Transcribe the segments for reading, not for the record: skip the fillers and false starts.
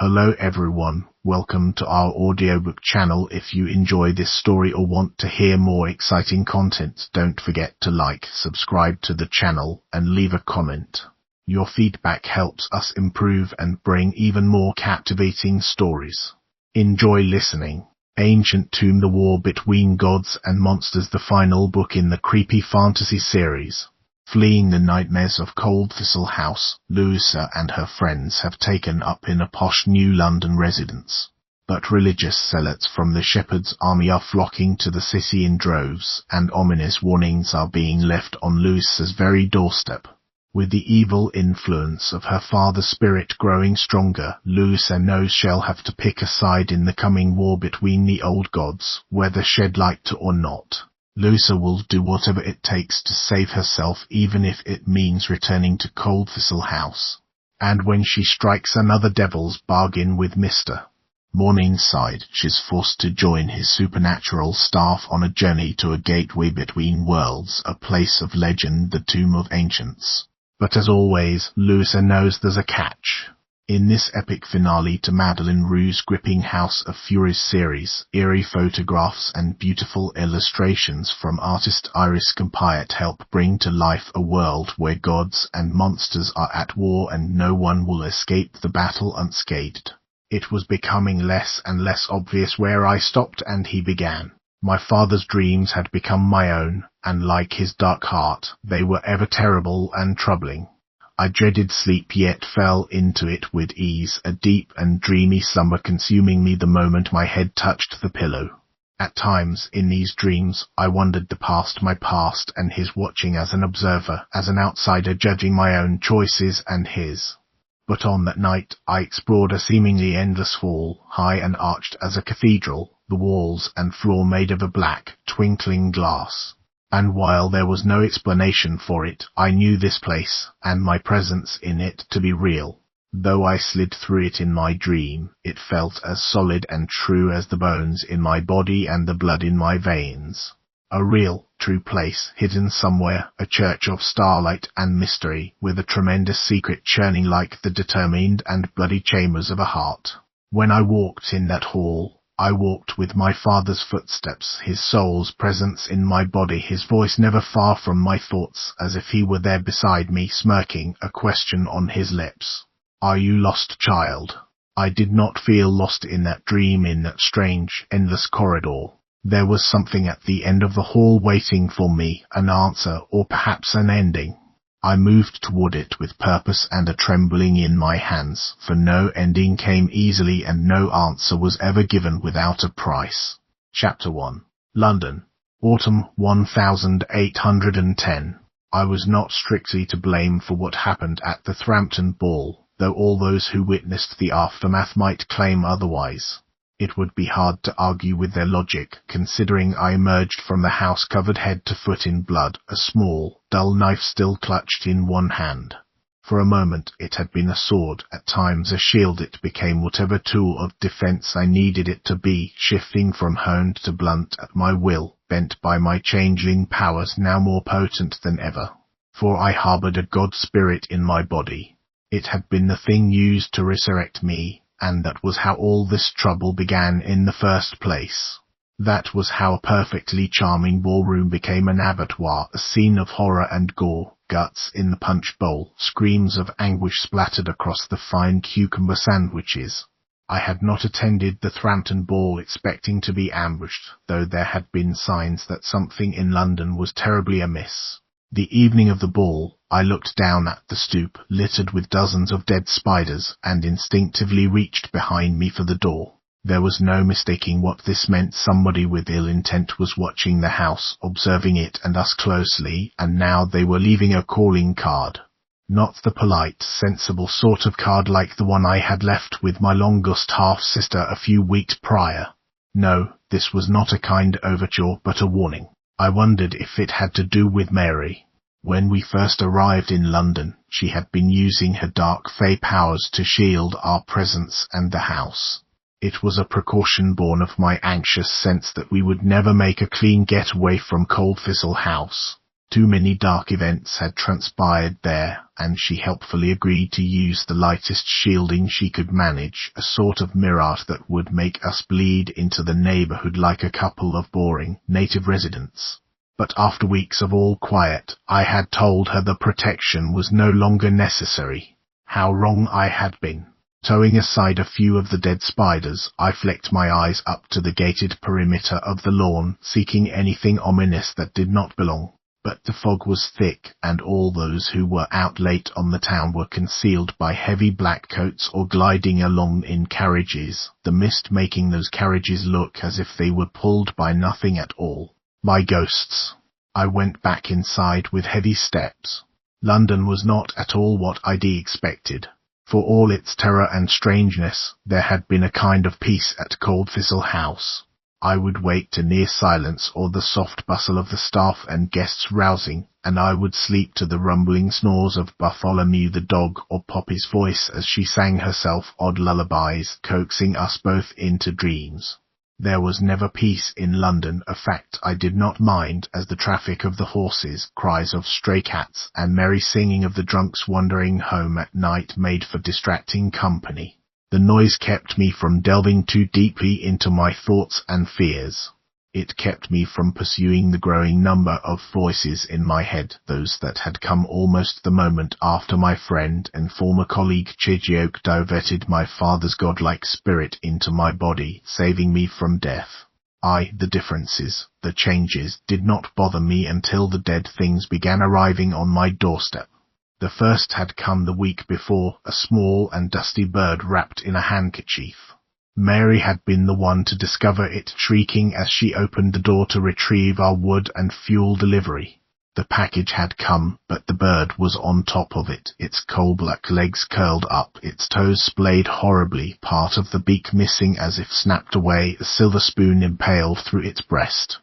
Hello everyone, welcome to our audiobook channel. If you enjoy this story or want to hear more exciting content, don't forget to like, subscribe to the channel, and leave a comment. Your feedback helps us improve and bring even more captivating stories. Enjoy listening. Ancient Tomb: The War Between Gods and Monsters, the final book in the creepy fantasy series. Fleeing the nightmares of Cold Thistle House, Louisa and her friends have taken up in a posh new London residence. But religious zealots from the Shepherd's army are flocking to the city in droves, and ominous warnings are being left on Louisa's very doorstep. With the evil influence of her father's spirit growing stronger, Louisa knows she'll have to pick a side in the coming war between the old gods, whether shed light or not. Louisa will do whatever it takes to save herself, even if it means returning to Cold Thistle House. And when she strikes another devil's bargain with Mr. Morningside, she's forced to join his supernatural staff on a journey to a gateway between worlds, a place of legend, the Tomb of Ancients. But as always, Louisa knows there's a catch. In this epic finale to Madeleine Roux's gripping House of Furies series, eerie photographs and beautiful illustrations from artist Iris Campiat help bring to life a world where gods and monsters are at war and no one will escape the battle unscathed. It was becoming less and less obvious where I stopped and he began. My father's dreams had become my own, and like his dark heart, they were ever terrible and troubling. I dreaded sleep yet fell into it with ease, a deep and dreamy slumber consuming me the moment my head touched the pillow. At times, in these dreams, I wondered my past and his, watching as an observer, as an outsider judging my own choices and his. But on that night, I explored a seemingly endless hall, high and arched as a cathedral, the walls and floor made of a black, twinkling glass. And while there was no explanation for it, I knew this place, and my presence in it, to be real. Though I slid through it in my dream, it felt as solid and true as the bones in my body and the blood in my veins. A real, true place, hidden somewhere, a church of starlight and mystery, with a tremendous secret churning like the determined and bloody chambers of a heart. When I walked in that hall, I walked with my father's footsteps, his soul's presence in my body, his voice never far from my thoughts, as if he were there beside me, smirking, a question on his lips. Are you lost, child? I did not feel lost in that dream, in that strange, endless corridor. There was something at the end of the hall waiting for me, an answer, or perhaps an ending. I moved toward it with purpose and a trembling in my hands, for no ending came easily and no answer was ever given without a price. Chapter 1. London. Autumn 1810. I was not strictly to blame for what happened at the Thrampton ball, though all those who witnessed the aftermath might claim otherwise. It would be hard to argue with their logic, considering I emerged from the house covered head to foot in blood, a small, dull knife still clutched in one hand. For a moment it had been a sword, at times a shield. It became whatever tool of defense I needed it to be, shifting from honed to blunt at my will, bent by my changeling powers now more potent than ever. For I harbored a god spirit in my body. It had been the thing used to resurrect me. And that was how all this trouble began in the first place. That was how a perfectly charming ballroom became an abattoir, a scene of horror and gore, guts in the punch bowl, screams of anguish splattered across the fine cucumber sandwiches. I had not attended the Thrampton ball expecting to be ambushed, though there had been signs that something in London was terribly amiss. The evening of the ball, I looked down at the stoop, littered with dozens of dead spiders, and instinctively reached behind me for the door. There was no mistaking what this meant. Somebody with ill intent was watching the house, observing it and us closely, and now they were leaving a calling card. Not the polite, sensible sort of card like the one I had left with my long-lost half-sister a few weeks prior. No, this was not a kind overture, but a warning. I wondered if it had to do with Mary. When we first arrived in London, she had been using her dark fey powers to shield our presence and the house. It was a precaution born of my anxious sense that we would never make a clean getaway from Cold Thistle House. Too many dark events had transpired there, and she helpfully agreed to use the lightest shielding she could manage, a sort of mirage that would make us bleed into the neighborhood like a couple of boring native residents. But after weeks of all quiet, I had told her the protection was no longer necessary. How wrong I had been. Towing aside a few of the dead spiders, I flicked my eyes up to the gated perimeter of the lawn, seeking anything ominous that did not belong. But the fog was thick, and all those who were out late on the town were concealed by heavy black coats or gliding along in carriages, the mist making those carriages look as if they were pulled by nothing at all. My ghosts. I went back inside with heavy steps. London was not at all what I'd expected. For all its terror and strangeness, there had been a kind of peace at Coldthistle House. I would wake to near silence or the soft bustle of the staff and guests rousing, and I would sleep to the rumbling snores of Bartholomew the dog or Poppy's voice as she sang herself odd lullabies, coaxing us both into dreams. There was never peace in London, a fact I did not mind, as the traffic of the horses, cries of stray cats, and merry singing of the drunks wandering home at night made for distracting company. The noise kept me from delving too deeply into my thoughts and fears. It kept me from pursuing the growing number of voices in my head, those that had come almost the moment after my friend and former colleague Chidioke diverted my father's godlike spirit into my body, saving me from death. The differences, the changes, did not bother me until the dead things began arriving on my doorstep. The first had come the week before, a small and dusty bird wrapped in a handkerchief. Mary had been the one to discover it, shrieking as she opened the door to retrieve our wood and fuel delivery. The package had come, but the bird was on top of it, its coal-black legs curled up, its toes splayed horribly, part of the beak missing as if snapped away, a silver spoon impaled through its breast.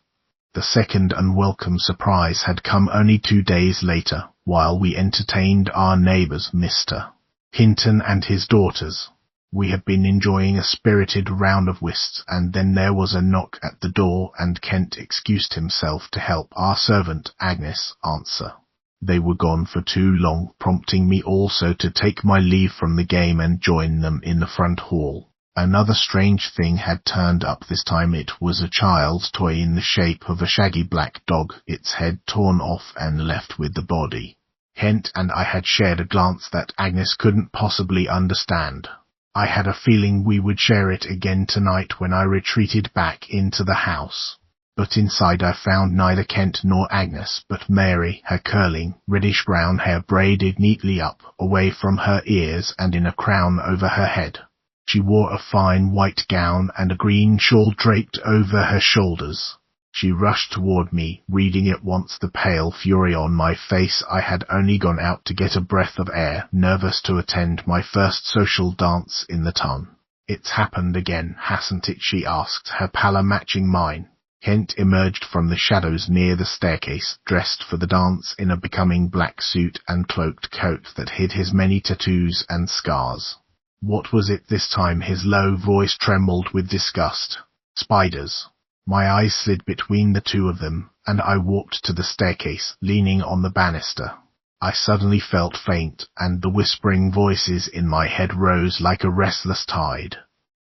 The second unwelcome surprise had come only 2 days later, while we entertained our neighbours, Mr. Hinton and his daughters. We had been enjoying a spirited round of whist, and then there was a knock at the door, and Kent excused himself to help our servant, Agnes, answer. They were gone for too long, prompting me also to take my leave from the game and join them in the front hall. Another strange thing had turned up this time. It was a child's toy in the shape of a shaggy black dog, its head torn off and left with the body. Kent and I had shared a glance that Agnes couldn't possibly understand. I had a feeling we would share it again tonight when I retreated back into the house. But inside I found neither Kent nor Agnes, but Mary, her curling, reddish-brown hair braided neatly up, away from her ears and in a crown over her head. She wore a fine white gown and a green shawl draped over her shoulders. She rushed toward me, reading at once the pale fury on my face. I had only gone out to get a breath of air, nervous to attend my first social dance in the town. "It's happened again, hasn't it?" she asked, her pallor matching mine. Kent emerged from the shadows near the staircase, dressed for the dance in a becoming black suit and cloaked coat that hid his many tattoos and scars. What was it this time? His low voice trembled with disgust. Spiders. My eyes slid between the two of them, and I walked to the staircase, leaning on the banister. I suddenly felt faint, and the whispering voices in my head rose like a restless tide.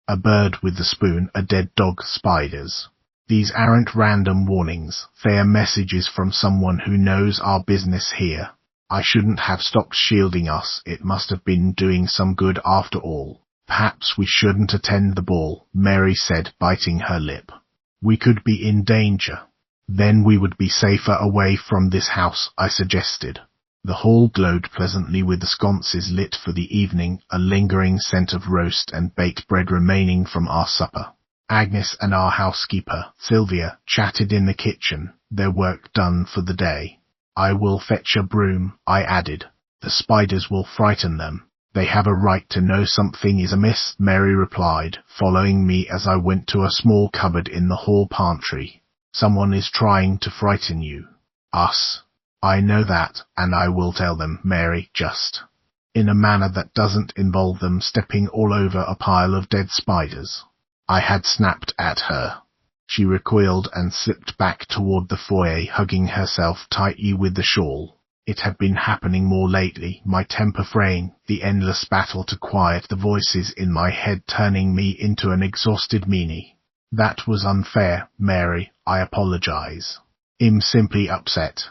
A bird with the spoon, a dead dog, spiders. These aren't random warnings, they are messages from someone who knows our business here. I shouldn't have stopped shielding us, it must have been doing some good after all. Perhaps we shouldn't attend the ball, Mary said, biting her lip. We could be in danger. Then we would be safer away from this house, I suggested. The hall glowed pleasantly with the sconces lit for the evening, a lingering scent of roast and baked bread remaining from our supper. Agnes and our housekeeper, Sylvia, chatted in the kitchen, their work done for the day. "I will fetch a broom," I added. "The spiders will frighten them." "They have a right to know something is amiss," Mary replied, following me as I went to a small cupboard in the hall pantry. "Someone is trying to frighten you." "Us." "I know that, and I will tell them, Mary, just in a manner that doesn't involve them stepping all over a pile of dead spiders." I had snapped at her. She recoiled and slipped back toward the foyer, hugging herself tightly with the shawl. It had been happening more lately, my temper fraying, the endless battle to quiet the voices in my head turning me into an exhausted meanie. That was unfair, Mary, I apologize. I'm simply upset.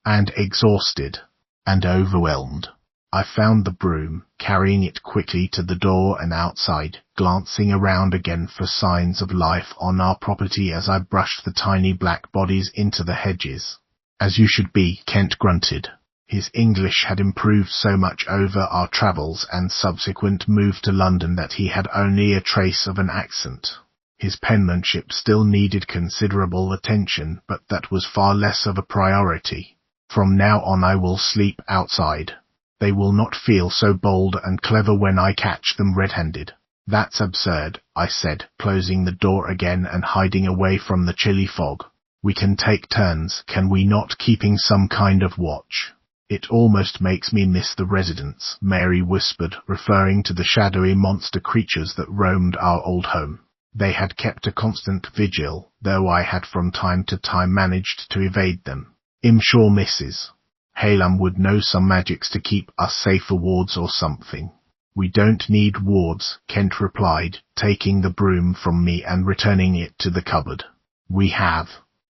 And exhausted. And overwhelmed. I found the broom, carrying it quickly to the door and outside, glancing around again for signs of life on our property as I brushed the tiny black bodies into the hedges. As you should be, Kent grunted. His English had improved so much over our travels and subsequent move to London that he had only a trace of an accent. His penmanship still needed considerable attention, but that was far less of a priority. From now on I will sleep outside. They will not feel so bold and clever when I catch them red-handed. That's absurd, I said, closing the door again and hiding away from the chilly fog. We can take turns, can we not, keeping some kind of watch? It almost makes me miss the residents, Mary whispered, referring to the shadowy monster creatures that roamed our old home. They had kept a constant vigil, though I had from time to time managed to evade them. I'm sure Mrs. Hallam would know some magics to keep us safer, wards or something. We don't need wards, Kent replied, taking the broom from me and returning it to the cupboard. We have.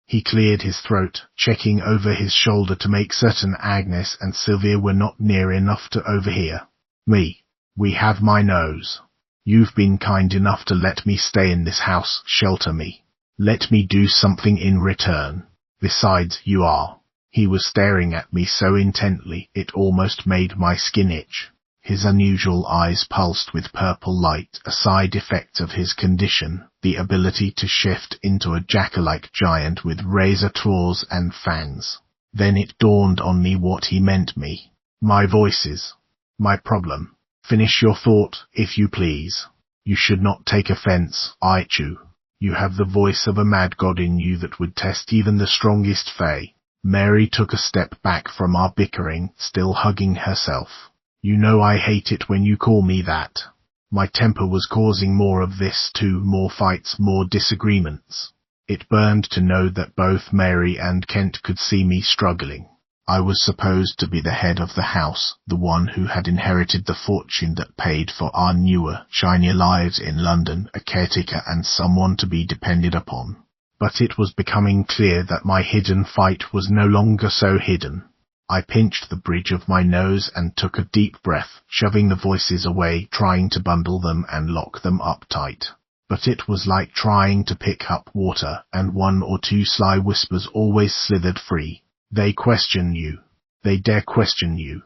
He cleared his throat, checking over his shoulder to make certain Agnes and Sylvia were not near enough to overhear. Me. We have my nose. You've been kind enough to let me stay in this house, shelter me. Let me do something in return. Besides, you are. He was staring at me so intently it almost made my skin itch. His unusual eyes pulsed with purple light, a side effect of his condition, the ability to shift into a jackal-like giant with razor claws and fangs. Then it dawned on me what he meant me. My voices. My problem. Finish your thought, if you please. You should not take offense, I chew. You have the voice of a mad god in you that would test even the strongest fae. Mary took a step back from our bickering, still hugging herself. You know I hate it when you call me that. My temper was causing more of this too, more fights, more disagreements. It burned to know that both Mary and Kent could see me struggling. I was supposed to be the head of the house, the one who had inherited the fortune that paid for our newer, shinier lives in London, a caretaker and someone to be depended upon. But it was becoming clear that my hidden fight was no longer so hidden. I pinched the bridge of my nose and took a deep breath, shoving the voices away, trying to bundle them and lock them up tight. But it was like trying to pick up water, and one or two sly whispers always slithered free. They question you. They dare question you.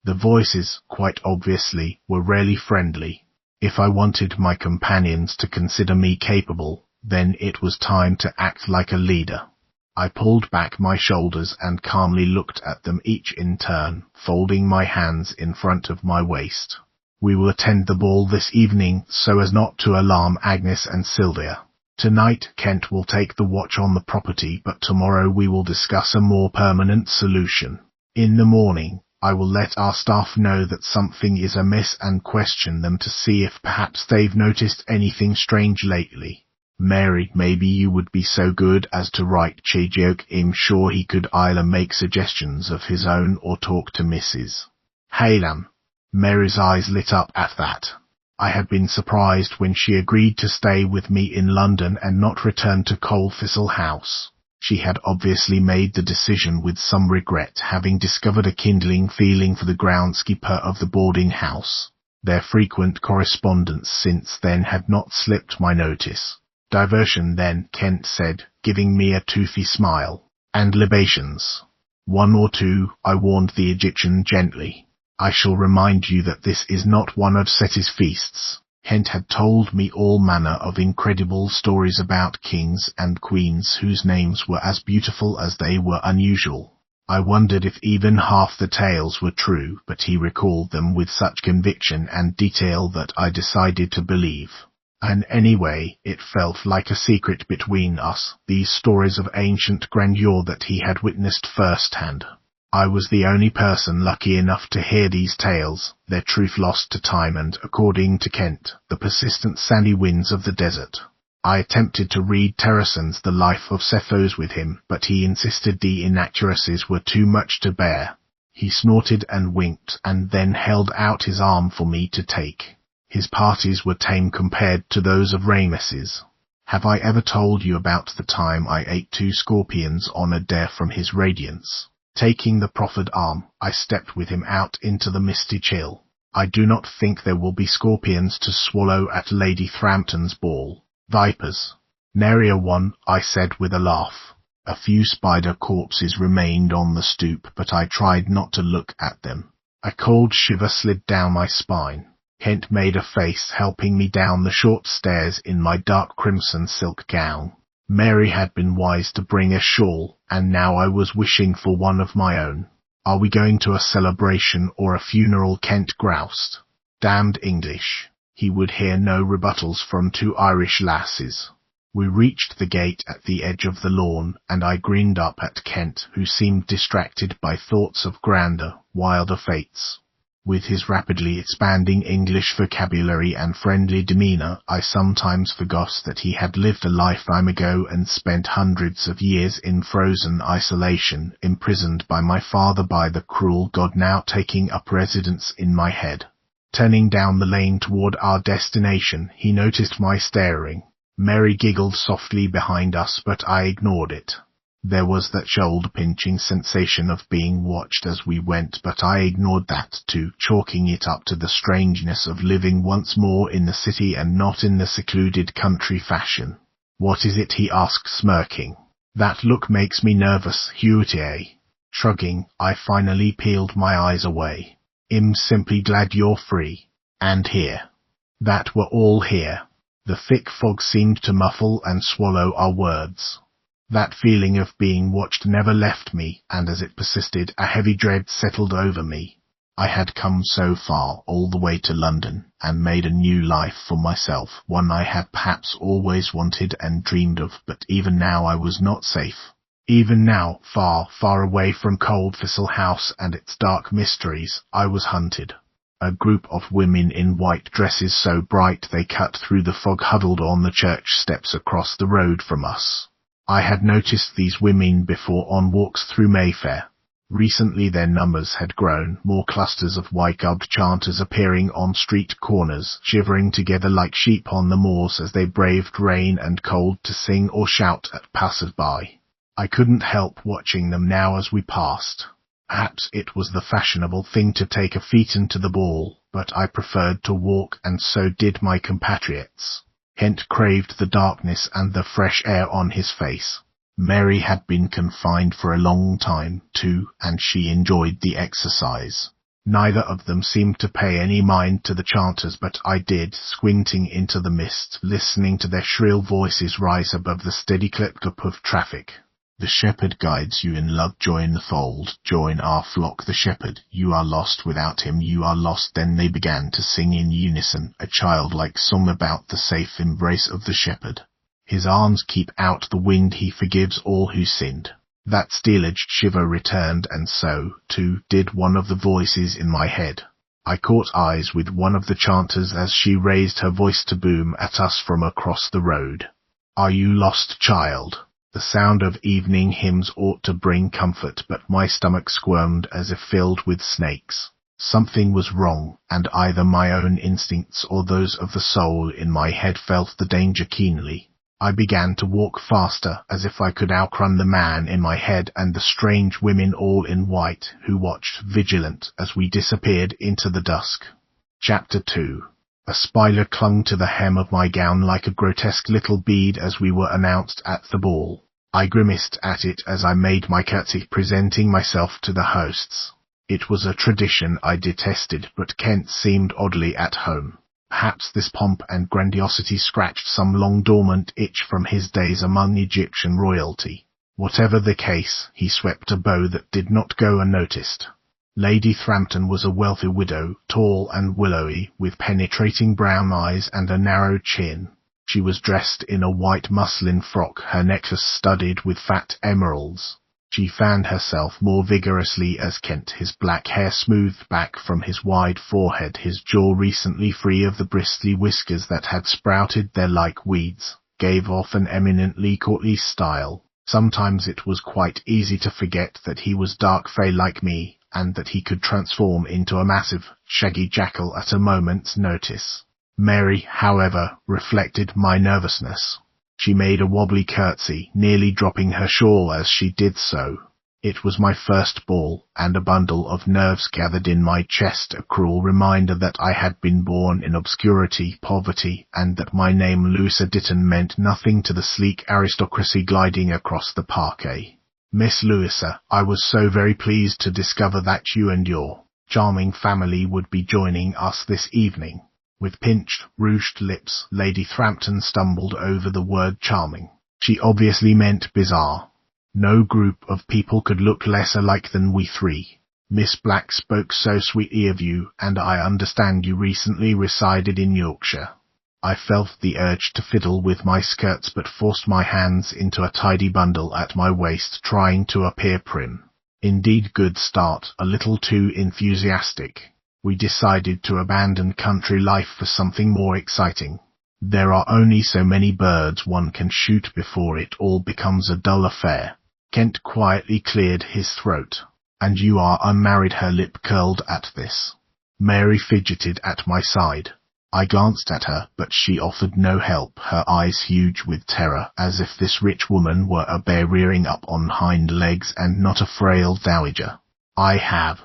The voices, quite obviously, were rarely friendly. If I wanted my companions to consider me capable, then it was time to act like a leader. I pulled back my shoulders and calmly looked at them each in turn, folding my hands in front of my waist. We will attend the ball this evening so as not to alarm Agnes and Sylvia. Tonight Kent will take the watch on the property, but tomorrow we will discuss a more permanent solution. In the morning, I will let our staff know that something is amiss and question them to see if perhaps they've noticed anything strange lately. Mary, maybe you would be so good as to write Chijioke. I'm sure he could either make suggestions of his own or talk to Mrs. Hallam. Mary's eyes lit up at that. I had been surprised when she agreed to stay with me in London and not return to Coldthistle House. She had obviously made the decision with some regret, having discovered a kindling feeling for the groundskeeper of the boarding house. Their frequent correspondence since then had not slipped my notice. Diversion then, Kent said, giving me a toothy smile. And libations. 1 or 2, I warned the Egyptian gently. I shall remind you that this is not one of Seti's feasts. Kent had told me all manner of incredible stories about kings and queens whose names were as beautiful as they were unusual. I wondered if even half the tales were true, but he recalled them with such conviction and detail that I decided to believe. And anyway, it felt like a secret between us, these stories of ancient grandeur that he had witnessed firsthand. I was the only person lucky enough to hear these tales, their truth lost to time and, according to Kent, the persistent sandy winds of the desert. I attempted to read Terrason's The Life of Cephos with him, but he insisted the inaccuracies were too much to bear. He snorted and winked, and then held out his arm for me to take. His parties were tame compared to those of Rames's. Have I ever told you about the time I ate 2 scorpions on a dare from his radiance? Taking the proffered arm, I stepped with him out into the misty chill. I do not think there will be scorpions to swallow at Lady Thrampton's ball. Vipers. Nary a one, I said with a laugh. A few spider corpses remained on the stoop, but I tried not to look at them. A cold shiver slid down my spine. Kent made a face, helping me down the short stairs in my dark crimson silk gown. Mary had been wise to bring a shawl, and now I was wishing for one of my own. Are we going to a celebration or a funeral? Kent groused. Damned English. He would hear no rebuttals from 2 Irish lasses. We reached the gate at the edge of the lawn, and I grinned up at Kent, who seemed distracted by thoughts of grander, wilder fates. With his rapidly expanding English vocabulary and friendly demeanour, I sometimes forgot that he had lived a lifetime ago and spent hundreds of years in frozen isolation, imprisoned by my father by the cruel god, now taking up residence in my head. Turning down the lane toward our destination, he noticed my staring. Mary giggled softly behind us, but I ignored it. There was that shoulder-pinching sensation of being watched as we went, but I ignored that too, chalking it up to the strangeness of living once more in the city and not in the secluded country fashion. What is it? He asked, smirking. That look makes me nervous, Hughie. Shrugging, I finally peeled my eyes away. I'm simply glad you're free. And here. That we're all here. The thick fog seemed to muffle and swallow our words. That feeling of being watched never left me, and as it persisted, a heavy dread settled over me. I had come so far, all the way to London, and made a new life for myself, one I had perhaps always wanted and dreamed of, but even now I was not safe. Even now, far, far away from Cold Thistle House and its dark mysteries, I was hunted. A group of women in white dresses so bright they cut through the fog huddled on the church steps across the road from us. I had noticed these women before on walks through Mayfair. Recently their numbers had grown, more clusters of white-garbed chanters appearing on street corners, shivering together like sheep on the moors as they braved rain and cold to sing or shout at passers-by. I couldn't help watching them now as we passed. Perhaps it was the fashionable thing to take a feet into the ball, but I preferred to walk, and so did my compatriots. Kent craved the darkness and the fresh air on his face. Mary had been confined for a long time, too, and she enjoyed the exercise. Neither of them seemed to pay any mind to the chanters, but I did, squinting into the mist, listening to their shrill voices rise above the steady clip-clop of traffic. The shepherd guides you in love, join the fold, join our flock the shepherd, you are lost without him, you are lost. Then they began to sing in unison, a childlike song about the safe embrace of the shepherd. His arms keep out the wind, he forgives all who sinned. That steel-edged shiver returned, and so, too, did one of the voices in my head. I caught eyes with one of the chanters as she raised her voice to boom at us from across the road. Are you lost, child? The sound of evening hymns ought to bring comfort, but my stomach squirmed as if filled with snakes. Something was wrong, and either my own instincts or those of the soul in my head felt the danger keenly. I began to walk faster, as if I could outrun the man in my head and the strange women all in white, who watched vigilant as we disappeared into the dusk. Chapter 2. A spider clung to the hem of my gown like a grotesque little bead as we were announced at the ball. I grimaced at it as I made my curtsy, presenting myself to the hosts. It was a tradition I detested, but Kent seemed oddly at home. Perhaps this pomp and grandiosity scratched some long-dormant itch from his days among Egyptian royalty. Whatever the case, he swept a bow that did not go unnoticed. Lady Thrampton was a wealthy widow, tall and willowy, with penetrating brown eyes and a narrow chin. She was dressed in a white muslin frock, her necklace studded with fat emeralds. She fanned herself more vigorously as Kent, his black hair smoothed back from his wide forehead, his jaw recently free of the bristly whiskers that had sprouted there like weeds, gave off an eminently courtly style. Sometimes it was quite easy to forget that he was dark fey like me, and that he could transform into a massive, shaggy jackal at a moment's notice. Mary, however, reflected my nervousness. She made a wobbly curtsy, nearly dropping her shawl as she did so. It was my first ball, and a bundle of nerves gathered in my chest, a cruel reminder that I had been born in obscurity, poverty, and that my name Louisa Ditton meant nothing to the sleek aristocracy gliding across the parquet. Miss Louisa, I was so very pleased to discover that you and your charming family would be joining us this evening. With pinched, rouged lips, Lady Thrampton stumbled over the word charming. She obviously meant bizarre. No group of people could look less alike than we three. Miss Black spoke so sweetly of you, and I understand you recently resided in Yorkshire. I felt the urge to fiddle with my skirts, but forced my hands into a tidy bundle at my waist, trying to appear prim. Indeed, good start, a little too enthusiastic. We decided to abandon country life for something more exciting. There are only so many birds one can shoot before it all becomes a dull affair. Kent quietly cleared his throat. And you are unmarried? Her lip curled at this. Mary fidgeted at my side. I glanced at her, but she offered no help, her eyes huge with terror, as if this rich woman were a bear rearing up on hind legs and not a frail dowager. I have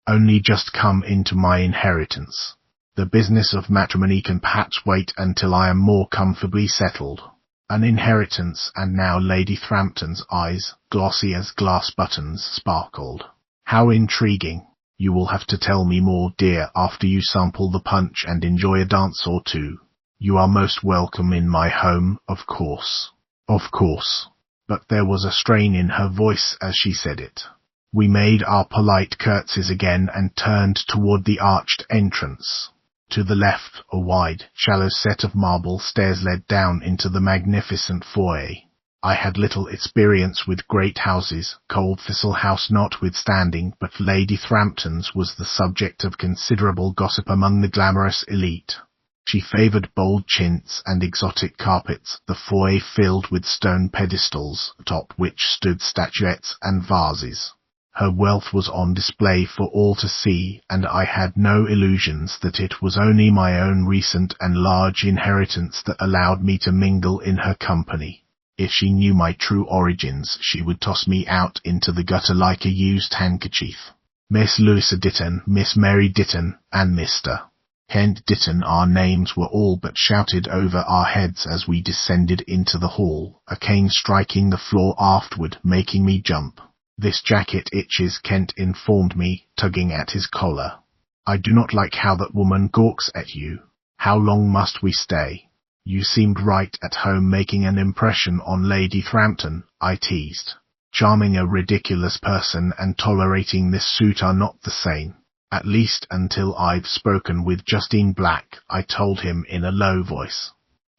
only just come into my inheritance. The business of matrimony can perhaps wait until I am more comfortably settled. An inheritance, and now Lady Thrampton's eyes, glossy as glass buttons, sparkled. How intriguing. You will have to tell me more, dear, after you sample the punch and enjoy a dance or two. You are most welcome in my home, of course. Of course. But there was a strain in her voice as she said it. We made our polite curtsies again and turned toward the arched entrance. To the left, a wide, shallow set of marble stairs led down into the magnificent foyer. I had little experience with great houses, Coldthistle House notwithstanding, but Lady Thrampton's was the subject of considerable gossip among the glamorous elite. She favoured bold chintz and exotic carpets, the foyer filled with stone pedestals, atop which stood statuettes and vases. Her wealth was on display for all to see, and I had no illusions that it was only my own recent and large inheritance that allowed me to mingle in her company. If she knew my true origins, she would toss me out into the gutter like a used handkerchief. Miss Louisa Ditton, Miss Mary Ditton, and Mr. Kent Ditton, our names were all but shouted over our heads as we descended into the hall, a cane striking the floor afterward, making me jump. This jacket itches, Kent informed me, tugging at his collar. I do not like how that woman gawks at you. How long must we stay? You seemed right at home, making an impression on Lady Thrampton, I teased. Charming a ridiculous person and tolerating this suit are not the same. At least until I've spoken with Justine Black, I told him in a low voice.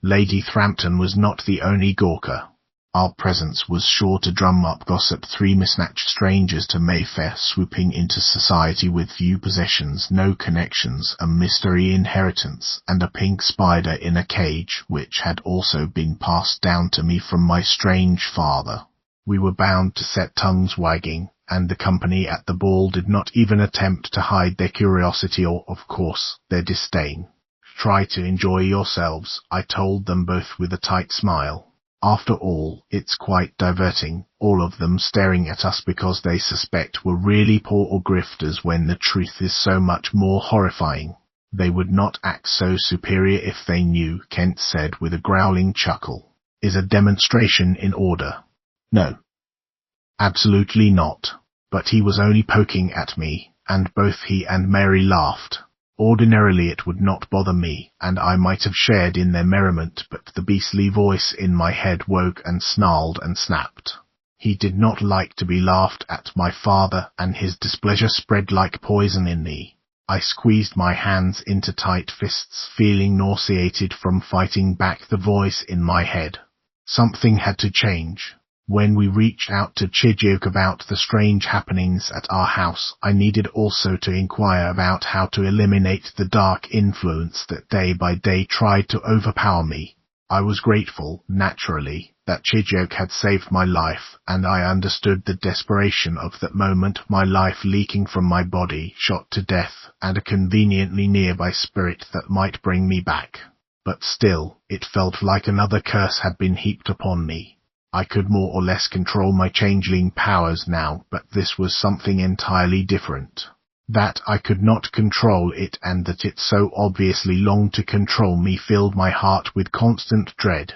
Lady Thrampton was not the only gawker. Our presence was sure to drum up gossip. Three mismatched strangers to Mayfair, swooping into society with few possessions, no connections, a mystery inheritance, and a pink spider in a cage, which had also been passed down to me from my strange father. We were bound to set tongues wagging, and the company at the ball did not even attempt to hide their curiosity or, of course, their disdain. Try to enjoy yourselves, I told them both with a tight smile. After all, it's quite diverting, all of them staring at us because they suspect we're really poor or grifters when the truth is so much more horrifying. They would not act so superior if they knew, Kent said with a growling chuckle. Is a demonstration in order? No. Absolutely not. But he was only poking at me, and both he and Mary laughed. Ordinarily it would not bother me, and I might have shared in their merriment, but the beastly voice in my head woke and snarled and snapped. He did not like to be laughed at, my father, and his displeasure spread like poison in me. I squeezed my hands into tight fists, feeling nauseated from fighting back the voice in my head. Something had to change. When we reached out to Chidioke about the strange happenings at our house, I needed also to inquire about how to eliminate the dark influence that day by day tried to overpower me. I was grateful, naturally, that Chijioke had saved my life, and I understood the desperation of that moment, my life leaking from my body, shot to death, and a conveniently nearby spirit that might bring me back. But still, it felt like another curse had been heaped upon me. I could more or less control my changeling powers now, but this was something entirely different. That I could not control it and that it so obviously longed to control me filled my heart with constant dread.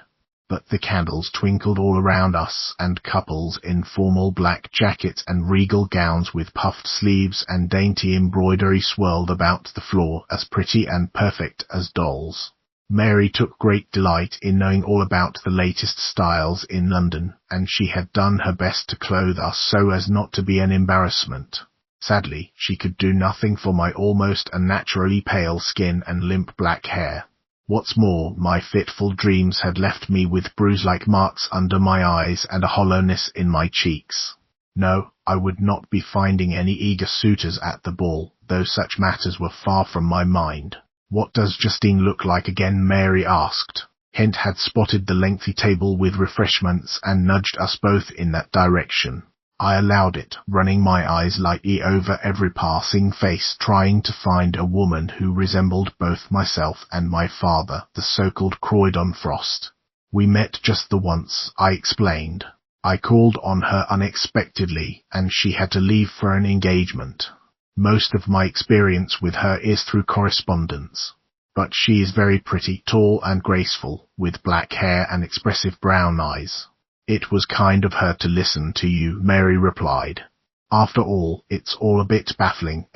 But the candles twinkled all around us, and couples in formal black jackets and regal gowns with puffed sleeves and dainty embroidery swirled about the floor, as pretty and perfect as dolls. Mary took great delight in knowing all about the latest styles in London, and she had done her best to clothe us so as not to be an embarrassment. Sadly, she could do nothing for my almost unnaturally pale skin and limp black hair. What's more, my fitful dreams had left me with bruise-like marks under my eyes and a hollowness in my cheeks. No, I would not be finding any eager suitors at the ball, though such matters were far from my mind. "What does Justine look like again?" Mary asked. Kent had spotted the lengthy table with refreshments and nudged us both in that direction. I allowed it, running my eyes lightly over every passing face, trying to find a woman who resembled both myself and my father, the so-called Croydon Frost. "We met just the once," I explained. "I called on her unexpectedly, and she had to leave for an engagement. Most of my experience with her is through correspondence. But she is very pretty, tall and graceful, with black hair and expressive brown eyes." "It was kind of her to listen to you," Mary replied. "After all, it's all a bit baffling,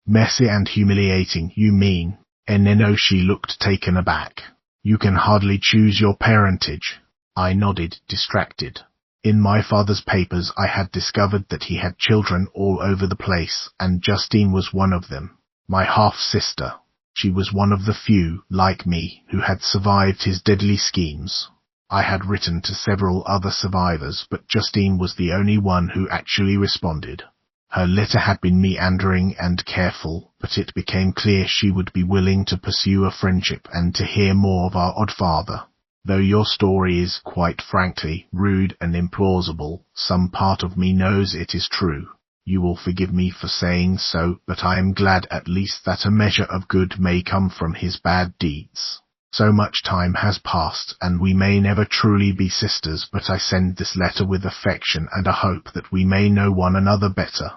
messy and humiliating, you mean?" "No," she looked taken aback. "You can hardly choose your parentage." I nodded, distracted. In my father's papers I had discovered that he had children all over the place, and Justine was one of them. My half-sister. She was one of the few, like me, who had survived his deadly schemes. I had written to several other survivors, but Justine was the only one who actually responded. Her letter had been meandering and careful, but it became clear she would be willing to pursue a friendship and to hear more of our odd father. "Though your story is, quite frankly, rude and implausible, some part of me knows it is true. You will forgive me for saying so, but I am glad at least that a measure of good may come from his bad deeds. So much time has passed, and we may never truly be sisters, but I send this letter with affection and a hope that we may know one another better."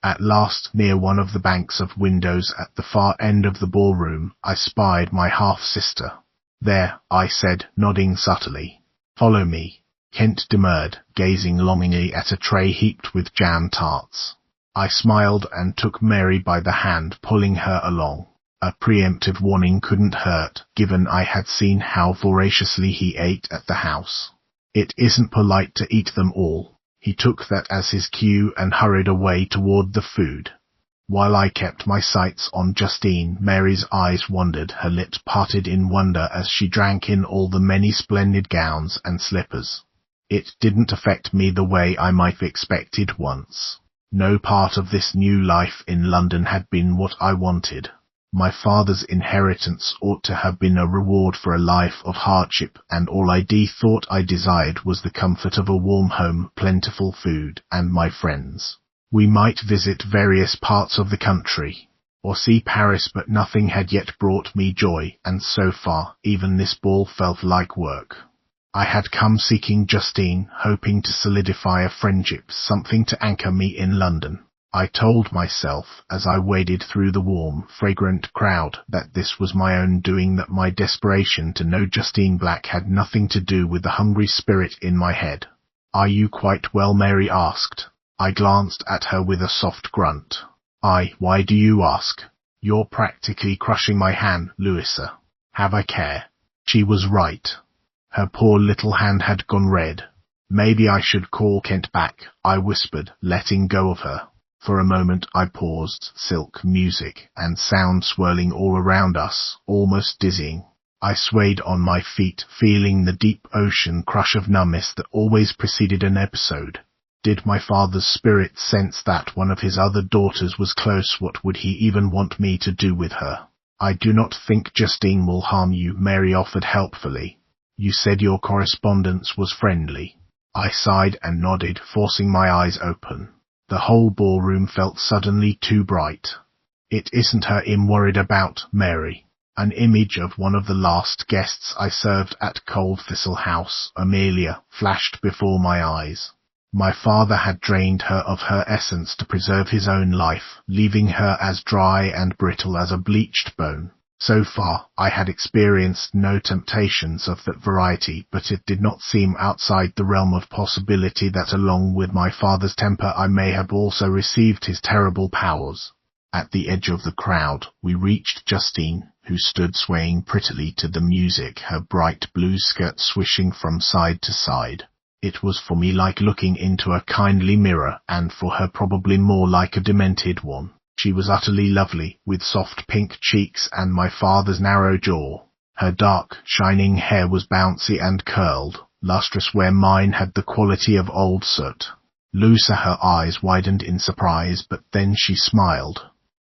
At last, near one of the banks of windows at the far end of the ballroom, I spied my half-sister. "There," I said, nodding subtly. "Follow me." Kent demurred, gazing longingly at a tray heaped with jam tarts. I smiled and took Mary by the hand, pulling her along. A preemptive warning couldn't hurt, given I had seen how voraciously he ate at the house. "It isn't polite to eat them all." He took that as his cue and hurried away toward the food. While I kept my sights on Justine, Mary's eyes wandered, her lips parted in wonder as she drank in all the many splendid gowns and slippers. It didn't affect me the way I might have expected once. No part of this new life in London had been what I wanted. My father's inheritance ought to have been a reward for a life of hardship, and all I thought I desired was the comfort of a warm home, plentiful food, and my friends. We might visit various parts of the country, or see Paris, but nothing had yet brought me joy, and so far, even this ball felt like work. I had come seeking Justine, hoping to solidify a friendship, something to anchor me in London. I told myself, as I waded through the warm, fragrant crowd, that this was my own doing, that my desperation to know Justine Black had nothing to do with the hungry spirit in my head. "Are you quite well?" Mary asked. I glanced at her with a soft grunt. Why do you ask? You're practically crushing my hand, Louisa. Have a care." She was right. Her poor little hand had gone red. "Maybe I should call Kent back," I whispered, letting go of her. For a moment I paused, silk music and sound swirling all around us, almost dizzying. I swayed on my feet, feeling the deep ocean crush of numbness that always preceded an episode. Did my father's spirit sense that one of his other daughters was close? What would he even want me to do with her? "I do not think Justine will harm you," Mary offered helpfully. You said your correspondence was friendly. I sighed and nodded, forcing my eyes open. The whole ballroom felt suddenly too bright. It isn't her I'm worried about, Mary. An image of one of the last guests I served at Cold Thistle House, Amelia, flashed before my eyes. My father had drained her of her essence to preserve his own life, leaving her as dry and brittle as a bleached bone. So far, I had experienced no temptations of that variety, but it did not seem outside the realm of possibility that along with my father's temper I may have also received his terrible powers. At the edge of the crowd, we reached Justine, who stood swaying prettily to the music, her bright blue skirt swishing from side to side. It was for me like looking into a kindly mirror, and for her probably more like a demented one. She was utterly lovely, with soft pink cheeks and my father's narrow jaw. Her dark, shining hair was bouncy and curled, lustrous where mine had the quality of old soot. Lucia, her eyes widened in surprise, but then she smiled.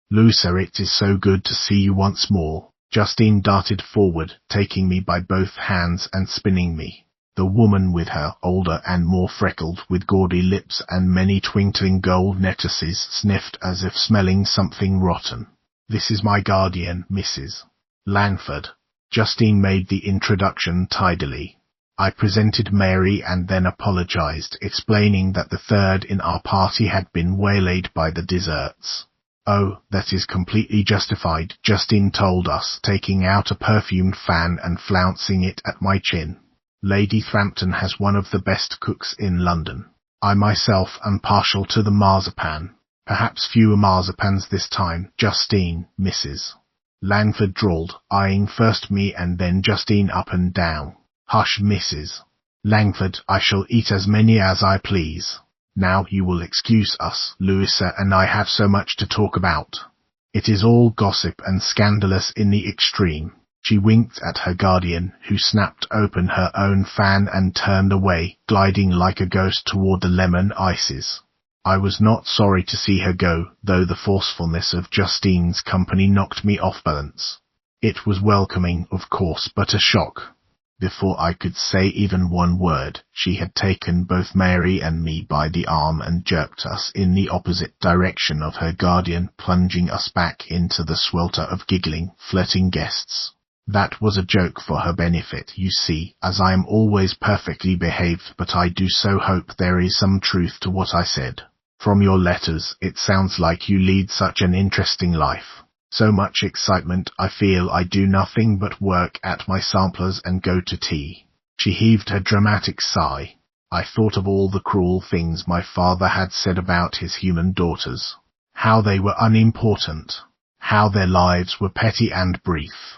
Lucia, it is so good to see you once more. Justine darted forward, taking me by both hands and spinning me. The woman with her, older and more freckled, with gaudy lips and many twinkling gold necklaces, sniffed as if smelling something rotten. This is my guardian, Mrs. Langford. Justine made the introduction tidily. I presented Mary and then apologized, explaining that the third in our party had been waylaid by the deserts. Oh, that is completely justified, Justine told us, taking out a perfumed fan and flouncing it at my chin. Lady Frampton has one of the best cooks in London. I myself am partial to the marzipan. Perhaps fewer marzipans this time, Justine, Mrs. Langford drawled, eyeing first me and then Justine up and down. Hush, Mrs. Langford, I shall eat as many as I please. Now you will excuse us, Louisa and I have so much to talk about. It is all gossip and scandalous in the extreme. She winked at her guardian, who snapped open her own fan and turned away, gliding like a ghost toward the lemon ices. I was not sorry to see her go, though the forcefulness of Justine's company knocked me off balance. It was welcoming, of course, but a shock. Before I could say even one word, she had taken both Mary and me by the arm and jerked us in the opposite direction of her guardian, plunging us back into the swelter of giggling, flirting guests. That was a joke for her benefit, you see, as I am always perfectly behaved, but I do so hope there is some truth to what I said. From your letters, it sounds like you lead such an interesting life. So much excitement, I feel I do nothing but work at my samplers and go to tea. She heaved a dramatic sigh. I thought of all the cruel things my father had said about his human daughters. How they were unimportant. How their lives were petty and brief.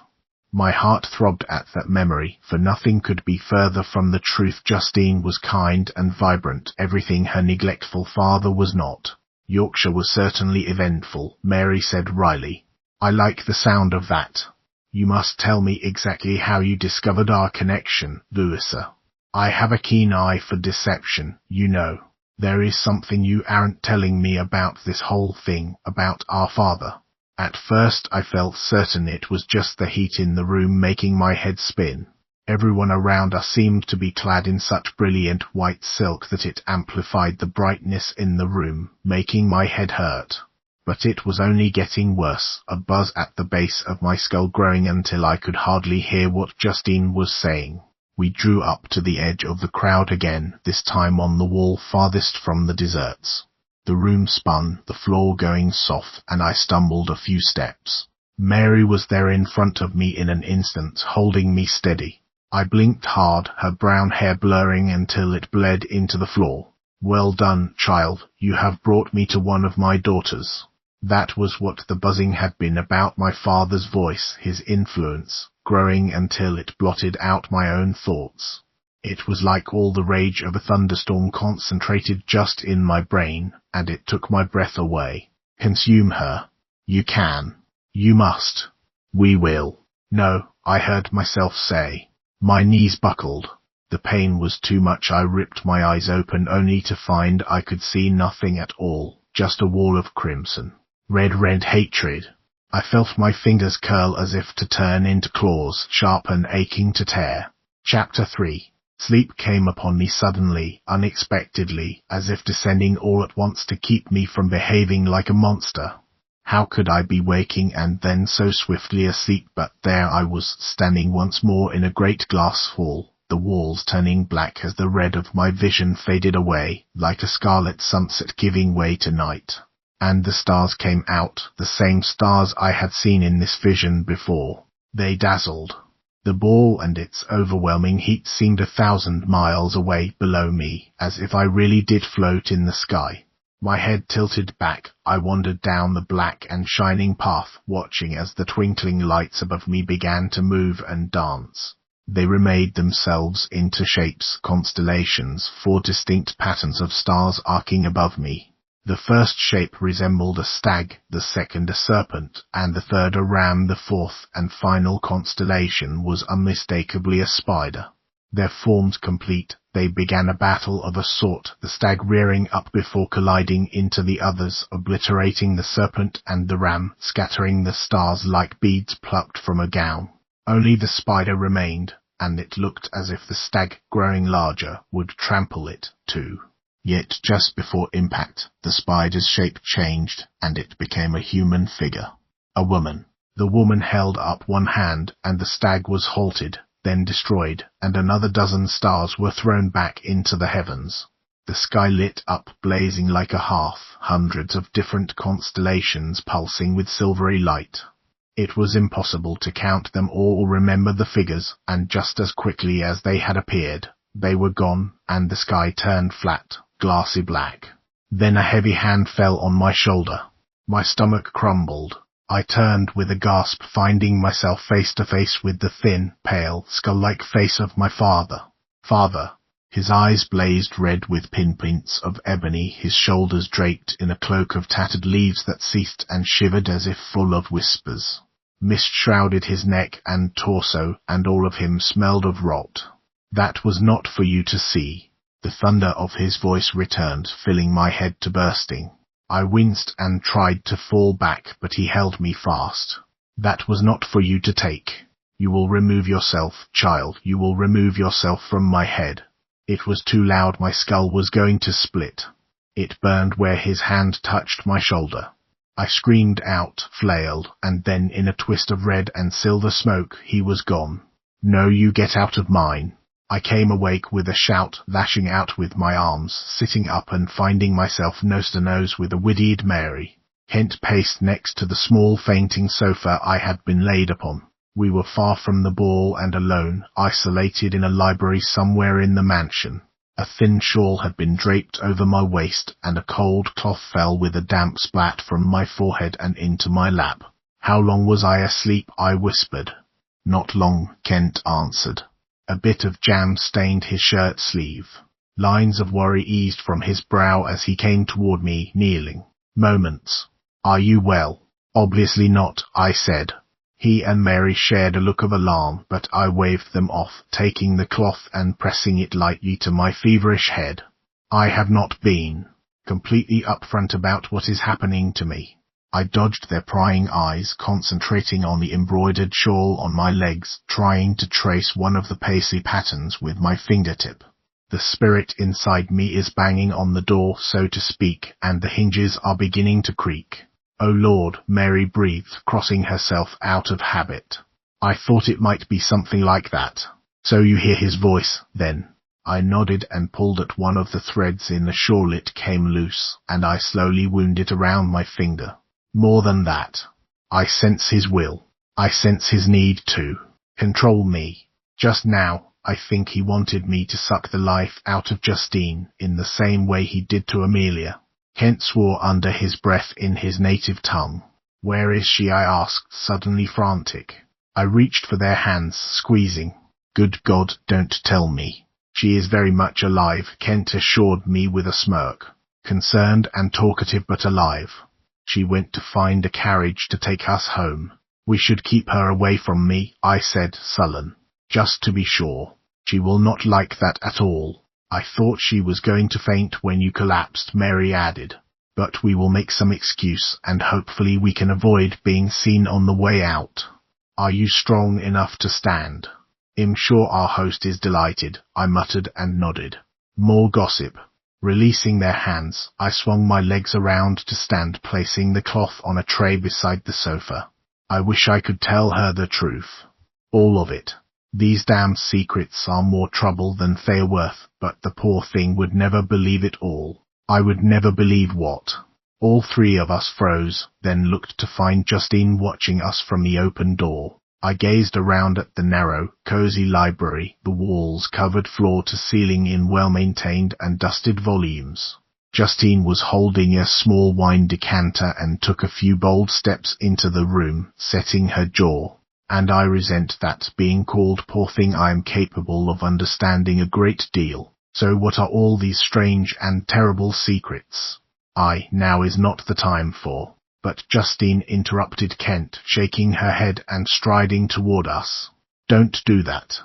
My heart throbbed at that memory, for nothing could be further from the truth. Justine was kind and vibrant, everything her neglectful father was not. Yorkshire was certainly eventful, Mary said wryly. I like the sound of that. You must tell me exactly how you discovered our connection, Louisa. I have a keen eye for deception, you know. There is something you aren't telling me about this whole thing, about our father. At first I felt certain it was just the heat in the room making my head spin. Everyone around us seemed to be clad in such brilliant white silk that it amplified the brightness in the room, making my head hurt. But it was only getting worse, a buzz at the base of my skull growing until I could hardly hear what Justine was saying. We drew up to the edge of the crowd again, this time on the wall farthest from the deserts. The room spun, the floor going soft, and I stumbled a few steps. Mary was there in front of me in an instant, holding me steady. I blinked hard, her brown hair blurring until it bled into the floor. Well done, child, you have brought me to one of my daughters. That was what the buzzing had been about my father's voice, his influence, growing until it blotted out my own thoughts. It was like all the rage of a thunderstorm concentrated just in my brain, and it took my breath away. Consume her. You can. You must. We will. No, I heard myself say. My knees buckled. The pain was too much. I ripped my eyes open only to find I could see nothing at all, just a wall of crimson. Red hatred. I felt my fingers curl as if to turn into claws, sharp and aching to tear. Chapter 3. Sleep came upon me suddenly, unexpectedly, as if descending all at once to keep me from behaving like a monster. How could I be waking and then so swiftly asleep? But there I was, standing once more in a great glass hall, the walls turning black as the red of my vision faded away, like a scarlet sunset giving way to night. And the stars came out, the same stars I had seen in this vision before. They dazzled. The ball and its overwhelming heat seemed 1,000 miles away below me, as if I really did float in the sky. My head tilted back, I wandered down the black and shining path, watching as the twinkling lights above me began to move and dance. They remade themselves into shapes, constellations, 4 distinct patterns of stars arcing above me. The first shape resembled a stag, the second a serpent, and the third a ram. The fourth and final constellation was unmistakably a spider. Their forms complete, they began a battle of a sort, the stag rearing up before colliding into the others, obliterating the serpent and the ram, scattering the stars like beads plucked from a gown. Only the spider remained, and it looked as if the stag, growing larger, would trample it, too. Yet just before impact, the spider's shape changed, and it became a human figure. A woman. The woman held up one hand, and the stag was halted, then destroyed, and another dozen stars were thrown back into the heavens. The sky lit up, blazing like a hearth, hundreds of different constellations pulsing with silvery light. It was impossible to count them all or remember the figures, and just as quickly as they had appeared, they were gone, and the sky turned flat, glassy black. Then a heavy hand fell on my shoulder. My stomach crumbled. I turned with a gasp, finding myself face to face with the thin, pale, skull-like face of my father. Father. His eyes blazed red with pinpoints of ebony, his shoulders draped in a cloak of tattered leaves that ceased and shivered as if full of whispers. Mist shrouded his neck and torso, and all of him smelled of rot. That was not for you to see. The thunder of his voice returned, filling my head to bursting. I winced and tried to fall back, but he held me fast. That was not for you to take. You will remove yourself, child, you will remove yourself from my head. It was too loud, my skull was going to split. It burned where his hand touched my shoulder. I screamed out, flailed, and then in a twist of red and silver smoke, he was gone. No, you get out of mine. I came awake with a shout, lashing out with my arms, sitting up and finding myself nose to nose with a widowed Mary. Kent paced next to the small fainting sofa I had been laid upon. We were far from the ball and alone, isolated in a library somewhere in the mansion. A thin shawl had been draped over my waist, and a cold cloth fell with a damp splat from my forehead and into my lap. How long was I asleep? I whispered. Not long, Kent answered. A bit of jam stained his shirt sleeve. Lines of worry eased from his brow as he came toward me, kneeling. Moments. Are you well? Obviously not, I said. He and Mary shared a look of alarm, but I waved them off, taking the cloth and pressing it lightly to my feverish head. I have not been completely upfront about what is happening to me. I dodged their prying eyes, concentrating on the embroidered shawl on my legs, trying to trace one of the paisley patterns with my fingertip. The spirit inside me is banging on the door, so to speak, and the hinges are beginning to creak. Oh Lord, Mary breathed, crossing herself out of habit. I thought it might be something like that. So you hear his voice, then? I nodded and pulled at one of the threads in the shawl. It came loose, and I slowly wound it around my finger. More than that. I sense his will. I sense his need to control me. Just now, I think he wanted me to suck the life out of Justine, in the same way he did to Amelia. Kent swore under his breath in his native tongue. Where is she? I asked, suddenly frantic. I reached for their hands, squeezing. Good God, don't tell me. She is very much alive, Kent assured me with a smirk. Concerned and talkative, but alive. She went to find a carriage to take us home. We should keep her away from me, I said, sullen. Just to be sure. She will not like that at all. I thought she was going to faint when you collapsed, Mary added. But we will make some excuse, and hopefully we can avoid being seen on the way out. Are you strong enough to stand? I'm sure our host is delighted, I muttered and nodded. More gossip. Releasing their hands, I swung my legs around to stand, placing the cloth on a tray beside the sofa. I wish I could tell her the truth. All of it. These damned secrets are more trouble than they're worth, but the poor thing would never believe it all. I would never believe what? All three of us froze, then looked to find Justine watching us from the open door. I gazed around at the narrow, cozy library, the walls covered floor to ceiling in well-maintained and dusted volumes. Justine was holding a small wine decanter and took a few bold steps into the room, setting her jaw. And I resent that, being called poor thing. I am capable of understanding a great deal. So what are all these strange and terrible secrets? Now is not the time for... But Justine interrupted Kent, shaking her head and striding toward us. Don't do that.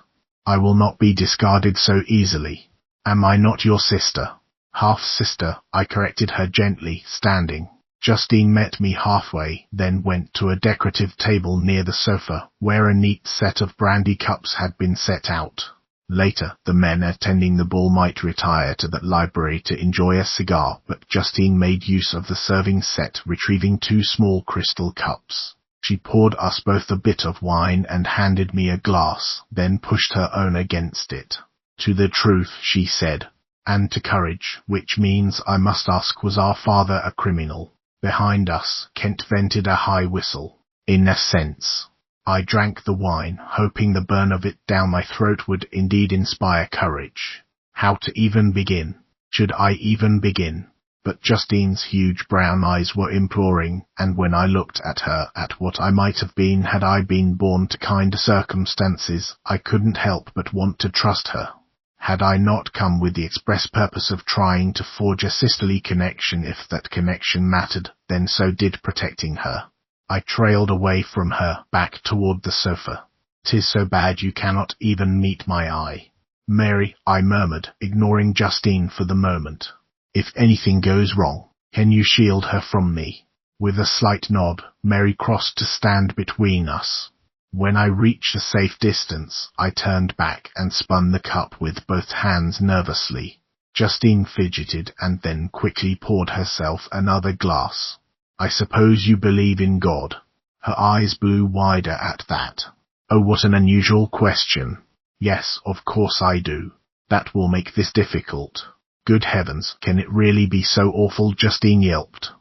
I will not be discarded so easily. Am I not your sister? Half-sister, I corrected her gently, standing. Justine met me halfway, then went to a decorative table near the sofa, where a neat set of brandy cups had been set out. Later, the men attending the ball might retire to the library to enjoy a cigar, but Justine made use of the serving set, retrieving 2 small crystal cups. She poured us both a bit of wine and handed me a glass, then pushed her own against it. To the truth, she said, and to courage, which means, I must ask, was our father a criminal? Behind us, Kent vented a high whistle. In a sense. I drank the wine, hoping the burn of it down my throat would indeed inspire courage. How to even begin? Should I even begin? But Justine's huge brown eyes were imploring, and when I looked at her, at what I might have been had I been born to kinder circumstances, I couldn't help but want to trust her. Had I not come with the express purpose of trying to forge a sisterly connection? If that connection mattered, then so did protecting her. I trailed away from her, back toward the sofa. "'Tis so bad you cannot even meet my eye." "Mary," I murmured, ignoring Justine for the moment. "If anything goes wrong, can you shield her from me?" With a slight nod, Mary crossed to stand between us. When I reached a safe distance, I turned back and spun the cup with both hands nervously. Justine fidgeted and then quickly poured herself another glass. "I suppose you believe in God?" Her eyes blew wider at that. "Oh, what an unusual question." "Yes, of course I do." "That will make this difficult." "Good heavens, can it really be so awful?" Justine yelped.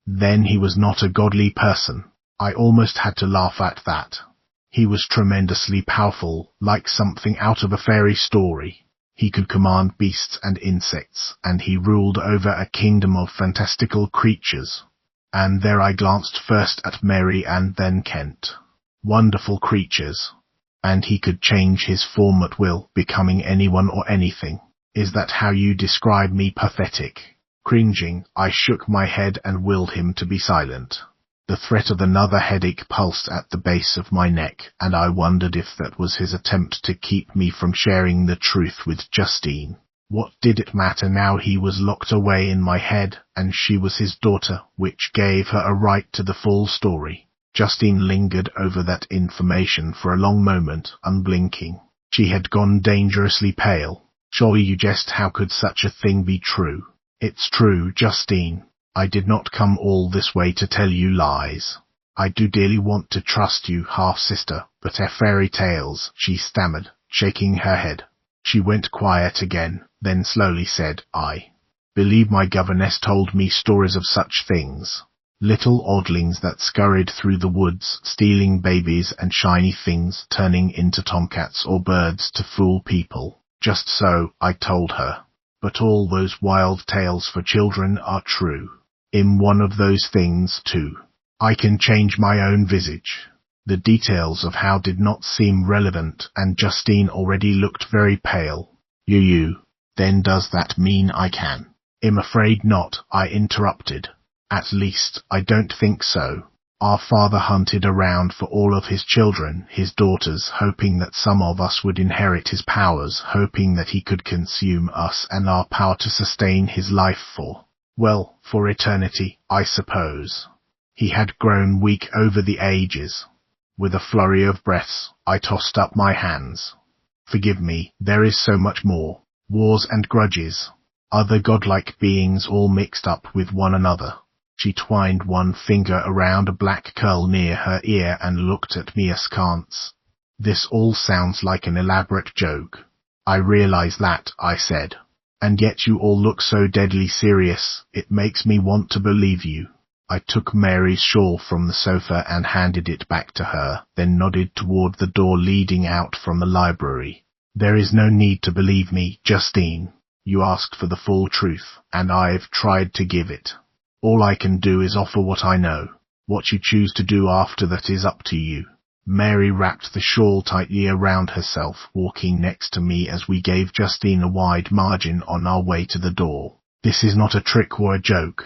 "Then he was not a godly person." I almost had to laugh at that. "He was tremendously powerful, like something out of a fairy story. He could command beasts and insects, and he ruled over a kingdom of fantastical creatures." And there I glanced first at Mary and then Kent. "Wonderful creatures. And he could change his form at will, becoming anyone or anything. Is that how you describe me?" Pathetic. Cringing, I shook my head and willed him to be silent. The threat of another headache pulsed at the base of my neck, and I wondered if that was his attempt to keep me from sharing the truth with Justine. What did it matter now? He was locked away in my head, and she was his daughter, which gave her a right to the full story. Justine lingered over that information for a long moment, unblinking. She had gone dangerously pale. "Surely you jest. How could such a thing be true?" "It's true, Justine. I did not come all this way to tell you lies. I do dearly want to trust you, half-sister, but they're fairy tales," she stammered, shaking her head. She went quiet again, then slowly said, "I believe my governess told me stories of such things. Little oddlings that scurried through the woods, stealing babies and shiny things, turning into tomcats or birds to fool people. Just so, I told her. But all those wild tales for children are true. I'm one of those things, too. I can change my own visage." The details of how did not seem relevant, and Justine already looked very pale. You. Then does that mean I can?" "I'm afraid not," I interrupted. "At least, I don't think so. Our father hunted around for all of his children, his daughters, hoping that some of us would inherit his powers, hoping that he could consume us and our power to sustain his life for eternity, I suppose. He had grown weak over the ages." With a flurry of breaths, I tossed up my hands. Forgive me, there is so much more. Wars and grudges. Other godlike beings all mixed up with one another. She twined one finger around a black curl near her ear and looked at me askance. This all sounds like an elaborate joke. I realize that, I said. And yet you all look so deadly serious, it makes me want to believe you. I took Mary's shawl from the sofa and handed it back to her, then nodded toward the door leading out from the library. There is no need to believe me, Justine. You asked for the full truth, and I've tried to give it. All I can do is offer what I know. What you choose to do after that is up to you. Mary wrapped the shawl tightly around herself, walking next to me as we gave Justine a wide margin on our way to the door. This is not a trick or a joke.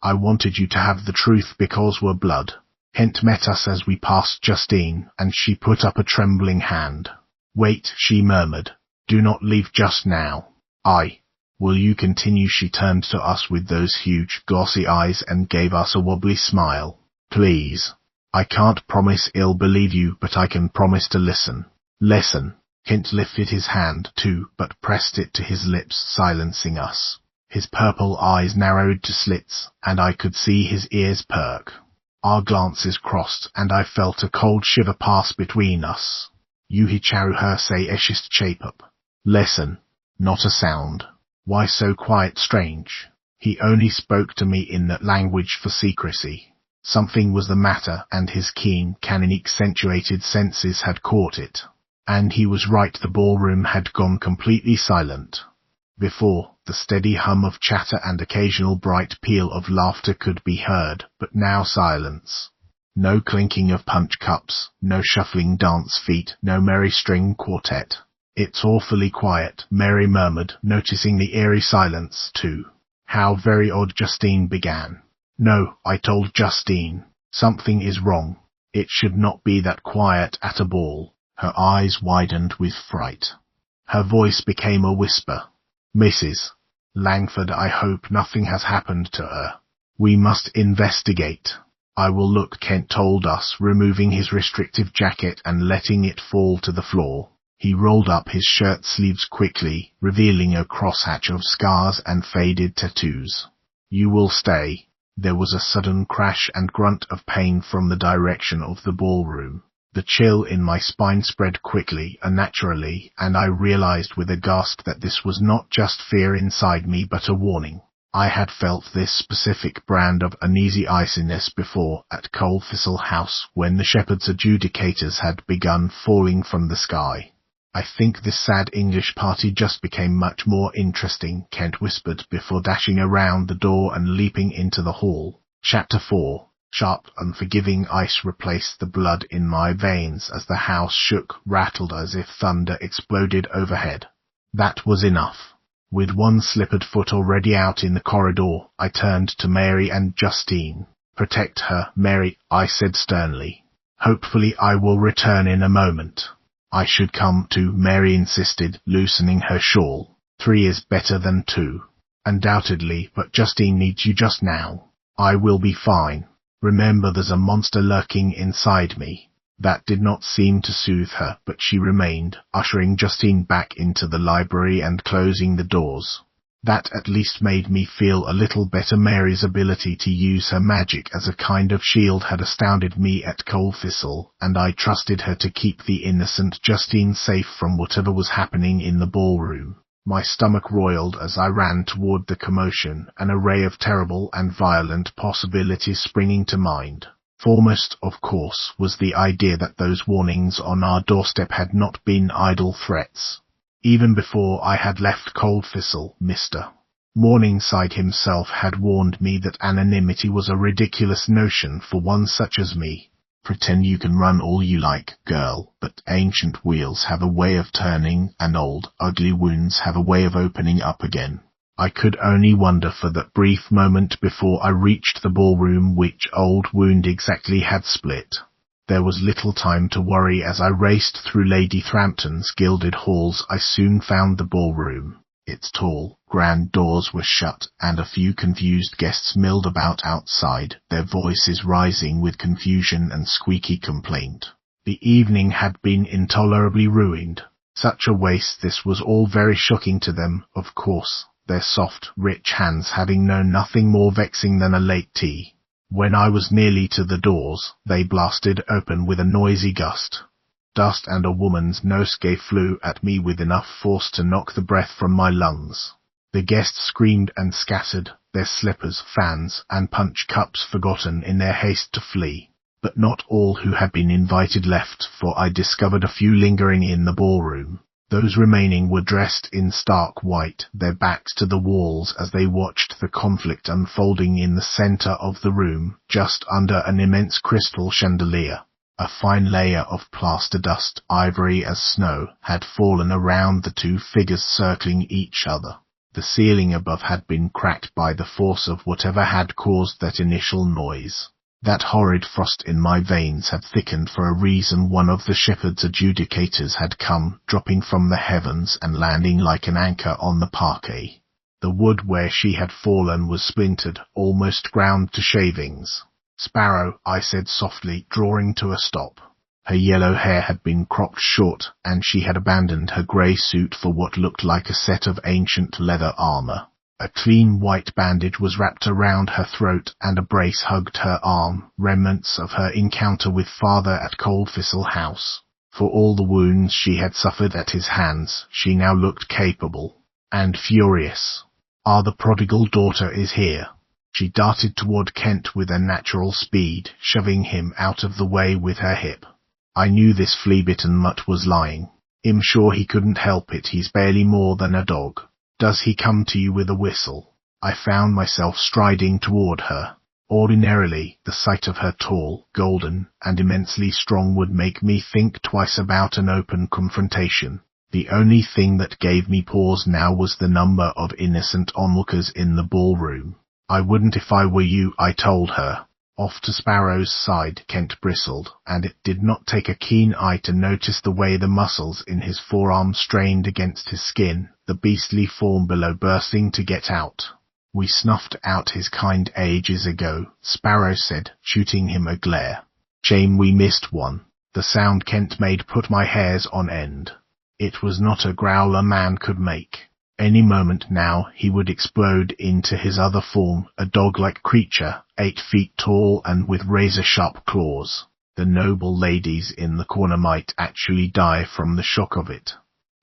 I wanted you to have the truth because we're blood. Kent met us as we passed Justine, and she put up a trembling hand. Wait, she murmured. Do not leave just now. Will you continue? She turned to us with those huge, glossy eyes and gave us a wobbly smile. Please. I can't promise I'll believe you, but I can promise to listen. Listen. Kent lifted his hand, too, but pressed it to his lips, silencing us. His purple eyes narrowed to slits, and I could see his ears perk. Our glances crossed, and I felt a cold shiver pass between us. Yuhi charu her say eshist chapup. Listen. Not a sound. Why so quiet? Strange. He only spoke to me in that language for secrecy. Something was the matter, and his keen, canine-accentuated senses had caught it. And he was right, the ballroom had gone completely silent. Before, the steady hum of chatter and occasional bright peal of laughter could be heard, but now silence. No clinking of punch cups, no shuffling dance feet, no merry string quartet. It's awfully quiet, Mary murmured, noticing the eerie silence, too. How very odd, Justine began. No, I told Justine. Something is wrong. It should not be that quiet at a ball. Her eyes widened with fright. Her voice became a whisper. Mrs. Langford, I hope nothing has happened to her. We must investigate. I will look, Kent told us, removing his restrictive jacket and letting it fall to the floor. He rolled up his shirt sleeves quickly, revealing a crosshatch of scars and faded tattoos. You will stay. There was a sudden crash and grunt of pain from the direction of the ballroom. The chill in my spine spread quickly, unnaturally, and I realized with a gasp that this was not just fear inside me but a warning. I had felt this specific brand of uneasy iciness before at Cold Thistle House when the shepherd's adjudicators had begun falling from the sky. I think this sad English party just became much more interesting, Kent whispered before dashing around the door and leaping into the hall. Chapter 4. Sharp, unforgiving ice replaced the blood in my veins as the house shook, rattled as if thunder exploded overhead. That was enough. With one slippered foot already out in the corridor, I turned to Mary and Justine. Protect her, Mary, I said sternly. Hopefully I will return in a moment. I should come too, Mary insisted, loosening her shawl. 3 is better than 2. Undoubtedly, but Justine needs you just now. I will be fine. Remember, there's a monster lurking inside me. That did not seem to soothe her, but she remained, ushering Justine back into the library and closing the doors. That at least made me feel a little better. Mary's ability to use her magic as a kind of shield had astounded me at Cold Thistle, and I trusted her to keep the innocent Justine safe from whatever was happening in the ballroom. My stomach roiled as I ran toward the commotion, an array of terrible and violent possibilities springing to mind. Foremost, of course, was the idea that those warnings on our doorstep had not been idle threats. Even before I had left Cold Thistle, Mr. Morningside himself had warned me that anonymity was a ridiculous notion for one such as me. Pretend you can run all you like, girl, but ancient wheels have a way of turning, and old, ugly wounds have a way of opening up again. I could only wonder for that brief moment before I reached the ballroom which old wound exactly had split. There was little time to worry as I raced through Lady Thrampton's gilded halls. I soon found the ballroom. Its tall, grand doors were shut, and a few confused guests milled about outside, their voices rising with confusion and squeaky complaint. The evening had been intolerably ruined. Such a waste. This was all very shocking to them, of course, their soft, rich hands having known nothing more vexing than a late tea. When I was nearly to the doors, they blasted open with a noisy gust. Dust and a woman's nosegay flew at me with enough force to knock the breath from my lungs. The guests screamed and scattered, their slippers, fans, and punch cups forgotten in their haste to flee. But not all who had been invited left, for I discovered a few lingering in the ballroom. Those remaining were dressed in stark white, their backs to the walls as they watched the conflict unfolding in the center of the room, just under an immense crystal chandelier. A fine layer of plaster dust, ivory as snow, had fallen around the two figures circling each other. The ceiling above had been cracked by the force of whatever had caused that initial noise. That horrid frost in my veins had thickened for a reason. One of the shepherd's adjudicators had come, dropping from the heavens and landing like an anchor on the parquet. The wood where she had fallen was splintered, almost ground to shavings. "Sparrow," I said softly, drawing to a stop. Her yellow hair had been cropped short, and she had abandoned her grey suit for what looked like a set of ancient leather armour. A clean white bandage was wrapped around her throat, and a brace hugged her arm, remnants of her encounter with father at Coldthistle House. For all the wounds she had suffered at his hands, she now looked capable and furious. "The prodigal daughter is here." She darted toward Kent with a natural speed, shoving him out of the way with her hip. I knew this flea-bitten mutt was lying. "I'm sure he couldn't help it. He's barely more than a dog. Does he come to you with a whistle?" I found myself striding toward her. Ordinarily, the sight of her tall, golden, and immensely strong would make me think twice about an open confrontation. The only thing that gave me pause now was the number of innocent onlookers in the ballroom. "I wouldn't if I were you," I told her. Off to Sparrow's side, Kent bristled, and it did not take a keen eye to notice the way the muscles in his forearm strained against his skin, the beastly form below bursting to get out. "We snuffed out his kind ages ago," Sparrow said, shooting him a glare. "Shame we missed one." The sound Kent made put my hairs on end. It was not a growl a man could make. Any moment now he would explode into his other form, a dog-like creature, 8 feet tall and with razor-sharp claws. The noble ladies in the corner might actually die from the shock of it.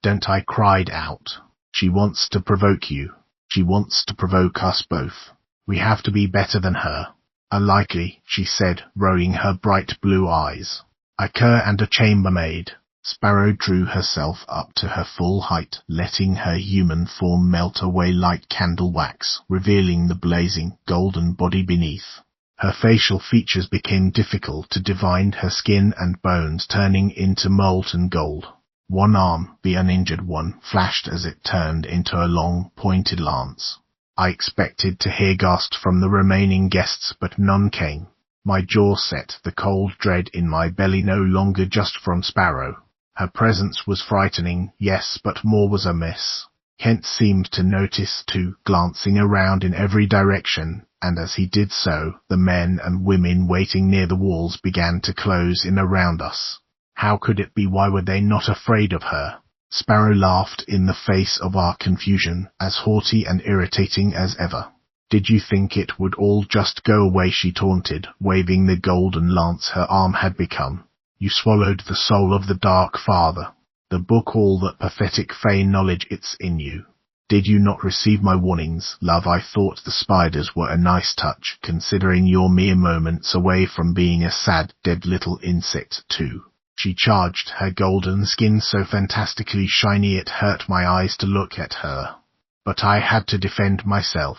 "Don't," I cried out. "She wants to provoke you. She wants to provoke us both. We have to be better than her." "Unlikely," she said, rolling her bright blue eyes. "A cur and a chambermaid." Sparrow drew herself up to her full height, letting her human form melt away like candle wax, revealing the blazing, golden body beneath. Her facial features became difficult to divine, her skin and bones turning into molten gold. One arm, the uninjured one, flashed as it turned into a long, pointed lance. I expected to hear gasps from the remaining guests, but none came. My jaw set, the cold dread in my belly no longer just from Sparrow. Her presence was frightening, yes, but more was amiss. Kent seemed to notice too, glancing around in every direction, and as he did so, the men and women waiting near the walls began to close in around us. How could it be? Why were they not afraid of her? Sparrow laughed in the face of our confusion, as haughty and irritating as ever. "Did you think it would all just go away?" she taunted, waving the golden lance her arm had become. "You swallowed the soul of the Dark Father. The book, all that pathetic feign knowledge, it's in you. Did you not receive my warnings, love? I thought the spiders were a nice touch, considering you're mere moments away from being a sad, dead little insect, too." She charged, her golden skin so fantastically shiny it hurt my eyes to look at her. But I had to defend myself.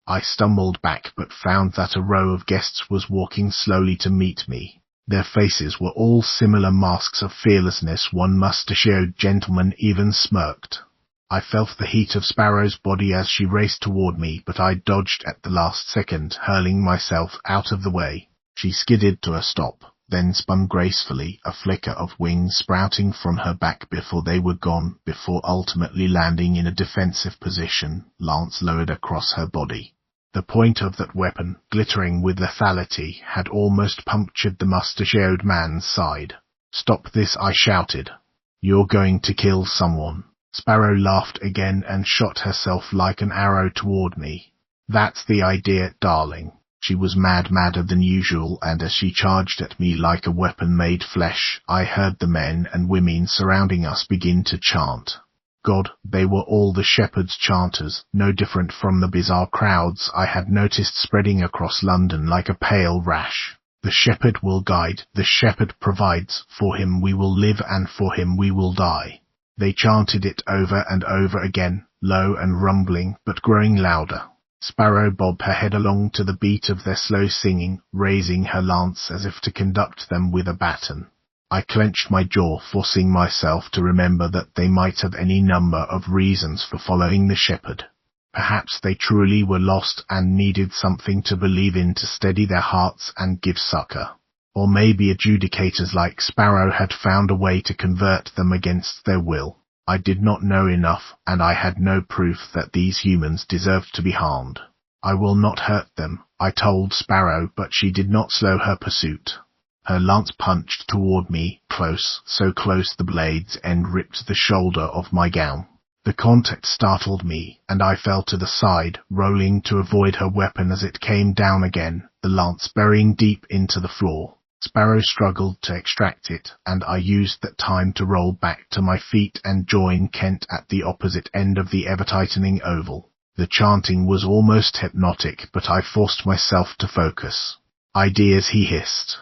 I stumbled back, but found that a row of guests was walking slowly to meet me. Their faces were all similar masks of fearlessness. One mustachioed gentleman even smirked. I felt the heat of Sparrow's body as she raced toward me, but I dodged at the last second, hurling myself out of the way. She skidded to a stop, then spun gracefully, a flicker of wings sprouting from her back before they were gone, before ultimately landing in a defensive position, lance lowered across her body. The point of that weapon, glittering with lethality, had almost punctured the mustachioed man's side. "Stop this!" I shouted. You're going to kill someone. Sparrow laughed again and shot herself like an arrow toward me. That's the idea, darling. She was madder than usual, and as she charged at me like a weapon made flesh, I heard the men and women surrounding us begin to chant. God, they were all the shepherd's chanters, no different from the bizarre crowds I had noticed spreading across London like a pale rash. The shepherd will guide, the shepherd provides, for him we will live and for him we will die. They chanted it over and over again, low and rumbling, but growing louder. Sparrow bobbed her head along to the beat of their slow singing, raising her lance as if to conduct them with a baton. I clenched my jaw, forcing myself to remember that they might have any number of reasons for following the shepherd. Perhaps they truly were lost and needed something to believe in to steady their hearts and give succor. Or maybe adjudicators like Sparrow had found a way to convert them against their will. I did not know enough, and I had no proof that these humans deserved to be harmed. I will not hurt them, I told Sparrow, but she did not slow her pursuit. Her lance punched toward me, close, so close the blade's end ripped the shoulder of my gown. The contact startled me, and I fell to the side, rolling to avoid her weapon as it came down again, the lance burying deep into the floor. Sparrow struggled to extract it, and I used that time to roll back to my feet and join Kent at the opposite end of the ever-tightening oval. The chanting was almost hypnotic, but I forced myself to focus. Ideas, he hissed.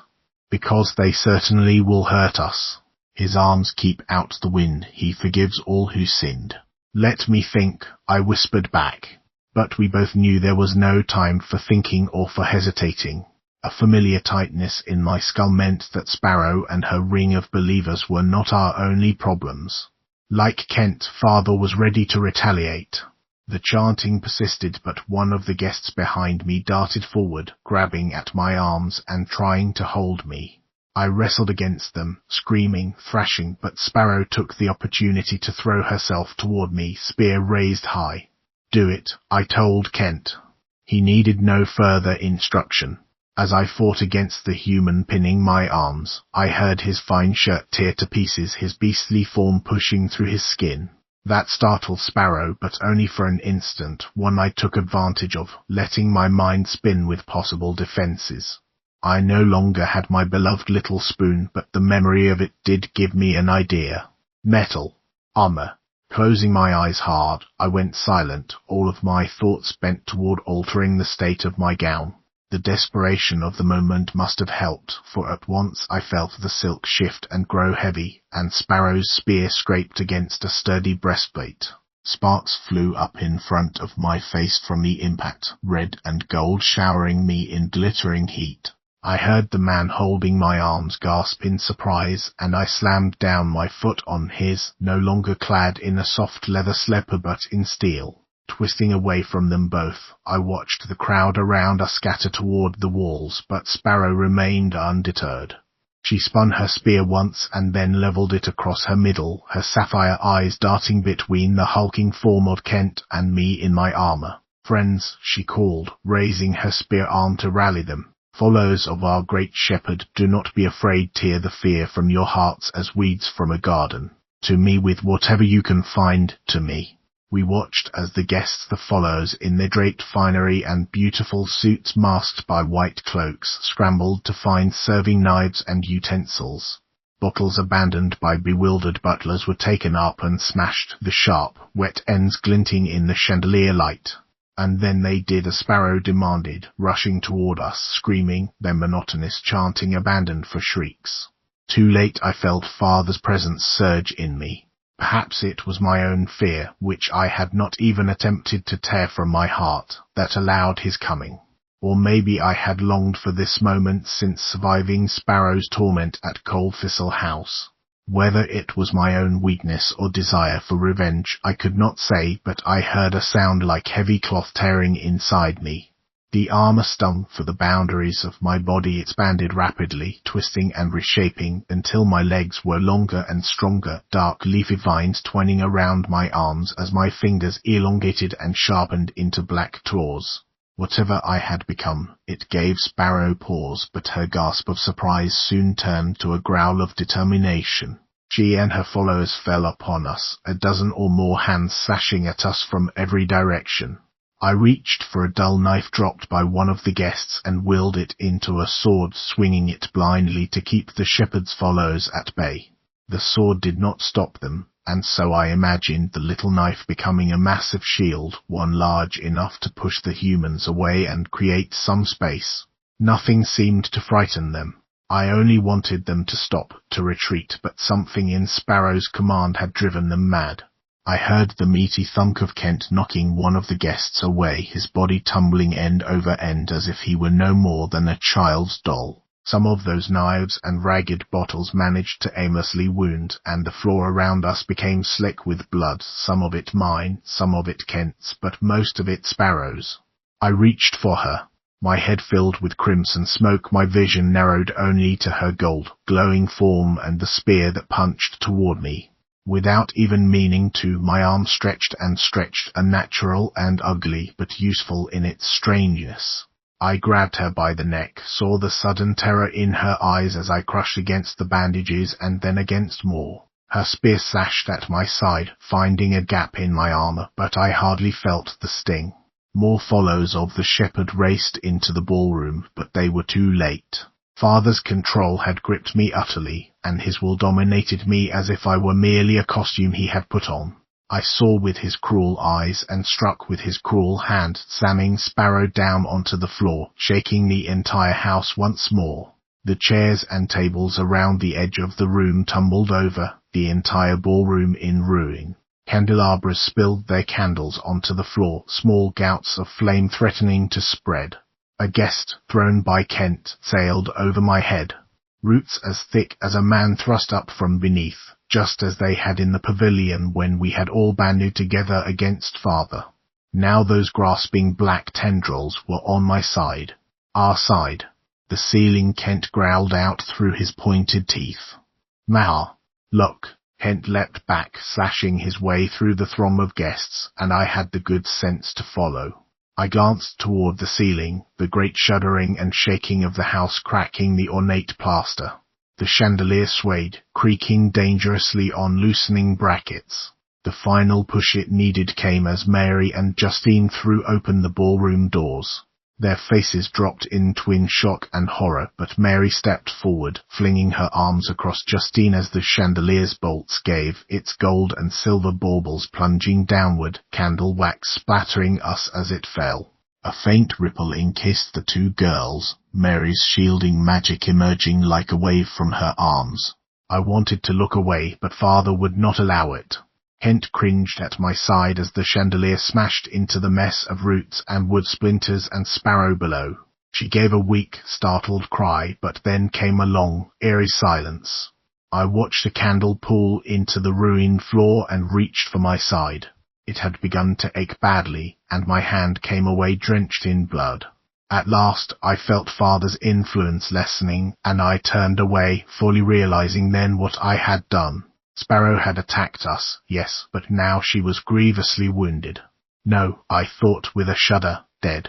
Because they certainly will hurt us. His arms keep out the wind, he forgives all who sinned. Let me think, I whispered back. But we both knew there was no time for thinking or for hesitating. A familiar tightness in my skull meant that Sparrow and her ring of believers were not our only problems. Like Kent, father was ready to retaliate. The chanting persisted, but one of the guests behind me darted forward, grabbing at my arms and trying to hold me. I wrestled against them, screaming, thrashing, but Sparrow took the opportunity to throw herself toward me, spear raised high. Do it, I told Kent. He needed no further instruction. As I fought against the human pinning my arms, I heard his fine shirt tear to pieces, his beastly form pushing through his skin. That startled Sparrow, but only for an instant, one I took advantage of, letting my mind spin with possible defenses. I no longer had my beloved little spoon, but the memory of it did give me an idea. Metal. Armor. Closing my eyes hard, I went silent, all of my thoughts bent toward altering the state of my gown. The desperation of the moment must have helped, for at once I felt the silk shift and grow heavy, and Sparrow's spear scraped against a sturdy breastplate. Sparks flew up in front of my face from the impact, red and gold showering me in glittering heat. I heard the man holding my arms gasp in surprise, and I slammed down my foot on his, no longer clad in a soft leather slipper but in steel. Twisting away from them both, I watched the crowd around us scatter toward the walls, but Sparrow remained undeterred. She spun her spear once and then leveled it across her middle, her sapphire eyes darting between the hulking form of Kent and me in my armor. Friends, she called, raising her spear arm to rally them. Followers of our great shepherd, do not be afraid, tear the fear from your hearts as weeds from a garden. To me with whatever you can find, to me. We watched as the guests, the followers, in their draped finery and beautiful suits masked by white cloaks, scrambled to find serving knives and utensils. Bottles abandoned by bewildered butlers were taken up and smashed, the sharp, wet ends glinting in the chandelier light. And then they did as Sparrow demanded, rushing toward us, screaming, their monotonous chanting abandoned for shrieks. Too late I felt Father's presence surge in me. Perhaps it was my own fear, which I had not even attempted to tear from my heart, that allowed his coming. Or maybe I had longed for this moment since surviving Sparrow's torment at Coldthistle House. Whether it was my own weakness or desire for revenge, I could not say, but I heard a sound like heavy cloth tearing inside me. The armor stung, for the boundaries of my body expanded rapidly, twisting and reshaping, until my legs were longer and stronger, dark leafy vines twining around my arms as my fingers elongated and sharpened into black claws. Whatever I had become, it gave Sparrow pause, but her gasp of surprise soon turned to a growl of determination. She and her followers fell upon us, a dozen or more hands slashing at us from every direction. I reached for a dull knife dropped by one of the guests and whirled it into a sword, swinging it blindly to keep the shepherd's followers at bay. The sword did not stop them, and so I imagined the little knife becoming a massive shield, one large enough to push the humans away and create some space. Nothing seemed to frighten them. I only wanted them to stop, to retreat, but something in Sparrow's command had driven them mad. I heard the meaty thunk of Kent knocking one of the guests away, his body tumbling end over end as if he were no more than a child's doll. Some of those knives and ragged bottles managed to aimlessly wound, and the floor around us became slick with blood, some of it mine, some of it Kent's, but most of it Sparrow's. I reached for her. My head filled with crimson smoke, my vision narrowed only to her gold, glowing form and the spear that punched toward me. Without even meaning to, my arm stretched and stretched, unnatural and ugly, but useful in its strangeness. I grabbed her by the neck, saw the sudden terror in her eyes as I crushed against the bandages and then against more. Her spear slashed at my side, finding a gap in my armor, but I hardly felt the sting. More followers of the shepherd raced into the ballroom, but they were too late. Father's control had gripped me utterly, and his will dominated me as if I were merely a costume he had put on. I saw with his cruel eyes and struck with his cruel hand, slamming Sparrow down onto the floor, shaking the entire house once more. The chairs and tables around the edge of the room tumbled over, the entire ballroom in ruin. Candelabras spilled their candles onto the floor, small gouts of flame threatening to spread. A guest, thrown by Kent, sailed over my head. Roots as thick as a man thrust up from beneath, just as they had in the pavilion when we had all banded together against Father. Now those grasping black tendrils were on my side. Our side. The ceiling, Kent growled out through his pointed teeth. "Ma, look." Kent leapt back, slashing his way through the throng of guests, and I had the good sense to follow. I glanced toward the ceiling, the great shuddering and shaking of the house cracking the ornate plaster. The chandelier swayed, creaking dangerously on loosening brackets. The final push it needed came as Mary and Justine threw open the ballroom doors. Their faces dropped in twin shock and horror, but Mary stepped forward, flinging her arms across Justine as the chandelier's bolts gave, its gold and silver baubles plunging downward, candle wax splattering us as it fell. A faint ripple enkissed the two girls, Mary's shielding magic emerging like a wave from her arms. I wanted to look away, but Father would not allow it. Kent cringed at my side as the chandelier smashed into the mess of roots and wood splinters and Sparrow below. She gave a weak, startled cry, but then came a long, eerie silence. I watched a candle pool into the ruined floor and reached for my side. It had begun to ache badly, and my hand came away drenched in blood. At last I felt Father's influence lessening, and I turned away, fully realizing then what I had done. Sparrow had attacked us, yes, but now she was grievously wounded. No, I thought with a shudder, dead.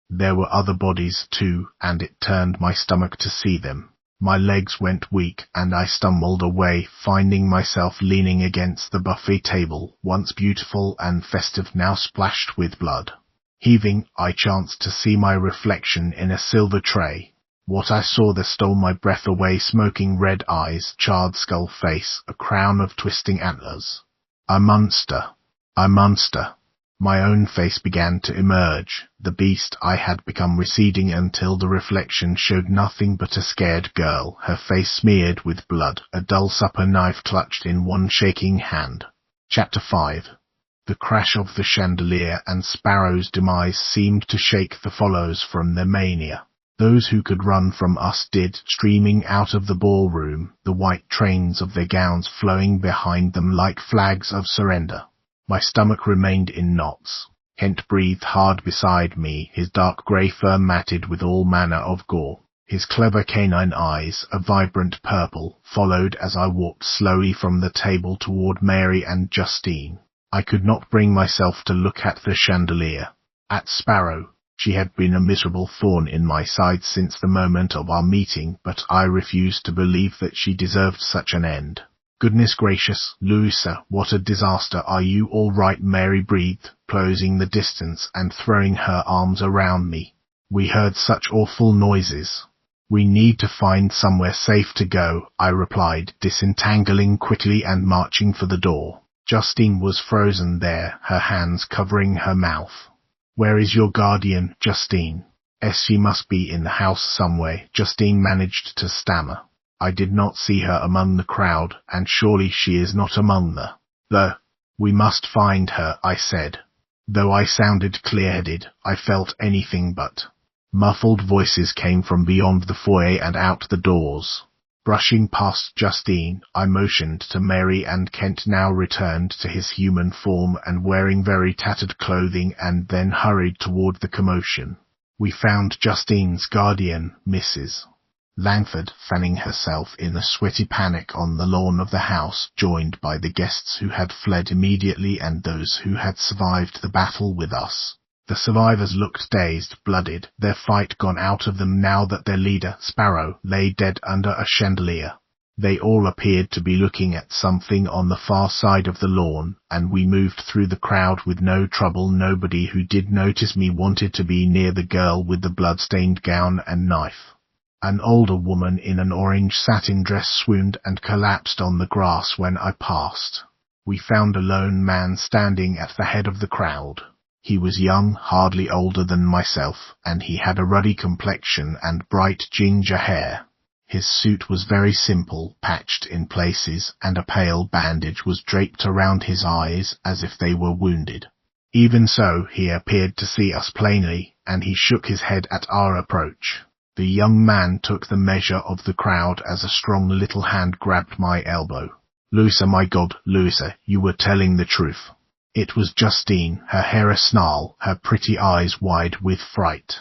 There were other bodies too, and it turned my stomach to see them. My legs went weak, and I stumbled away, finding myself leaning against the buffet table, once beautiful and festive, now splashed with blood. Heaving, I chanced to see my reflection in a silver tray. What I saw there stole my breath away, smoking red eyes, charred skull face, a crown of twisting antlers. A monster. A monster. My own face began to emerge. The beast I had become receding until the reflection showed nothing but a scared girl, her face smeared with blood, a dull supper knife clutched in one shaking hand. Chapter 5. The crash of the chandelier and Sparrow's demise seemed to shake the followers from their mania. Those who could run from us did, streaming out of the ballroom, the white trains of their gowns flowing behind them like flags of surrender. My stomach remained in knots. Kent breathed hard beside me, his dark grey fur matted with all manner of gore. His clever canine eyes, a vibrant purple, followed as I walked slowly from the table toward Mary and Justine. I could not bring myself to look at the chandelier. At Sparrow. She had been a miserable thorn in my side since the moment of our meeting, but I refused to believe that she deserved such an end. Goodness gracious, Louisa, what a disaster. Are you all right? Mary breathed, closing the distance and throwing her arms around me. We heard such awful noises. We need to find somewhere safe to go, I replied, disentangling quickly and marching for the door. Justine was frozen there, her hands covering her mouth. Where is your guardian, Justine? She must be in the house somewhere, Justine managed to stammer. I did not see her among the crowd, and surely she is not among the. We must find her, I said. Though I sounded clear-headed, I felt anything but. Muffled voices came from beyond the foyer and out the doors. Brushing past Justine, I motioned to Mary, and Kent now returned to his human form and wearing very tattered clothing, and then hurried toward the commotion. We found Justine's guardian, Mrs. Langford, fanning herself in a sweaty panic on the lawn of the house, joined by the guests who had fled immediately and those who had survived the battle with us. The survivors looked dazed, blooded, their fight gone out of them now that their leader, Sparrow, lay dead under a chandelier. They all appeared to be looking at something on the far side of the lawn, and we moved through the crowd with no trouble. Nobody who did notice me wanted to be near the girl with the blood-stained gown and knife. An older woman in an orange satin dress swooned and collapsed on the grass when I passed. We found a lone man standing at the head of the crowd. He was young, hardly older than myself, and he had a ruddy complexion and bright ginger hair. His suit was very simple, patched in places, and a pale bandage was draped around his eyes as if they were wounded. Even so, he appeared to see us plainly, and he shook his head at our approach. The young man took the measure of the crowd as a strong little hand grabbed my elbow. Louisa, my God, Louisa, you were telling the truth. It was Justine, her hair a-snarl, her pretty eyes wide with fright.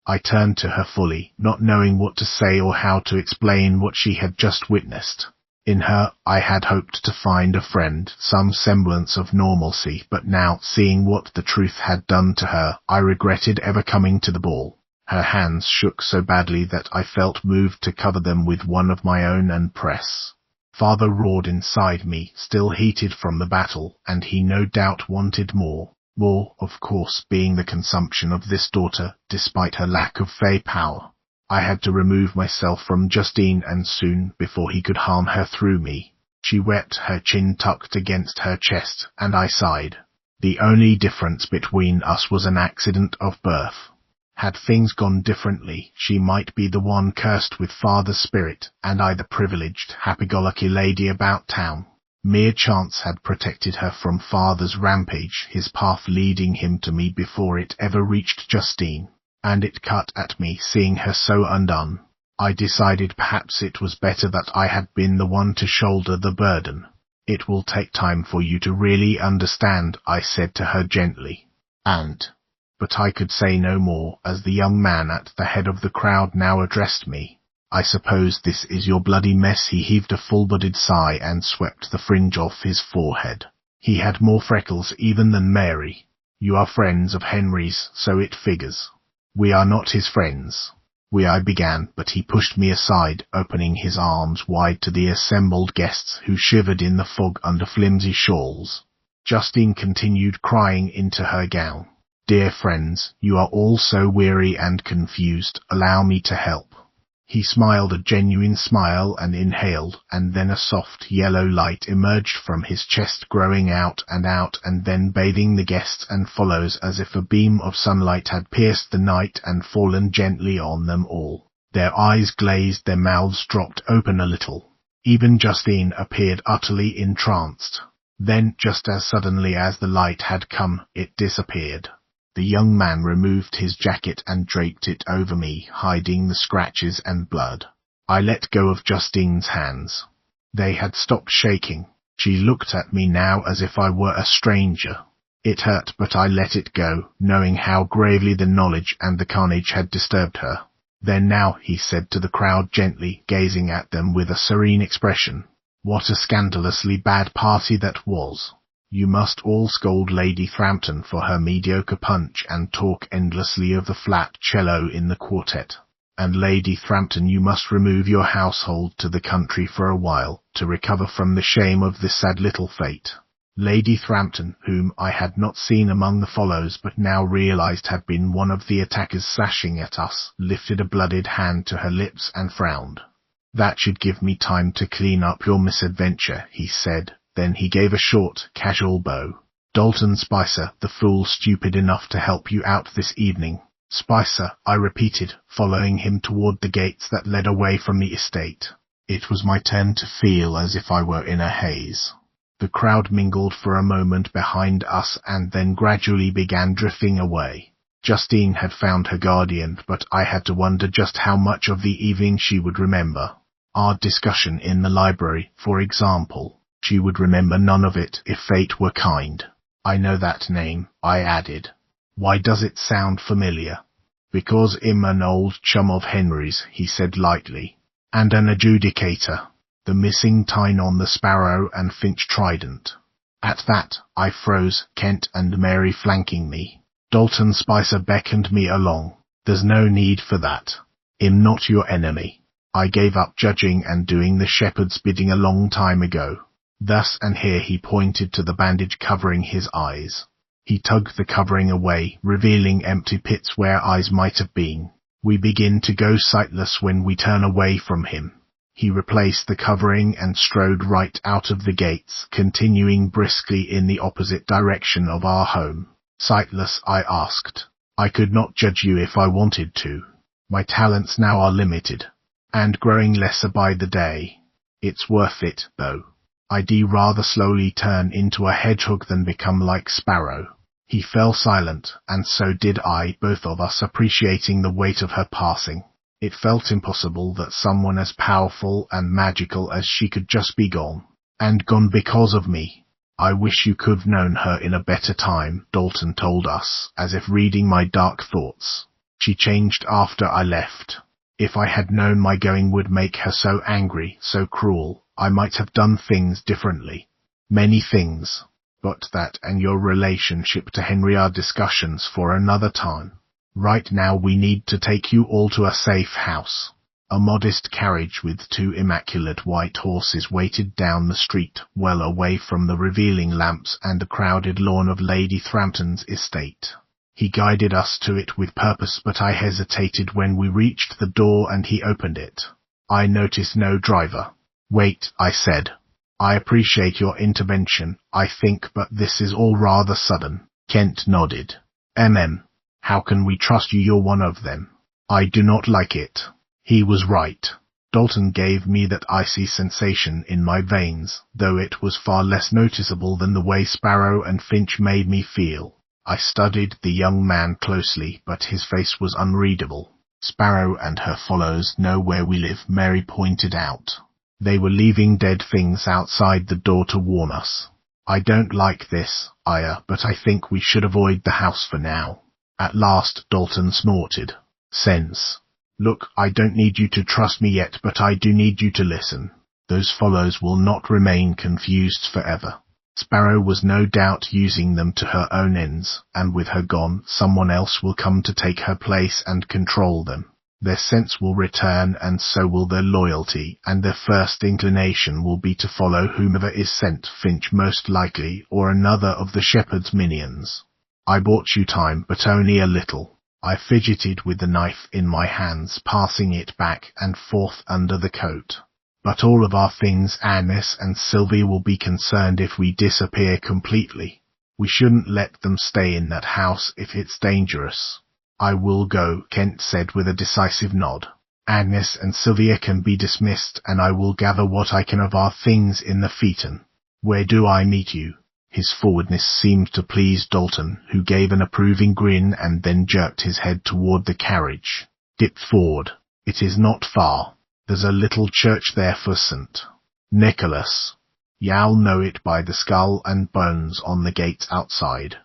I turned to her fully, not knowing what to say or how to explain what she had just witnessed. In her, I had hoped to find a friend, some semblance of normalcy, but now, seeing what the truth had done to her, I regretted ever coming to the ball. Her hands shook so badly that I felt moved to cover them with one of my own and press. Father roared inside me, still heated from the battle, and he no doubt wanted more. More, of course, being the consumption of this daughter, despite her lack of fey power. I had to remove myself from Justine, and soon, before he could harm her through me. She wept, her chin tucked against her chest, and I sighed. The only difference between us was an accident of birth. Had things gone differently, she might be the one cursed with father's spirit, and I the privileged, happy-go-lucky lady about town. Mere chance had protected her from father's rampage, his path leading him to me before it ever reached Justine, and it cut at me seeing her so undone. I decided perhaps it was better that I had been the one to shoulder the burden. It will take time for you to really understand, I said to her gently. But I could say no more, as the young man at the head of the crowd now addressed me. I suppose this is your bloody mess. He heaved a full-blooded sigh and swept the fringe off his forehead. He had more freckles even than Mary. You are friends of Henry's, so it figures. We are not his friends. I began, but he pushed me aside, opening his arms wide to the assembled guests who shivered in the fog under flimsy shawls. Justine continued crying into her gown. Dear friends, you are all so weary and confused, allow me to help. He smiled a genuine smile and inhaled, and then a soft yellow light emerged from his chest, growing out and then bathing the guests and follows as if a beam of sunlight had pierced the night and fallen gently on them all. Their eyes glazed, their mouths dropped open a little. Even Justine appeared utterly entranced. Then, just as suddenly as the light had come, it disappeared. The young man removed his jacket and draped it over me, hiding the scratches and blood. I let go of Justine's hands. They had stopped shaking. She looked at me now as if I were a stranger. It hurt, but I let it go, knowing how gravely the knowledge and the carnage had disturbed her. Then now, he said to the crowd gently, gazing at them with a serene expression, what a scandalously bad party that was. You must all scold Lady Frampton for her mediocre punch and talk endlessly of the flat cello in the quartet. And Lady Thrampton, you must remove your household to the country for a while, to recover from the shame of this sad little fate. Lady Thrampton, whom I had not seen among the follows but now realized had been one of the attackers slashing at us, lifted a blooded hand to her lips and frowned. That should give me time to clean up your misadventure, he said. Then he gave a short, casual bow. Dalton Spicer, the fool stupid enough to help you out this evening. Spicer, I repeated, following him toward the gates that led away from the estate. It was my turn to feel as if I were in a haze. The crowd mingled for a moment behind us and then gradually began drifting away. Justine had found her guardian, but I had to wonder just how much of the evening she would remember. Our discussion in the library, for example. She would remember none of it if fate were kind. I know that name, I added. Why does it sound familiar? Because I'm an old chum of Henry's, he said lightly. And an adjudicator. The missing tine on the Sparrow and Finch Trident. At that, I froze, Kent and Mary flanking me. Dalton Spicer beckoned me along. There's no need for that. I'm not your enemy. I gave up judging and doing the shepherd's bidding a long time ago. Thus, and here he pointed to the bandage covering his eyes. He tugged the covering away, revealing empty pits where eyes might have been. We begin to go sightless when we turn away from him. He replaced the covering and strode right out of the gates, continuing briskly in the opposite direction of our home. Sightless, I asked. I could not judge you if I wanted to. My talents now are limited, and growing lesser by the day. It's worth it, though. I'd rather slowly turn into a hedgehog than become like Sparrow. He fell silent, and so did I, both of us appreciating the weight of her passing. It felt impossible that someone as powerful and magical as she could just be gone. And gone because of me. I wish you could have known her in a better time, Dalton told us, as if reading my dark thoughts. She changed after I left. If I had known my going would make her so angry, so cruel, I might have done things differently. Many things. But that and your relationship to Henry are discussions for another time. Right now we need to take you all to a safe house. A modest carriage with 2 immaculate white horses waited down the street, well away from the revealing lamps and the crowded lawn of Lady Thrampton's estate. He guided us to it with purpose, but I hesitated when we reached the door and he opened it. I noticed no driver. Wait, I said. I appreciate your intervention, I think, but this is all rather sudden. Kent nodded. How can we trust you? You're one of them. I do not like it. He was right. Dalton gave me that icy sensation in my veins, though it was far less noticeable than the way Sparrow and Finch made me feel. I studied the young man closely, but his face was unreadable. Sparrow and her follows know where we live, Mary pointed out. They were leaving dead things outside the door to warn us. I don't like this, Aya, but I think we should avoid the house for now. At last Dalton snorted. Sense. Look, I don't need you to trust me yet, but I do need you to listen. Those follows will not remain confused forever. Sparrow was no doubt using them to her own ends, and with her gone, someone else will come to take her place and control them. Their sense will return, and so will their loyalty, and their first inclination will be to follow whomever is sent, Finch most likely, or another of the shepherd's minions. I bought you time, but only a little. I fidgeted with the knife in my hands, passing it back and forth under the coat. But all of our things, Agnes and Sylvie, will be concerned if we disappear completely. We shouldn't let them stay in that house if it's dangerous. I will go, Kent said with a decisive nod. Agnes and Sylvia can be dismissed, and I will gather what I can of our things in the phaeton. Where do I meet you? His forwardness seemed to please Dalton, who gave an approving grin and then jerked his head toward the carriage. Dipped forward. It is not far. There's a little church there for St. Nicholas. You'll know it by the skull and bones on the gates outside.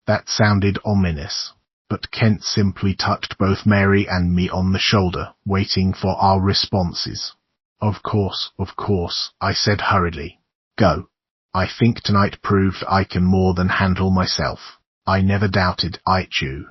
That sounded ominous, but Kent simply touched both Mary and me on the shoulder, waiting for our responses. Of course, I said hurriedly. Go. I think tonight proved I can more than handle myself. I never doubted I'd you.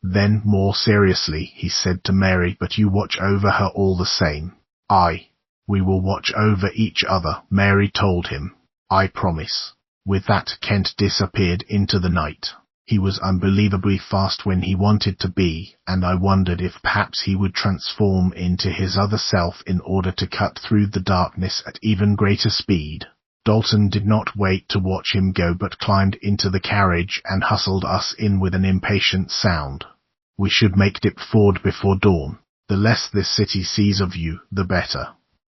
Then, more seriously, he said to Mary, "But you watch over her all the same." "Aye, we will watch over each other," Mary told him. "I promise." With that, Kent disappeared into the night. He was unbelievably fast when he wanted to be, and I wondered if perhaps he would transform into his other self in order to cut through the darkness at even greater speed. Dalton did not wait to watch him go, but climbed into the carriage and hustled us in with an impatient sound. We should make Dipford before dawn. The less this city sees of you, the better.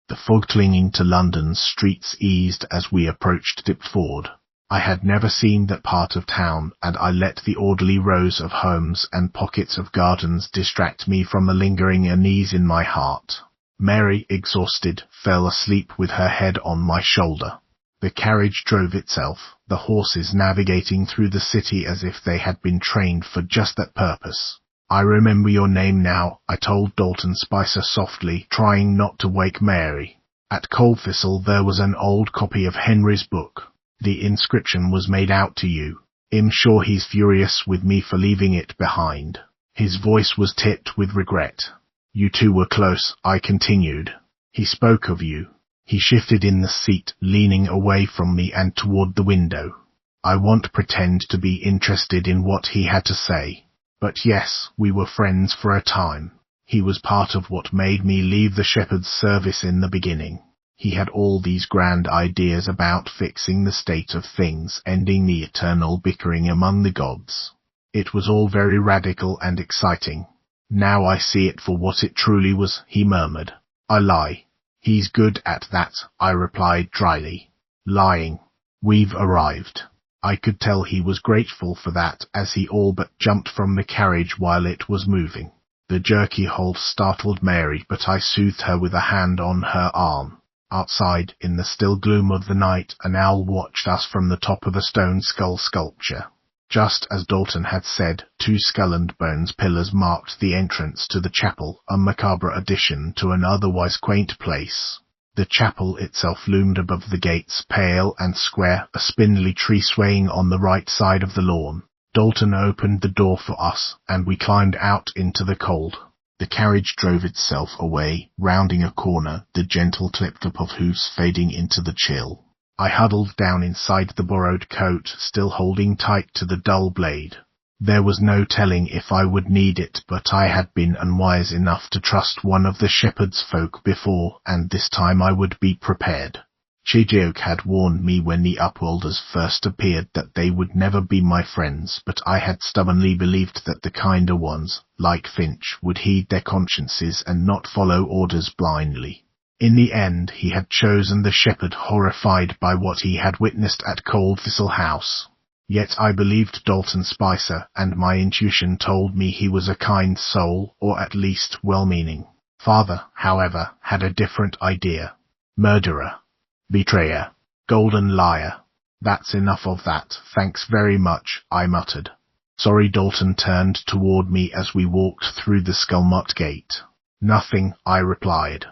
The fog clinging to London's streets eased as we approached Dipford. I had never seen that part of town, and I let the orderly rows of homes and pockets of gardens distract me from a lingering unease in my heart. Mary, exhausted, fell asleep with her head on my shoulder. The carriage drove itself, the horses navigating through the city as if they had been trained for just that purpose. "I remember your name now," I told Dalton Spicer softly, trying not to wake Mary. "At Coldthistle there was an old copy of Henry's book. The inscription was made out to you. I'm sure he's furious with me for leaving it behind." His voice was tipped with regret. "You two were close," I continued. "He spoke of you." He shifted in the seat, leaning away from me and toward the window. I won't pretend to be interested in what he had to say. But yes, we were friends for a time. He was part of what made me leave the shepherd's service in the beginning. He had all these grand ideas about fixing the state of things, ending the eternal bickering among the gods. It was all very radical and exciting. "Now I see it for what it truly was," he murmured. "I lie." "He's good at that," I replied dryly. "Lying. We've arrived." I could tell he was grateful for that, as he all but jumped from the carriage while it was moving. The jerky hold startled Mary, but I soothed her with a hand on her arm. Outside, in the still gloom of the night, an owl watched us from the top of a stone skull sculpture. Just as Dalton had said, 2 skull-and-bones pillars marked the entrance to the chapel, a macabre addition to an otherwise quaint place. The chapel itself loomed above the gates, pale and square, a spindly tree swaying on the right side of the lawn. Dalton opened the door for us, and we climbed out into the cold. The carriage drove itself away, rounding a corner, the gentle clip-clop of hoofs fading into the chill. I huddled down inside the borrowed coat, still holding tight to the dull blade. There was no telling if I would need it, but I had been unwise enough to trust one of the shepherd's folk before, and this time I would be prepared. Chidioke had warned me when the Upworlders first appeared that they would never be my friends, but I had stubbornly believed that the kinder ones, like Finch, would heed their consciences and not follow orders blindly. In the end, he had chosen the shepherd, horrified by what he had witnessed at Coldthistle House. Yet I believed Dalton Spicer, and my intuition told me he was a kind soul, or at least well-meaning. Father, however, had a different idea. Murderer. Betrayer. Golden liar. "That's enough of that, thanks very much," I muttered. Sorry. Dalton turned toward me as we walked through the Skulmot Gate. "Nothing," I replied.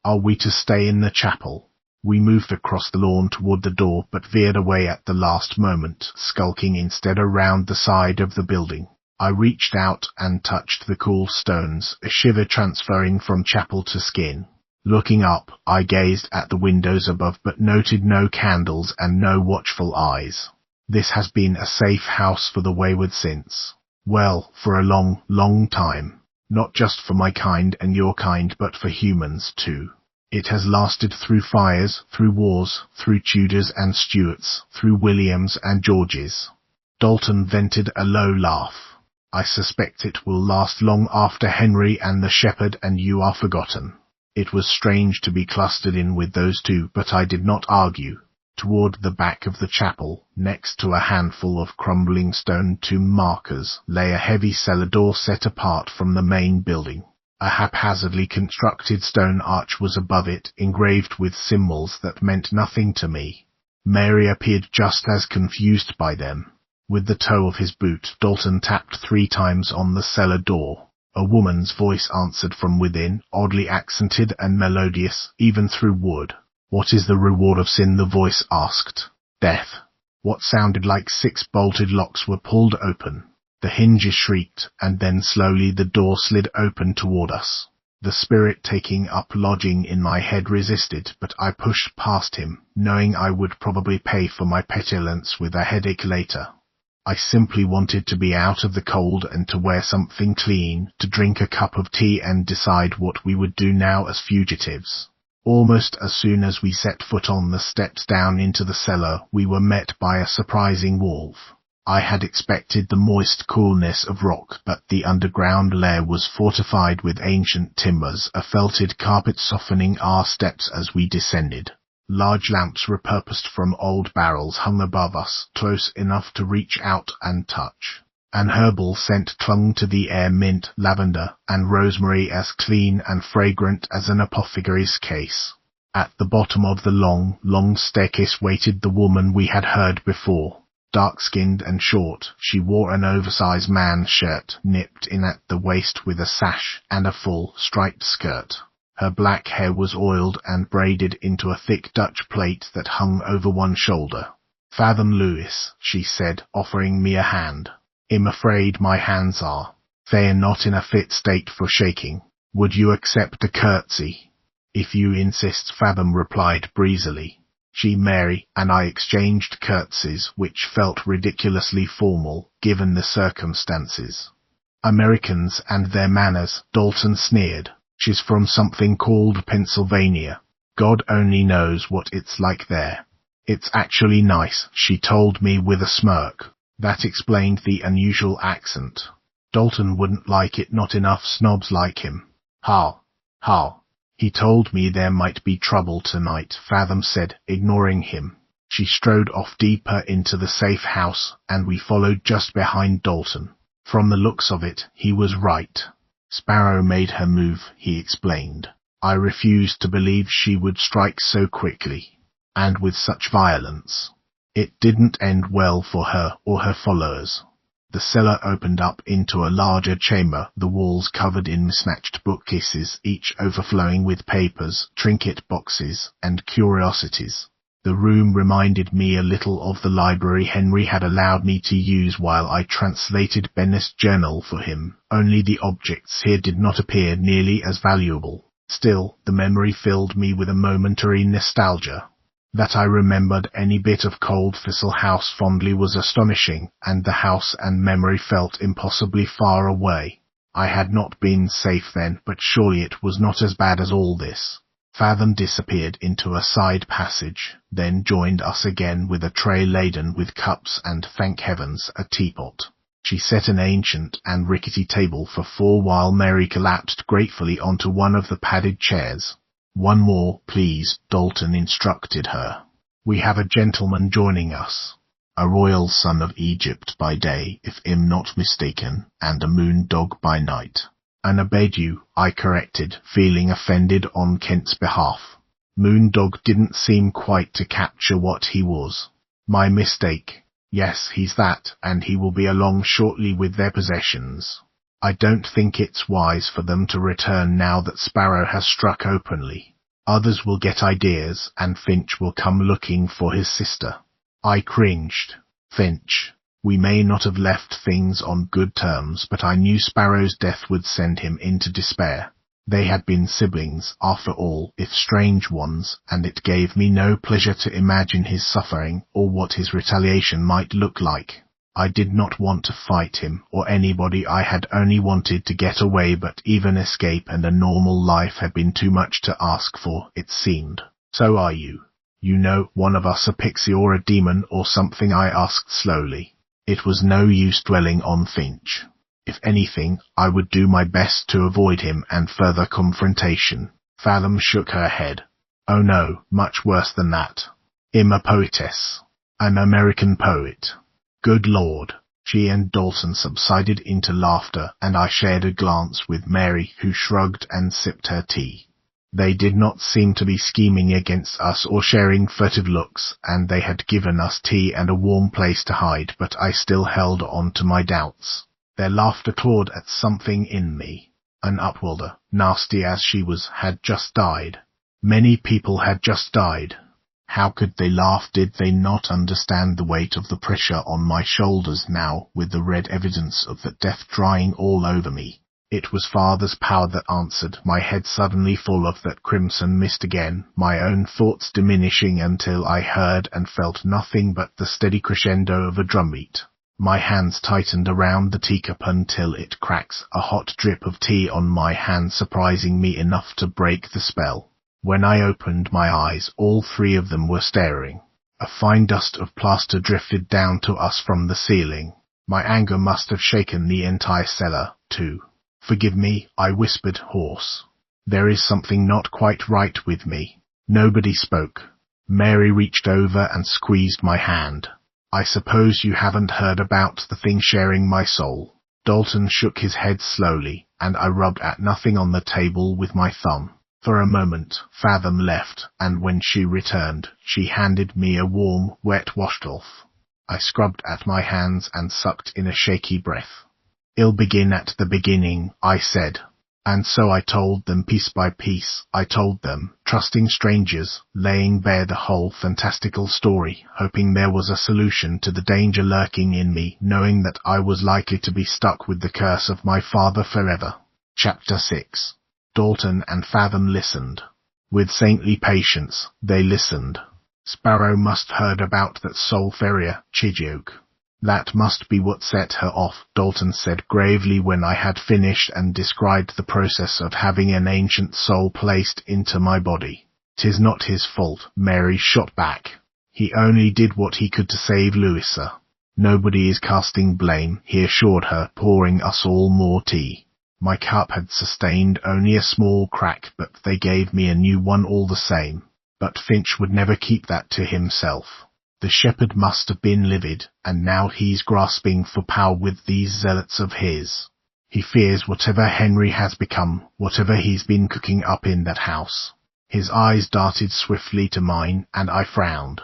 "Are we to stay in the chapel?" We moved across the lawn toward the door, but veered away at the last moment, skulking instead around the side of the building. I reached out and touched the cool stones, a shiver transferring from chapel to skin. Looking up, I gazed at the windows above, but noted no candles and no watchful eyes. This has been a safe house for the wayward since. Well, for a long, long time. Not just for my kind and your kind, but for humans too. It has lasted through fires, through wars, through Tudors and Stuarts, through Williams and Georges. Dalton vented a low laugh. I suspect it will last long after Henry and the shepherd and you are forgotten. It was strange to be clustered in with those two, but I did not argue. Toward the back of the chapel, next to a handful of crumbling stone tomb markers, lay a heavy cellar door set apart from the main building. A haphazardly constructed stone arch was above it, engraved with symbols that meant nothing to me. Mary appeared just as confused by them. With the toe of his boot, Dalton tapped 3 times on the cellar door. A woman's voice answered from within, oddly accented and melodious, even through wood. "What is the reward of sin?" the voice asked. "Death." What sounded like 6 bolted locks were pulled open. The hinges shrieked, and then slowly the door slid open toward us. The spirit taking up lodging in my head resisted, but I pushed past him, knowing I would probably pay for my petulance with a headache later. I simply wanted to be out of the cold and to wear something clean, to drink a cup of tea and decide what we would do now as fugitives. Almost as soon as we set foot on the steps down into the cellar, we were met by a surprising wolf. I had expected the moist coolness of rock, but the underground lair was fortified with ancient timbers, a felted carpet softening our steps as we descended. Large lamps repurposed from old barrels hung above us, close enough to reach out and touch. An herbal scent clung to the air, mint, lavender, and rosemary, as clean and fragrant as an apothecary's case. At the bottom of the long staircase waited the woman we had heard before. Dark-skinned and short, she wore an oversized man's shirt, nipped in at the waist with a sash, and a full, striped skirt. Her black hair was oiled and braided into a thick Dutch plait that hung over one shoulder. "Fathom Lewis," she said, offering me a hand. "I'm afraid my hands are. They're not in a fit state for shaking. Would you accept a curtsy?" "If you insist," Fathom replied breezily. She, Mary, and I exchanged curtsies, which felt ridiculously formal, given the circumstances. "Americans and their manners," Dalton sneered. "She's from something called Pennsylvania. God only knows what it's like there." "It's actually nice," she told me with a smirk. That explained the unusual accent. Dalton wouldn't like it, not enough snobs like him. How? "He told me there might be trouble tonight," Fathom said, ignoring him. She strode off deeper into the safe house, and we followed just behind Dalton. From the looks of it, he was right. Sparrow made her move, he explained. I refused to believe she would strike so quickly, and with such violence. It didn't end well for her or her followers. The cellar opened up into a larger chamber, the walls covered in mismatched bookcases, each overflowing with papers, trinket boxes, and curiosities. The room reminded me a little of the library Henry had allowed me to use while I translated Bennett's journal for him, only the objects here did not appear nearly as valuable. Still, the memory filled me with a momentary nostalgia. That I remembered any bit of Cold Thistle House fondly was astonishing, and the house and memory felt impossibly far away. I had not been safe then, but surely it was not as bad as all this. Fathom disappeared into a side passage, then joined us again with a tray laden with cups and, thank heavens, a teapot. She set an ancient and rickety table for four while Mary collapsed gratefully onto one of the padded chairs. "One more, please," Dalton instructed her. "We have a gentleman joining us. A royal son of Egypt by day, if I'm not mistaken, and a moon dog by night." "An Abedu," I corrected, feeling offended on Kent's behalf. Moon dog didn't seem quite to capture what he was. My mistake. Yes, he's that, and he will be along shortly with their possessions. I don't think it's wise for them to return now that Sparrow has struck openly. Others will get ideas, and Finch will come looking for his sister." I cringed. Finch. We may not have left things on good terms, but I knew Sparrow's death would send him into despair. They had been siblings, after all, if strange ones, and it gave me no pleasure to imagine his suffering or what his retaliation might look like. I did not want to fight him or anybody. I had only wanted to get away, but even escape and a normal life had been too much to ask for, it seemed. "So are you? You know, one of us a pixie or a demon or something?" I asked slowly. It was no use dwelling on Finch. If anything, I would do my best to avoid him and further confrontation. Fathom shook her head. "Oh no, much worse than that. I'm a poetess. An American poet." "Good Lord." She and Dalton subsided into laughter, and I shared a glance with Mary, who shrugged and sipped her tea. They did not seem to be scheming against us or sharing furtive looks, and they had given us tea and a warm place to hide, but I still held on to my doubts. Their laughter clawed at something in me. An Upwelder, nasty as she was, had just died. Many people had just died. How could they laugh? Did they not understand the weight of the pressure on my shoulders now, with the red evidence of that death drying all over me? It was Father's power that answered, my head suddenly full of that crimson mist again, my own thoughts diminishing until I heard and felt nothing but the steady crescendo of a drumbeat. My hands tightened around the teacup until it cracks, a hot drip of tea on my hand surprising me enough to break the spell. When I opened my eyes, all three of them were staring. A fine dust of plaster drifted down to us from the ceiling. My anger must have shaken the entire cellar, too. "Forgive me," I whispered hoarse. "There is something not quite right with me." Nobody spoke. Mary reached over and squeezed my hand. "I suppose you haven't heard about the thing sharing my soul." Dalton shook his head slowly, and I rubbed at nothing on the table with my thumb. For a moment, Fathom left, and when she returned, she handed me a warm, wet washcloth. I scrubbed at my hands and sucked in a shaky breath. "It'll begin at the beginning," I said. And so I told them piece by piece. I told them, trusting strangers, laying bare the whole fantastical story, hoping there was a solution to the danger lurking in me, knowing that I was likely to be stuck with the curse of my father forever. Chapter 6. Dalton and Fathom listened. With saintly patience, they listened. Sparrow must have heard about that soul farrier, Chidioke. "That must be what set her off," Dalton said gravely when I had finished and described the process of having an ancient soul placed into my body. "'Tis not his fault," Mary shot back. "He only did what he could to save Louisa." "Nobody is casting blame," he assured her, pouring us all more tea. My cup had sustained only a small crack, but they gave me a new one all the same. But Finch would never keep that to himself. The shepherd must have been livid, and now he's grasping for power with these zealots of his. He fears whatever Henry has become, whatever he's been cooking up in that house. His eyes darted swiftly to mine, and I frowned.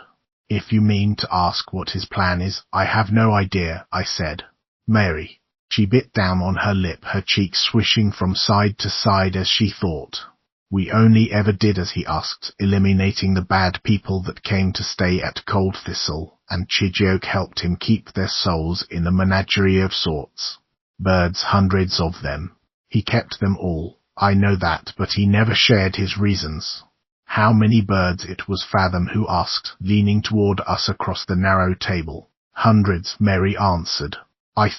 "If you mean to ask what his plan is, I have no idea," I said. "Mary." She bit down on her lip, her cheeks swishing from side to side as she thought. "We only ever did as he asked, eliminating the bad people that came to stay at Cold Thistle, and Chidioke helped him keep their souls in a menagerie of sorts. Birds, hundreds of them. He kept them all, I know that, but he never shared his reasons." "How many birds?" It was Fathom who asked, leaning toward us across the narrow table. "Hundreds," Mary answered. I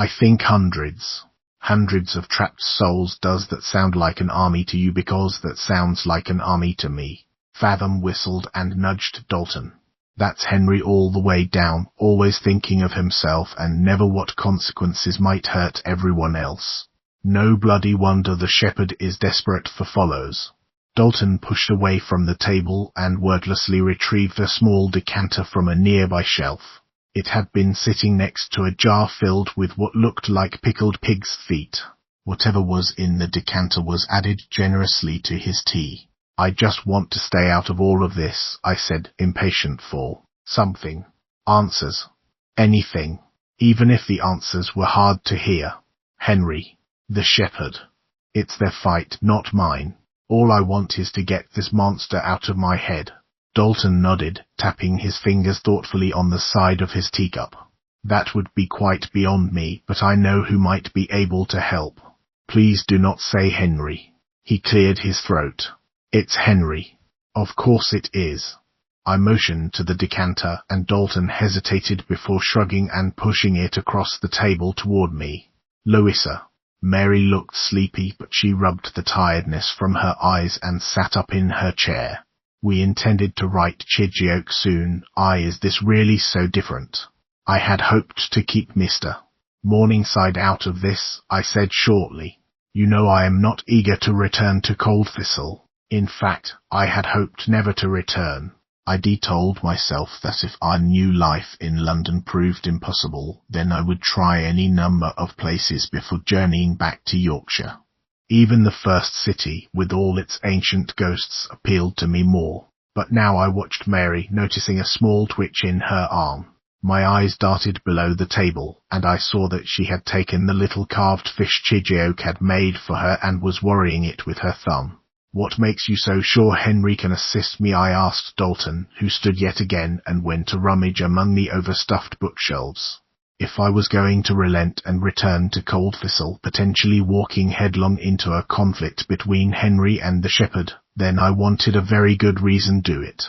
think hundreds. Hundreds of trapped souls. Does that sound like an army to you? Because that sounds like an army to me." Fathom whistled and nudged Dalton. "That's Henry all the way down, always thinking of himself and never what consequences might hurt everyone else. No bloody wonder the shepherd is desperate for follows." Dalton pushed away from the table and wordlessly retrieved a small decanter from a nearby shelf. It had been sitting next to a jar filled with what looked like pickled pig's feet. Whatever was in the decanter was added generously to his tea. "I just want to stay out of all of this," I said, impatient for something. "Answers. Anything. Even if the answers were hard to hear." "Henry. The shepherd. It's their fight, not mine. All I want is to get this monster out of my head." Dalton nodded, tapping his fingers thoughtfully on the side of his teacup. "That would be quite beyond me, but I know who might be able to help." "Please do not say Henry." He cleared his throat. "It's Henry." "Of course it is." I motioned to the decanter, and Dalton hesitated before shrugging and pushing it across the table toward me. "Louisa." Mary looked sleepy, but she rubbed the tiredness from her eyes and sat up in her chair. "We intended to write Chidioke soon. Is this really so different? I had hoped to keep Mr. Morningside out of this," I said shortly. "You know I am not eager to return to Cold Thistle. In fact, I had hoped never to return." I told myself that if our new life in London proved impossible, then I would try any number of places before journeying back to Yorkshire. Even the first city, with all its ancient ghosts, appealed to me more. But now I watched Mary, noticing a small twitch in her arm. My eyes darted below the table, and I saw that she had taken the little carved fish Chidioke had made for her and was worrying it with her thumb. What makes you so sure Henry can assist me? I asked Dalton, who stood yet again and went to rummage among the overstuffed bookshelves. If I was going to relent and return to Coldthistle, potentially walking headlong into a conflict between Henry and the shepherd, then I wanted a very good reason to do it.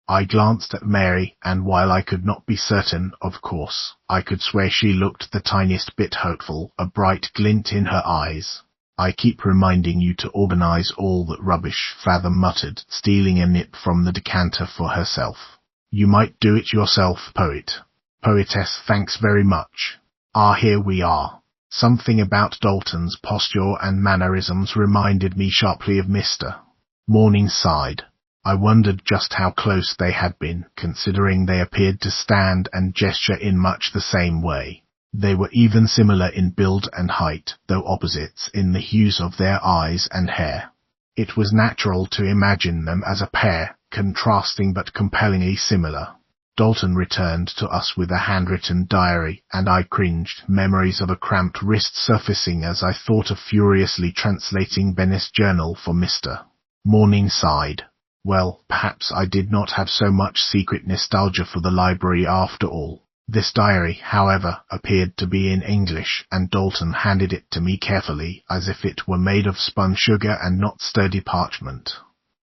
I glanced at Mary, and while I could not be certain, of course, I could swear she looked the tiniest bit hopeful, a bright glint in her eyes. I keep reminding you to organize all that rubbish, Fathom muttered, stealing a nip from the decanter for herself. You might do it yourself, Poetess, thanks very much. Here we are. Something about Dalton's posture and mannerisms reminded me sharply of Mr. Morningside. I wondered just how close they had been, considering they appeared to stand and gesture in much the same way. They were even similar in build and height, though opposites in the hues of their eyes and hair. It was natural to imagine them as a pair, contrasting but compellingly similar. Dalton returned to us with a handwritten diary, and I cringed, memories of a cramped wrist surfacing as I thought of furiously translating Bennett's journal for Mr. Morningside. Well, perhaps I did not have so much secret nostalgia for the library after all. This diary, however, appeared to be in English, and Dalton handed it to me carefully, as if it were made of spun sugar and not sturdy parchment.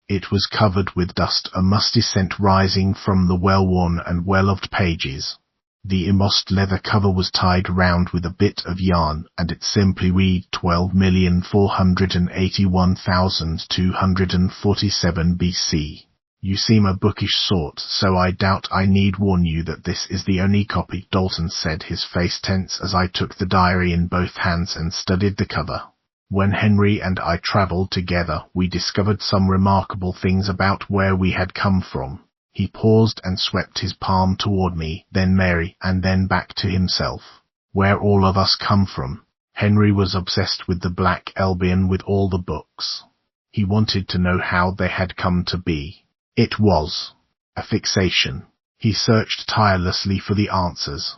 It was covered with dust, a musty scent rising from the well-worn and well-loved pages. The embossed leather cover was tied round with a bit of yarn, and it simply read 12,481,247 BC. You seem a bookish sort, so I doubt I need warn you that this is the only copy, Dalton said, his face tense as I took the diary in both hands and studied the cover. When Henry and I travelled together, we discovered some remarkable things about where we had come from. He paused and swept his palm toward me, then Mary, and then back to himself. Where all of us come from. Henry was obsessed with the Black Albion with all the books. He wanted to know how they had come to be. It was a fixation. He searched tirelessly for the answers.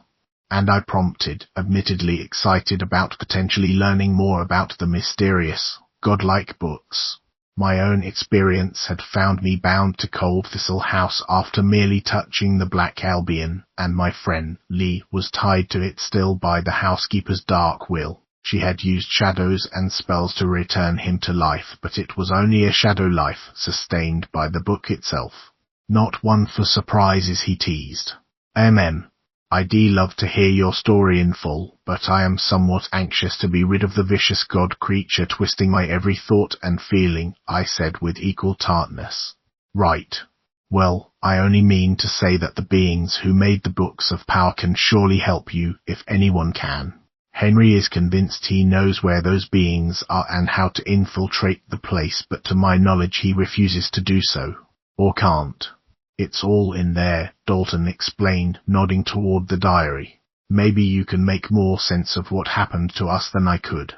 And I prompted, admittedly excited about potentially learning more about the mysterious, godlike books. My own experience had found me bound to Coldthistle House after merely touching the Black Albion, and my friend, Lee, was tied to it still by the housekeeper's dark will. She had used shadows and spells to return him to life, but it was only a shadow life, sustained by the book itself. Not one for surprises, he teased. I'd love to hear your story in full, but I am somewhat anxious to be rid of the vicious god creature twisting my every thought and feeling, I said with equal tartness. Right. Well, I only mean to say that the beings who made the books of power can surely help you, if anyone can. Henry is convinced he knows where those beings are and how to infiltrate the place, but to my knowledge he refuses to do so. Or can't. It's all in there, Dalton explained, nodding toward the diary. Maybe you can make more sense of what happened to us than I could.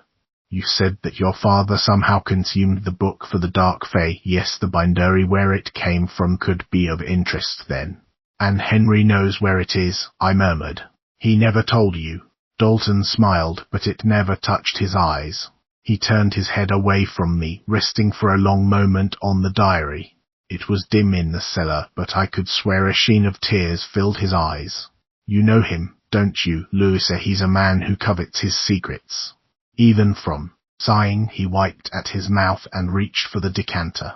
You said that your father somehow consumed the book for the Dark Fae. Yes, the bindery where it came from could be of interest then. And Henry knows where it is, I murmured. He never told you. Dalton smiled, but it never touched his eyes. He turned his head away from me, resting for a long moment on the diary. It was dim in the cellar, but I could swear a sheen of tears filled his eyes. You know him, don't you, Louisa? He's a man who covets his secrets. Even from. Sighing, he wiped at his mouth and reached for the decanter.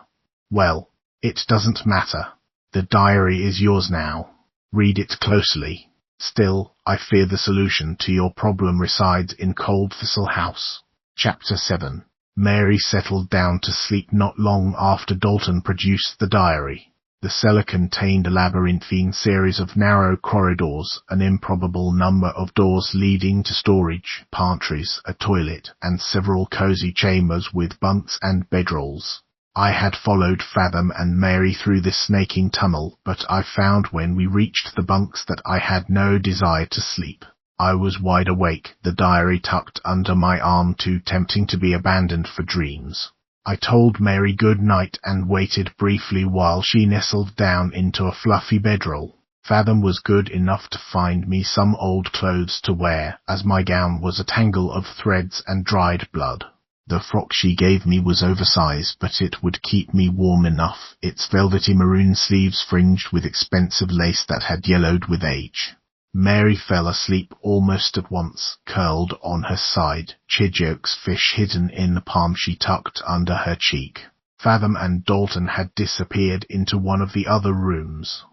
Well, it doesn't matter. The diary is yours now. Read it closely. Still, I fear the solution to your problem resides in Coldthistle House. Chapter 7. Mary settled down to sleep not long after Dalton produced the diary. The cellar contained a labyrinthine series of narrow corridors, an improbable number of doors leading to storage, pantries, a toilet, and several cozy chambers with bunks and bedrolls. I had followed Fathom and Mary through this snaking tunnel, but I found when we reached the bunks that I had no desire to sleep. I was wide awake, the diary tucked under my arm, too tempting to be abandoned for dreams. I told Mary good night and waited briefly while she nestled down into a fluffy bedroll. Fathom was good enough to find me some old clothes to wear, as my gown was a tangle of threads and dried blood. The frock she gave me was oversized, but it would keep me warm enough, its velvety maroon sleeves fringed with expensive lace that had yellowed with age. Mary fell asleep almost at once, curled on her side, Chidiock's fish hidden in the palm she tucked under her cheek. Fathom and Dalton had disappeared into one of the other rooms.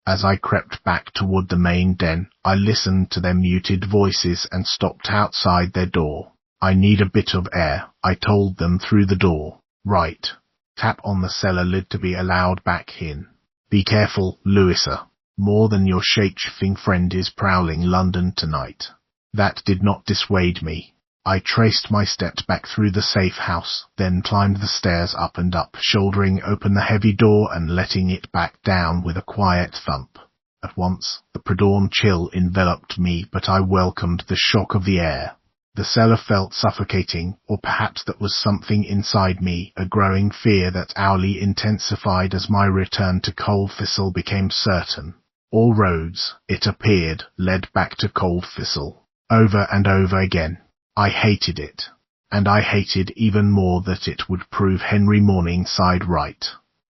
As I crept back toward the main den, I listened to their muted voices and stopped outside their door. "I need a bit of air," I told them through the door. "Right." Tap on the cellar lid to be allowed back in. "Be careful, Louisa. More than your shape-shifting friend is prowling London tonight." That did not dissuade me. I traced my steps back through the safe house, then climbed the stairs up and up, shouldering open the heavy door and letting it back down with a quiet thump. At once, the pre-dawn chill enveloped me, but I welcomed the shock of the air. The cellar felt suffocating, or perhaps that was something inside me, a growing fear that hourly intensified as my return to Coldthistle became certain. All roads, it appeared, led back to Coldthistle, over and over again. I hated it, and I hated even more that it would prove Henry Morningside right.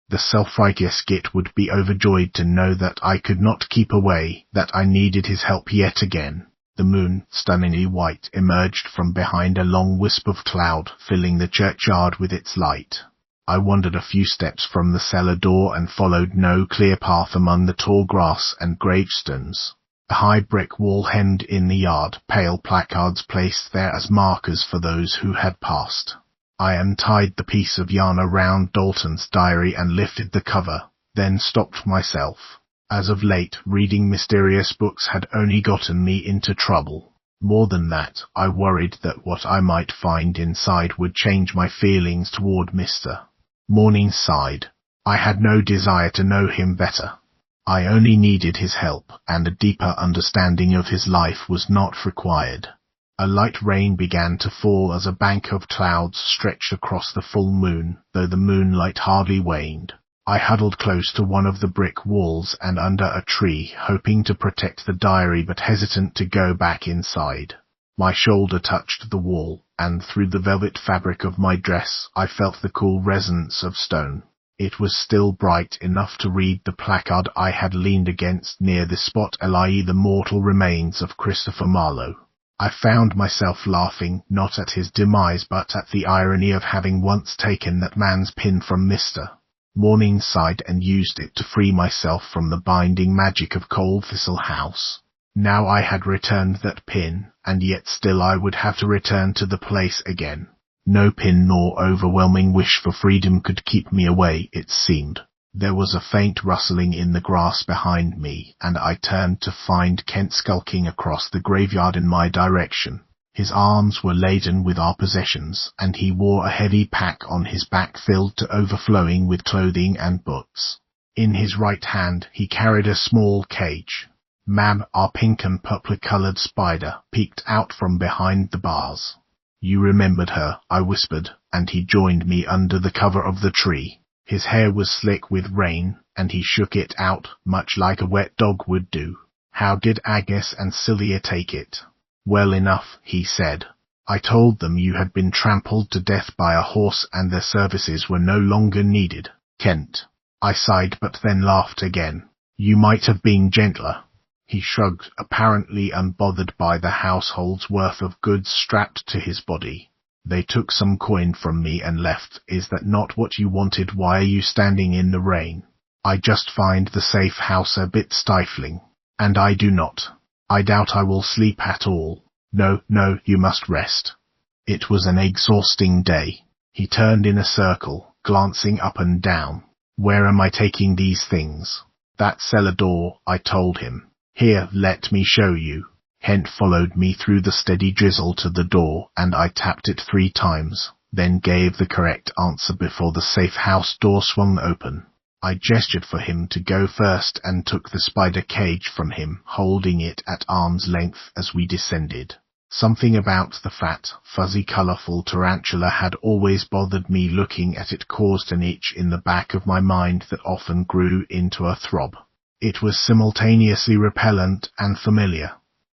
The self-righteous Git would be overjoyed to know that I could not keep away, that I needed his help yet again. The moon, stunningly white, emerged from behind a long wisp of cloud, filling the churchyard with its light. I wandered a few steps from the cellar door and followed no clear path among the tall grass and gravestones. A high brick wall hemmed in the yard, pale placards placed there as markers for those who had passed. I untied the piece of yarn around Dalton's diary and lifted the cover, then stopped myself. As of late, reading mysterious books had only gotten me into trouble. More than that, I worried that what I might find inside would change my feelings toward Mr. Morningside. I had no desire to know him better. I only needed his help, and a deeper understanding of his life was not required. A light rain began to fall as a bank of clouds stretched across the full moon, though the moonlight hardly waned. I huddled close to one of the brick walls and under a tree, hoping to protect the diary but hesitant to go back inside. My shoulder touched the wall, and through the velvet fabric of my dress I felt the cool resonance of stone. It was still bright enough to read the placard I had leaned against near the spot, lie the mortal remains of Christopher Marlowe. I found myself laughing, not at his demise but at the irony of having once taken that man's pin from Mr. Morningside and used it to free myself from the binding magic of Coldthistle House. Now I had returned that pin, and yet still I would have to return to the place again. No pin nor overwhelming wish for freedom could keep me away, it seemed. There was a faint rustling in the grass behind me, and I turned to find Kent skulking across the graveyard in my direction. His arms were laden with our possessions, and he wore a heavy pack on his back filled to overflowing with clothing and books. In his right hand he carried a small cage. Mab, our pink and purple-coloured spider, peeked out from behind the bars. "You remembered her," I whispered, and he joined me under the cover of the tree. His hair was slick with rain, and he shook it out, much like a wet dog would do. "How did Agnes and Celia take it?" "Well enough," he said. "I told them you had been trampled to death by a horse and their services were no longer needed." "Kent." I sighed but then laughed again. "You might have been gentler." He shrugged, apparently unbothered by the household's worth of goods strapped to his body. "They took some coin from me and left. Is that not what you wanted? Why are you standing in the rain?" "I just find the safe house a bit stifling." "And I do not. I doubt I will sleep at all." No, you must rest." It was an exhausting day. He turned in a circle, glancing up and down. "Where am I taking these things?" "That cellar door," I told him. "Here, let me show you." Hent followed me through the steady drizzle to the door, and I tapped it 3 times, then gave the correct answer before the safe house door swung open. I gestured for him to go first and took the spider cage from him, holding it at arm's length as we descended. Something about the fat, fuzzy, colourful tarantula had always bothered me. Looking at it caused an itch in the back of my mind that often grew into a throb. It was simultaneously repellent and familiar.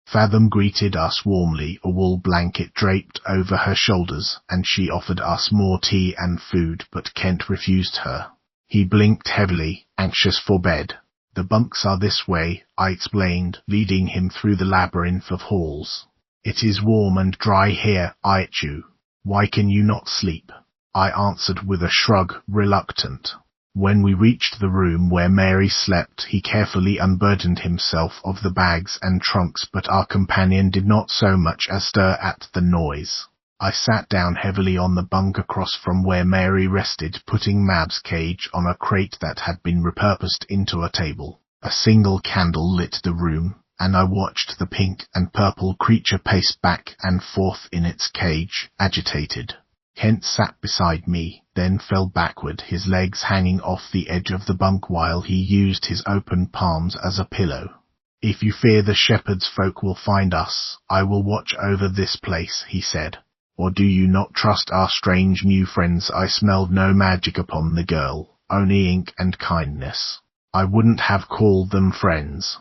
Fathom greeted us warmly, a wool blanket draped over her shoulders, and she offered us more tea and food, but Kent refused her. He blinked heavily, anxious for bed. The bunks are this way, I explained, leading him through the labyrinth of halls. It is warm and dry here, I chew. Why can you not sleep? I answered with a shrug, reluctant. When we reached the room where Mary slept, he carefully unburdened himself of the bags and trunks, but our companion did not so much as stir at the noise. I sat down heavily on the bunk across from where Mary rested, putting Mab's cage on a crate that had been repurposed into a table. A single candle lit the room, and I watched the pink and purple creature pace back and forth in its cage, agitated. Kent sat beside me, then fell backward, his legs hanging off the edge of the bunk while he used his open palms as a pillow. If you fear the shepherd's folk will find us, I will watch over this place, he said. Or do you not trust our strange new friends? I smelled no magic upon the girl, only ink and kindness. I wouldn't have called them friends.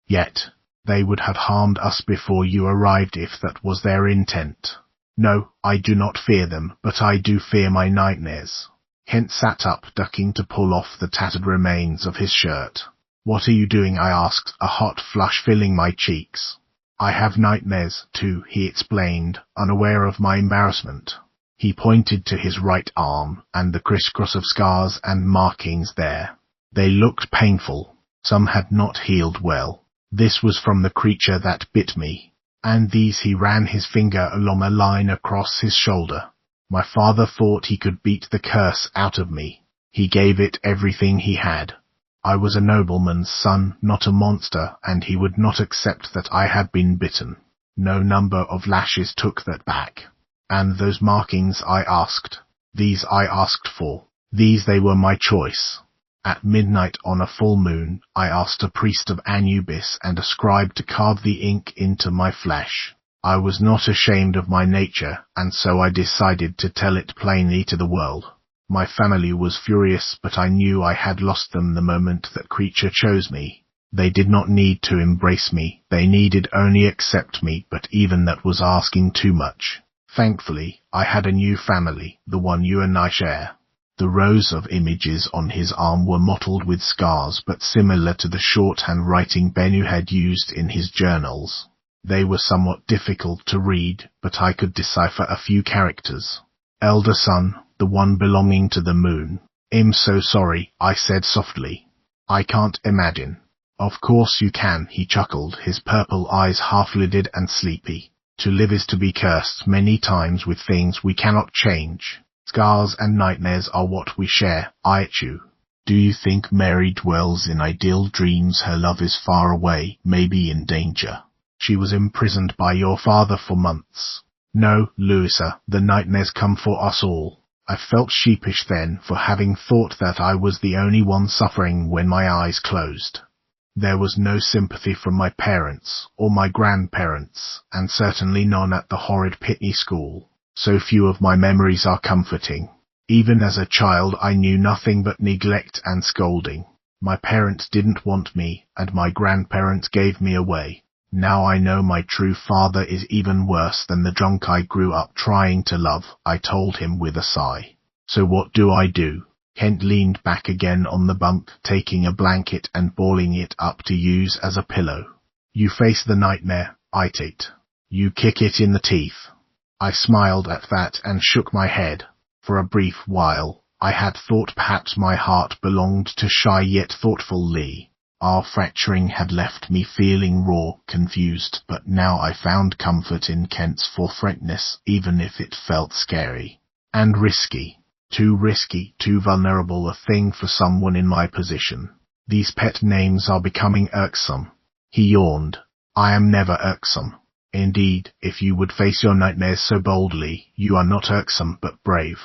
Yet, they would have harmed us before you arrived if that was their intent. No, I do not fear them, but I do fear my nightmares. Kent sat up, ducking to pull off the tattered remains of his shirt. What are you doing? I asked, a hot flush filling my cheeks. I have nightmares, too, he explained, unaware of my embarrassment. He pointed to his right arm, and the crisscross of scars and markings there. They looked painful. Some had not healed well. This was from the creature that bit me. And these, he ran his finger along a line across his shoulder. My father thought he could beat the curse out of me. He gave it everything he had. I was a nobleman's son, not a monster, and he would not accept that I had been bitten. No number of lashes took that back. And those markings, I asked. These I asked for. These, they were my choice. At midnight on a full moon, I asked a priest of Anubis and a scribe to carve the ink into my flesh. I was not ashamed of my nature, and so I decided to tell it plainly to the world. My family was furious, but I knew I had lost them the moment that creature chose me. They did not need to embrace me, they needed only accept me, but even that was asking too much. Thankfully, I had a new family, the one you and I share. The rows of images on his arm were mottled with scars, but similar to the shorthand writing Bennu had used in his journals. They were somewhat difficult to read, but I could decipher a few characters. Elder son, the one belonging to the moon. I'm so sorry, I said softly. I can't imagine. Of course you can, he chuckled, his purple eyes half-lidded and sleepy. To live is to be cursed many times with things we cannot change. Scars and nightmares are what we share, I chew. Do you think Mary dwells in ideal dreams? Her love is far away, maybe in danger. She was imprisoned by your father for months. No, Louisa, the nightmares come for us all. I felt sheepish then for having thought that I was the only one suffering when my eyes closed. There was no sympathy from my parents or my grandparents, and certainly none at the horrid Pitney school. So few of my memories are comforting. Even as a child I knew nothing but neglect and scolding. My parents didn't want me, and my grandparents gave me away. Now I know my true father is even worse than the drunk I grew up trying to love, I told him with a sigh. So what do I do? Kent leaned back again on the bunk, taking a blanket and balling it up to use as a pillow. You face the nightmare, I ate. You kick it in the teeth. I smiled at that and shook my head. For a brief while, I had thought perhaps my heart belonged to shy yet thoughtful Lee. Our fracturing had left me feeling raw, confused, but now I found comfort in Kent's forthrightness, even if it felt scary. And risky. Too risky, too vulnerable a thing for someone in my position. These pet names are becoming irksome. He yawned. I am never irksome. Indeed, if you would face your nightmares so boldly, you are not irksome but brave.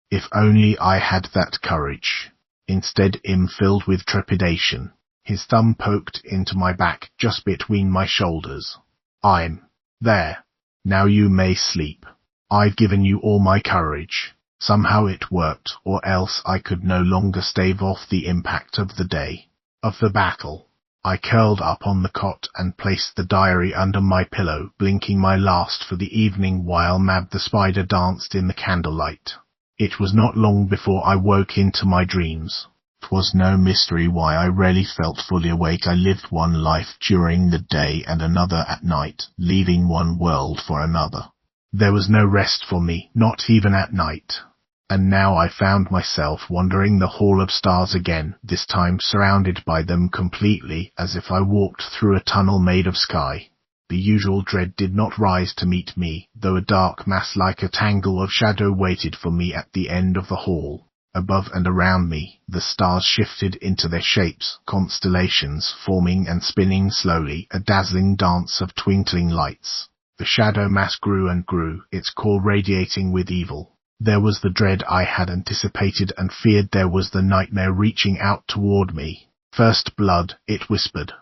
If only I had that courage. Instead, I'm filled with trepidation. His thumb poked into my back just between my shoulders. I'm there. Now you may sleep. I've given you all my courage. Somehow it worked, or else I could no longer stave off the impact of the day, of the battle. I curled up on the cot and placed the diary under my pillow, blinking my last for the evening while Mab the spider danced in the candlelight. It was not long before I woke into my dreams. 'Twas no mystery why I rarely felt fully awake. I lived one life during the day and another at night, leaving one world for another. There was no rest for me, not even at night. And now I found myself wandering the hall of stars again, this time surrounded by them completely, as if I walked through a tunnel made of sky. The usual dread did not rise to meet me, though a dark mass like a tangle of shadow waited for me at the end of the hall. Above and around me, the stars shifted into their shapes, constellations forming and spinning slowly, a dazzling dance of twinkling lights. The shadow mass grew and grew, its core radiating with evil. There was the dread I had anticipated and feared. There was the nightmare reaching out toward me. "First blood," it whispered.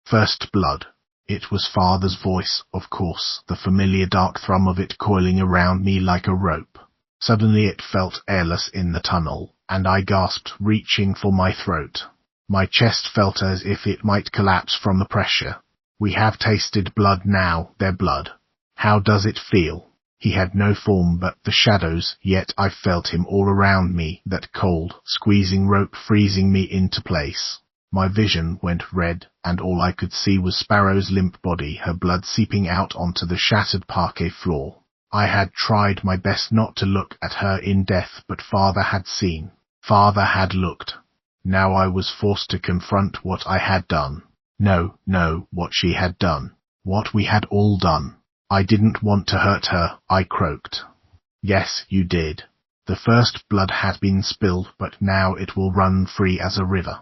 "First blood." It was Father's voice, of course, the familiar dark thrum of it coiling around me like a rope. Suddenly it felt airless in the tunnel, and I gasped, reaching for my throat. My chest felt as if it might collapse from the pressure. "We have tasted blood now, their blood. How does it feel?" He had no form but the shadows, yet I felt him all around me, that cold, squeezing rope freezing me into place. My vision went red, and all I could see was Sparrow's limp body, her blood seeping out onto the shattered parquet floor. I had tried my best not to look at her in death, but Father had seen. Father had looked. Now I was forced to confront what I had done. No, what she had done. What we had all done. "I didn't want to hurt her," I croaked. "Yes, you did. The first blood had been spilled, but now it will run free as a river."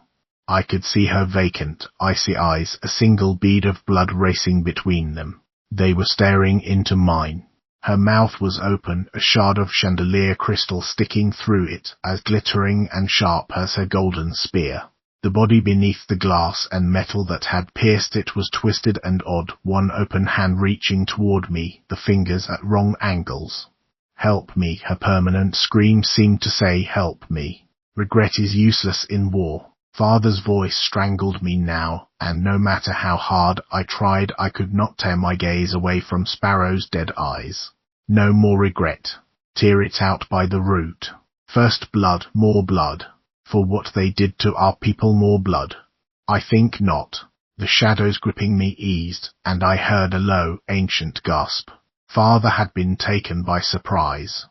I could see her vacant, icy eyes, a single bead of blood racing between them. They were staring into mine. Her mouth was open, a shard of chandelier crystal sticking through it, as glittering and sharp as her golden spear. The body beneath the glass and metal that had pierced it was twisted and odd, one open hand reaching toward me, the fingers at wrong angles. "Help me," her permanent scream seemed to say, "help me. Regret is useless in war." Father's voice strangled me now, and no matter how hard I tried, I could not tear my gaze away from Sparrow's dead eyes. No more regret. Tear it out by the root. First blood, more blood. For what they did to our people, more blood. I think not. The shadows gripping me eased, and I heard a low, ancient gasp. Father had been taken by surprise.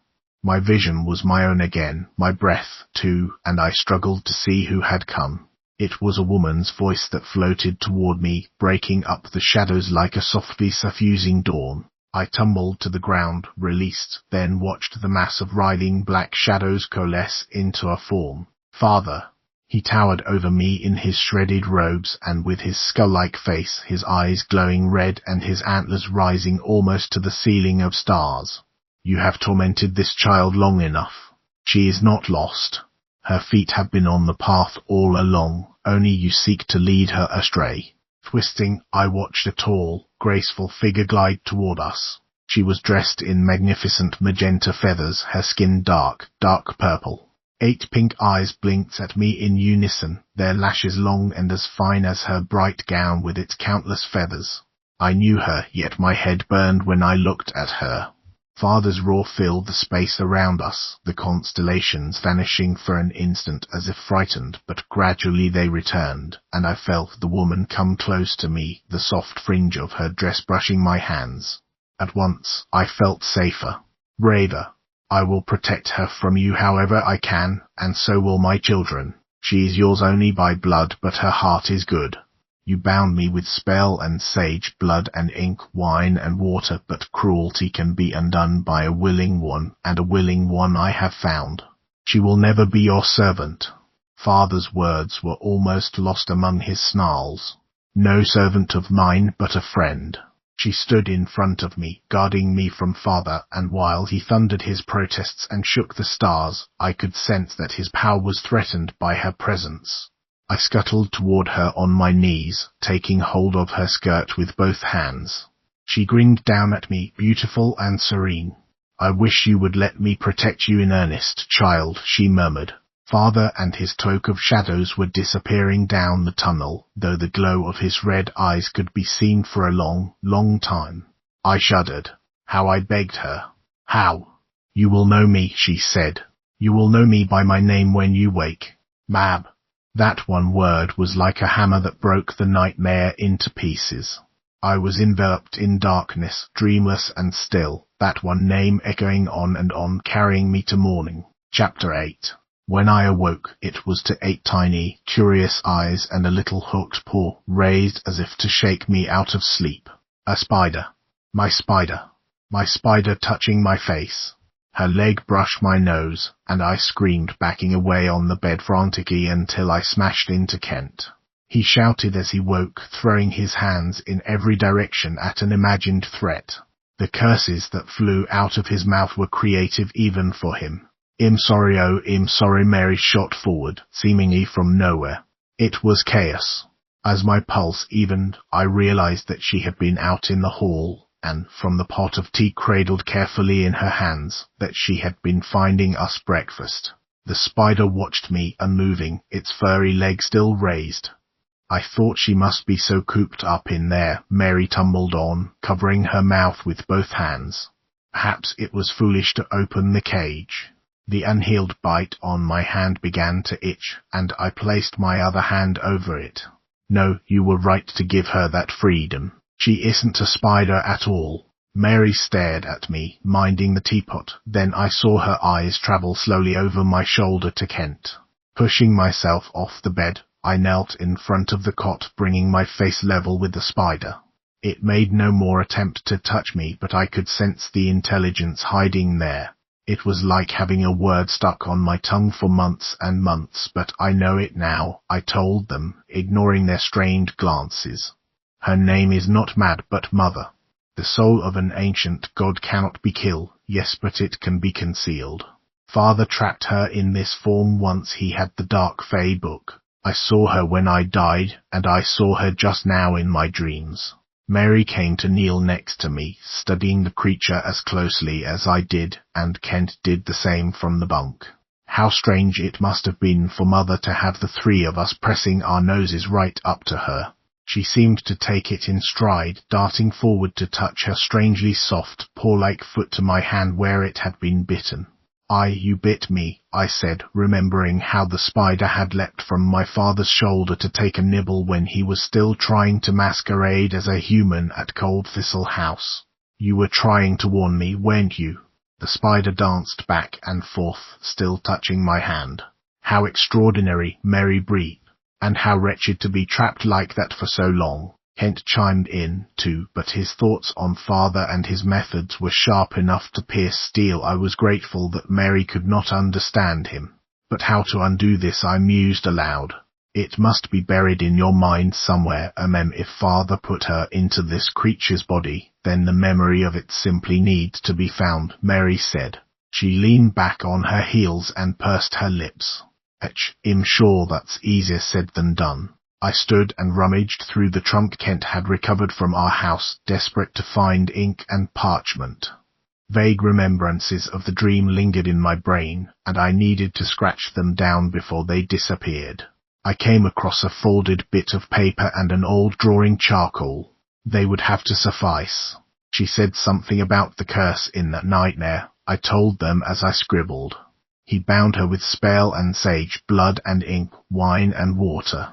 My vision was my own again, my breath, too, and I struggled to see who had come. It was a woman's voice that floated toward me, breaking up the shadows like a softly suffusing dawn. I tumbled to the ground, released, then watched the mass of writhing black shadows coalesce into a form. Father. He towered over me in his shredded robes, and with his skull-like face, his eyes glowing red and his antlers rising almost to the ceiling of stars. "You have tormented this child long enough. She is not lost. Her feet have been on the path all along, only you seek to lead her astray." Twisting, I watched a tall, graceful figure glide toward us. She was dressed in magnificent magenta feathers, her skin dark, dark purple. 8 pink eyes blinked at me in unison, their lashes long and as fine as her bright gown with its countless feathers. I knew her, yet my head burned when I looked at her. Father's roar filled the space around us, the constellations vanishing for an instant as if frightened, but gradually they returned, and I felt the woman come close to me, the soft fringe of her dress brushing my hands. At once, I felt safer, braver. "I will protect her from you however I can, and so will my children. She is yours only by blood, but her heart is good. You bound me with spell and sage, blood and ink, wine and water, but cruelty can be undone by a willing one, and a willing one I have found. She will never be your servant." Father's words were almost lost among his snarls. "No servant of mine, but a friend." She stood in front of me, guarding me from Father, and while he thundered his protests and shook the stars, I could sense that his power was threatened by her presence. I scuttled toward her on my knees, taking hold of her skirt with both hands. She grinned down at me, beautiful and serene. "I wish you would let me protect you in earnest, child," she murmured. Father and his cloak of shadows were disappearing down the tunnel, though the glow of his red eyes could be seen for a long, long time. I shuddered. How I begged her. How? You will know me, she said. You will know me by my name when you wake. Mab. That one word was like a hammer that broke the nightmare into pieces. I was enveloped in darkness, dreamless and still, that one name echoing on and on, carrying me to morning. Chapter 8. When I awoke, it was to 8 tiny, curious eyes and a little hooked paw raised as if to shake me out of sleep. A spider. My spider. My spider touching my face. Her leg brushed my nose, and I screamed, backing away on the bed frantically until I smashed into Kent. He shouted as he woke, throwing his hands in every direction at an imagined threat. The curses that flew out of his mouth were creative even for him. "I'm sorry, oh, I'm sorry," Mary shot forward, seemingly from nowhere. It was chaos. As my pulse evened, I realized that she had been out in the hall, and, from the pot of tea cradled carefully in her hands, that she had been finding us breakfast. The spider watched me, unmoving, its furry leg still raised. "I thought she must be so cooped up in there," Mary tumbled on, covering her mouth with both hands. "Perhaps it was foolish to open the cage." The unhealed bite on my hand began to itch, and I placed my other hand over it. "No, you were right to give her that freedom. She isn't a spider at all." Mary stared at me, minding the teapot, then I saw her eyes travel slowly over my shoulder to Kent. Pushing myself off the bed, I knelt in front of the cot, bringing my face level with the spider. It made no more attempt to touch me, but I could sense the intelligence hiding there. It was like having a word stuck on my tongue for months and months, but I know it now, I told them, ignoring their strained glances. "Her name is not Mad, but Mother. The soul of an ancient god cannot be killed, yes, but it can be concealed. Father trapped her in this form once. He had the Dark Fae book. I saw her when I died, and I saw her just now in my dreams." Mary came to kneel next to me, studying the creature as closely as I did, and Kent did the same from the bunk. How strange it must have been for Mother to have the 3 of us pressing our noses right up to her. She seemed to take it in stride, darting forward to touch her strangely soft, paw-like foot to my hand where it had been bitten. "You bit me," I said, remembering how the spider had leapt from my father's shoulder to take a nibble when he was still trying to masquerade as a human at Cold Thistle House. "You were trying to warn me, weren't you?" The spider danced back and forth, still touching my hand. "How extraordinary," Mary breathed. "And how wretched to be trapped like that for so long." Kent chimed in, too, but his thoughts on father and his methods were sharp enough to pierce steel. I was grateful that Mary could not understand him. But how to undo this, I mused aloud. It must be buried in your mind somewhere, if father put her into this creature's body, then the memory of it simply needs to be found, Mary said. She leaned back on her heels and pursed her lips. "I'm sure that's easier said than done." I stood and rummaged through the trunk Kent had recovered from our house, desperate to find ink and parchment. Vague remembrances of the dream lingered in my brain, and I needed to scratch them down before they disappeared. I came across a folded bit of paper and an old drawing charcoal. They would have to suffice. She said something about the curse in that nightmare, I told them as I scribbled. He bound her with spell and sage, blood and ink, wine and water.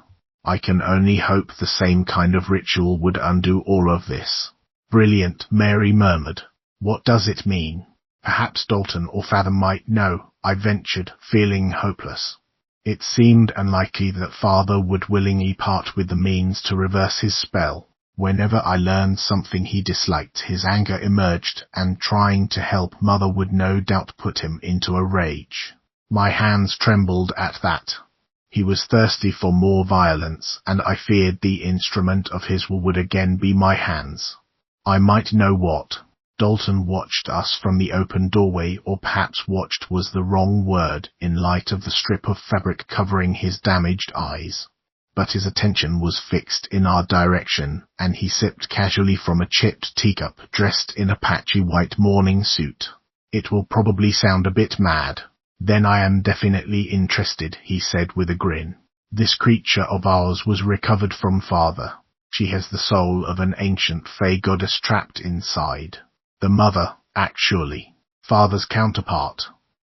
I can only hope the same kind of ritual would undo all of this. "Brilliant," Mary murmured. "What does it mean?" "Perhaps Dalton or Father might know," I ventured, feeling hopeless. It seemed unlikely that Father would willingly part with the means to reverse his spell. Whenever I learned something he disliked, his anger emerged, and trying to help Mother would no doubt put him into a rage. My hands trembled at that. He was thirsty for more violence, and I feared the instrument of his will would again be my hands. I might know what. Dalton watched us from the open doorway, or perhaps watched was the wrong word in light of the strip of fabric covering his damaged eyes. But his attention was fixed in our direction, and he sipped casually from a chipped teacup, dressed in a patchy white morning suit. "It will probably sound a bit mad," Then I am definitely interested, he said with a grin. This creature of ours was recovered from Father. She has the soul of an ancient fey goddess trapped inside. The mother, actually. Father's counterpart.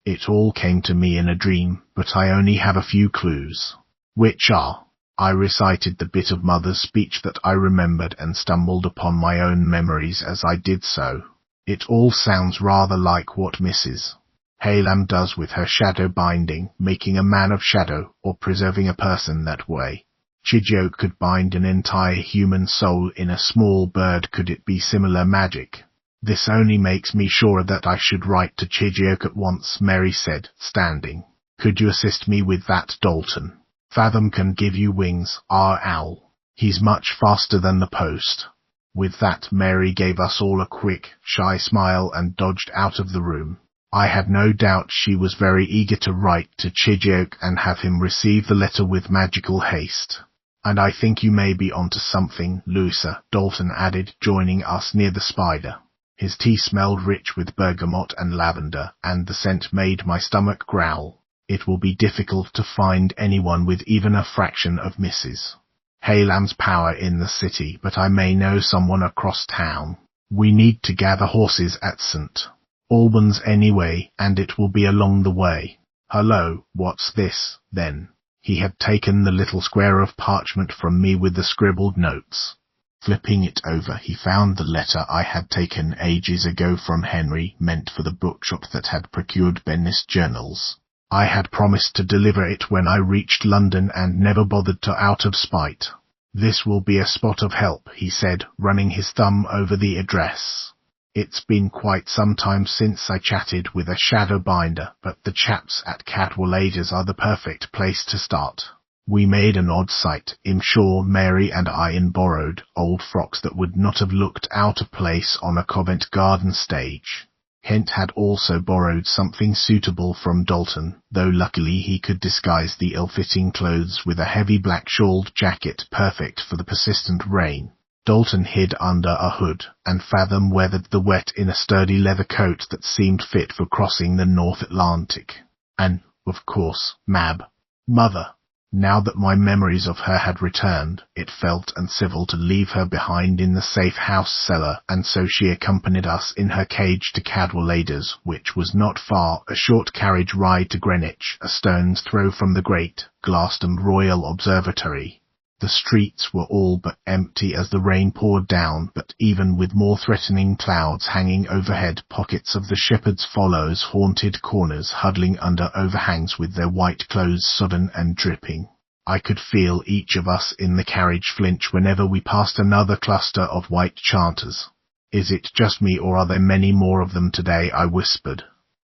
It all came to me in a dream, but I only have a few clues. Which are? I recited the bit of Mother's speech that I remembered and stumbled upon my own memories as I did so. It all sounds rather like what Mrs. Hallam does with her shadow binding, making a man of shadow, or preserving a person that way. Chijioke could bind an entire human soul in a small bird. Could it be similar magic? This only makes me sure that I should write to Chijioke at once, Mary said, standing. Could you assist me with that, Dalton? Fathom can give you wings, our owl. He's much faster than the post. With that, Mary gave us all a quick, shy smile and dodged out of the room. I had no doubt she was very eager to write to Chijioke and have him receive the letter with magical haste. And I think you may be onto something, Louisa, Dalton added, joining us near the spider. His tea smelled rich with bergamot and lavender, and the scent made my stomach growl. It will be difficult to find anyone with even a fraction of Mrs. Hallam's power in the city, but I may know someone across town. We need to gather horses at St. Albans anyway, and it will be along the way. Hello, what's this, then? He had taken the little square of parchment from me with the scribbled notes. Flipping it over, he found the letter I had taken ages ago from Henry, meant for the bookshop that had procured Bennis journals. I had promised to deliver it when I reached London and never bothered to out of spite. This will be a spot of help, he said, running his thumb over the address. It's been quite some time since I chatted with a shadow binder, but the chaps at Cadwallader's are the perfect place to start. We made an odd sight, I'm sure, Mary and I, in borrowed old frocks that would not have looked out of place on a Covent Garden stage. Kent had also borrowed something suitable from Dalton, though luckily he could disguise the ill-fitting clothes with a heavy black-shawled jacket perfect for the persistent rain. Dalton hid under a hood, and Fathom weathered the wet in a sturdy leather coat that seemed fit for crossing the North Atlantic. And, of course, Mother. Now that my memories of her had returned, it felt uncivil to leave her behind in the safe house cellar, and so she accompanied us in her cage to Cadwallader's, which was not far, a short carriage ride to Greenwich, a stone's throw from the great, glass-domed Royal Observatory. The streets were all but empty as the rain poured down, but even with more threatening clouds hanging overhead, pockets of the shepherd's follows haunted corners, huddling under overhangs with their white clothes sodden and dripping. I could feel each of us in the carriage flinch whenever we passed another cluster of white chanters. Is it just me, or are there many more of them today? I whispered.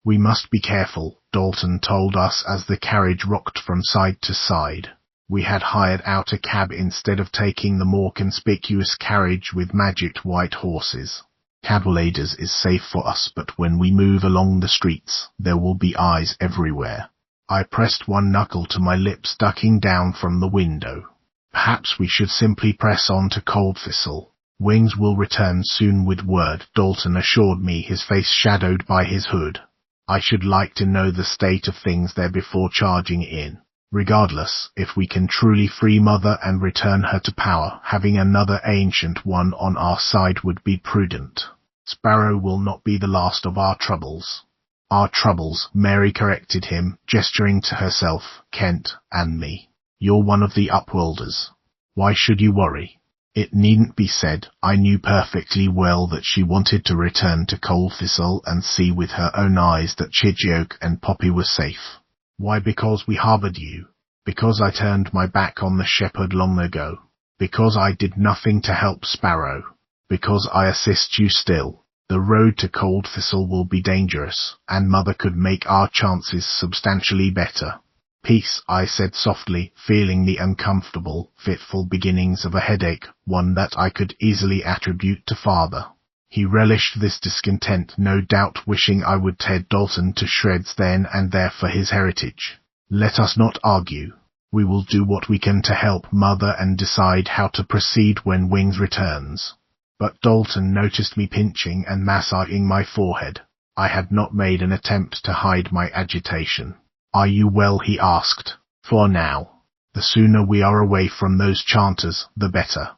We must be careful, Dalton told us as the carriage rocked from side to side. We had hired out a cab instead of taking the more conspicuous carriage with magic white horses. Cadwallader's is safe for us, but when we move along the streets, there will be eyes everywhere. I pressed one knuckle to my lips, ducking down from the window. Perhaps we should simply press on to Coldthistle. Wings will return soon with word, Dalton assured me, his face shadowed by his hood. I should like to know the state of things there before charging in. Regardless, if we can truly free Mother and return her to power, having another ancient one on our side would be prudent. Sparrow will not be the last of our troubles. Our troubles, Mary corrected him, gesturing to herself, Kent, and me. You're one of the Upworlders. Why should you worry? It needn't be said, I knew perfectly well that she wanted to return to Coldthistle and see with her own eyes that Chijioke and Poppy were safe. Why? Because we harboured you. Because I turned my back on the shepherd long ago. Because I did nothing to help Sparrow. Because I assist you still. The road to Coldthistle will be dangerous, and Mother could make our chances substantially better. Peace, I said softly, feeling the uncomfortable, fitful beginnings of a headache, one that I could easily attribute to Father. He relished this discontent, no doubt wishing I would tear Dalton to shreds then and there for his heritage. Let us not argue. We will do what we can to help Mother and decide how to proceed when Wings returns. But Dalton noticed me pinching and massaging my forehead. I had not made an attempt to hide my agitation. "Are you well?" he asked. "For now. The sooner we are away from those chanters, the better.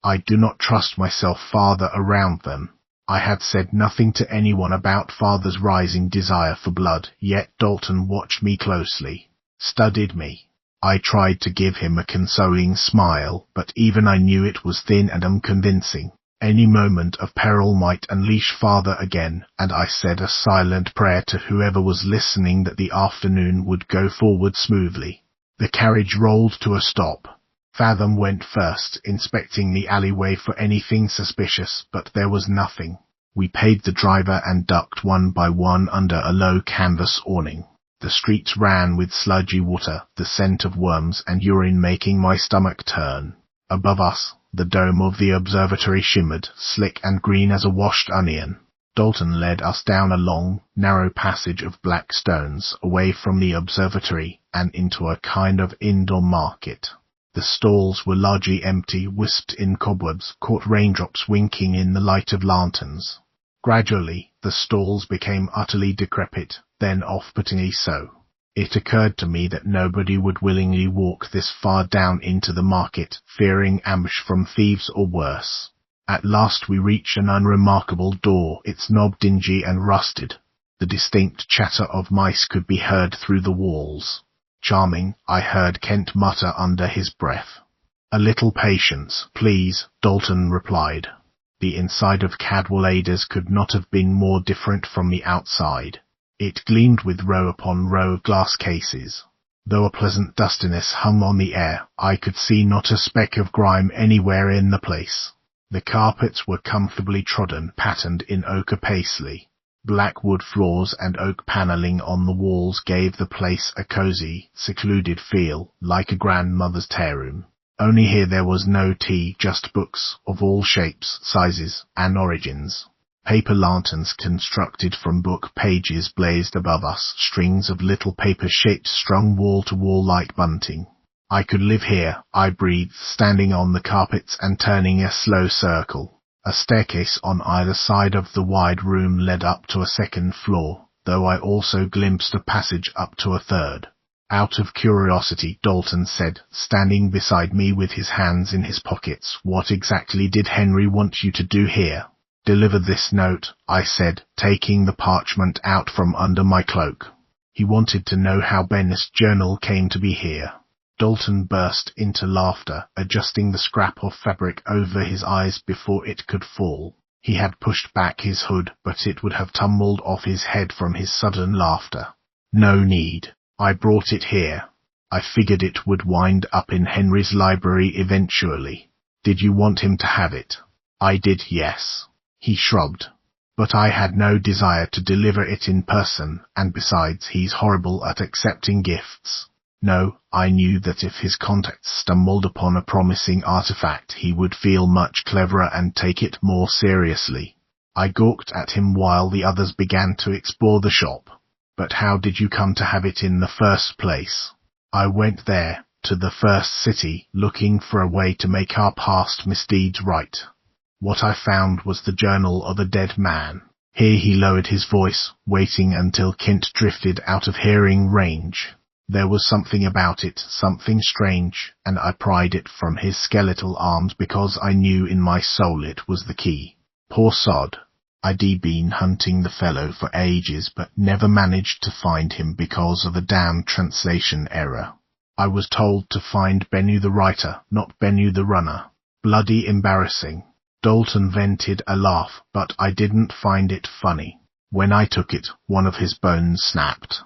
I do not trust myself farther around them." I had said nothing to anyone about Father's rising desire for blood, yet Dalton watched me closely, studied me. I tried to give him a consoling smile, but even I knew it was thin and unconvincing. Any moment of peril might unleash Father again, and I said a silent prayer to whoever was listening that the afternoon would go forward smoothly. The carriage rolled to a stop. Fathom went first, inspecting the alleyway for anything suspicious, but there was nothing. We paid the driver and ducked one by one under a low canvas awning. The streets ran with sludgy water, the scent of worms and urine making my stomach turn. Above us, the dome of the observatory shimmered, slick and green as a washed onion. Dalton led us down a long, narrow passage of black stones, away from the observatory, and into a kind of indoor market. The stalls were largely empty, wisped in cobwebs, caught raindrops winking in the light of lanterns. Gradually, the stalls became utterly decrepit, then off-puttingly so. It occurred to me that nobody would willingly walk this far down into the market, fearing ambush from thieves or worse. At last we reached an unremarkable door, its knob dingy and rusted. The distinct chatter of mice could be heard through the walls. "Charming," I heard Kent mutter under his breath. "A little patience, please," Dalton replied. The inside of Cadwallader's could not have been more different from the outside. It gleamed with row upon row of glass cases. Though a pleasant dustiness hung on the air, I could see not a speck of grime anywhere in the place. The carpets were comfortably trodden, patterned in ochre paisley. Black wood floors and oak panelling on the walls gave the place a cosy, secluded feel, like a grandmother's tea-room. Only here there was no tea, just books, of all shapes, sizes, and origins. Paper lanterns constructed from book pages blazed above us, strings of little paper shapes strung wall to wall like bunting. "I could live here," I breathed, standing on the carpets and turning a slow circle. A staircase on either side of the wide room led up to a second floor, though I also glimpsed a passage up to a third. "Out of curiosity," Dalton said, standing beside me with his hands in his pockets, "what exactly did Henry want you to do here?" "Deliver this note," I said, taking the parchment out from under my cloak. He wanted to know how Bennett's journal came to be here. Dalton burst into laughter, adjusting the scrap of fabric over his eyes before it could fall. He had pushed back his hood, but it would have tumbled off his head from his sudden laughter. "No need. I brought it here. I figured it would wind up in Henry's library eventually. Did you want him to have it?" "I did, yes." He shrugged. "But I had no desire to deliver it in person, and besides, he's horrible at accepting gifts. No, I knew that if his contacts stumbled upon a promising artifact, he would feel much cleverer and take it more seriously." I gawked at him while the others began to explore the shop. "But how did you come to have it in the first place?" "I went there, to the first city, looking for a way to make our past misdeeds right. What I found was the journal of a dead man." Here he lowered his voice, waiting until Kent drifted out of hearing range. There was something about it, something strange, and I pried it from his skeletal arms because I knew in my soul it was the key. Poor sod. I'd been hunting the fellow for ages, but never managed to find him because of a damn translation error. I was told to find Bennu the writer, not Bennu the runner. Bloody embarrassing. Dalton vented a laugh, but I didn't find it funny. When I took it, one of his bones snapped.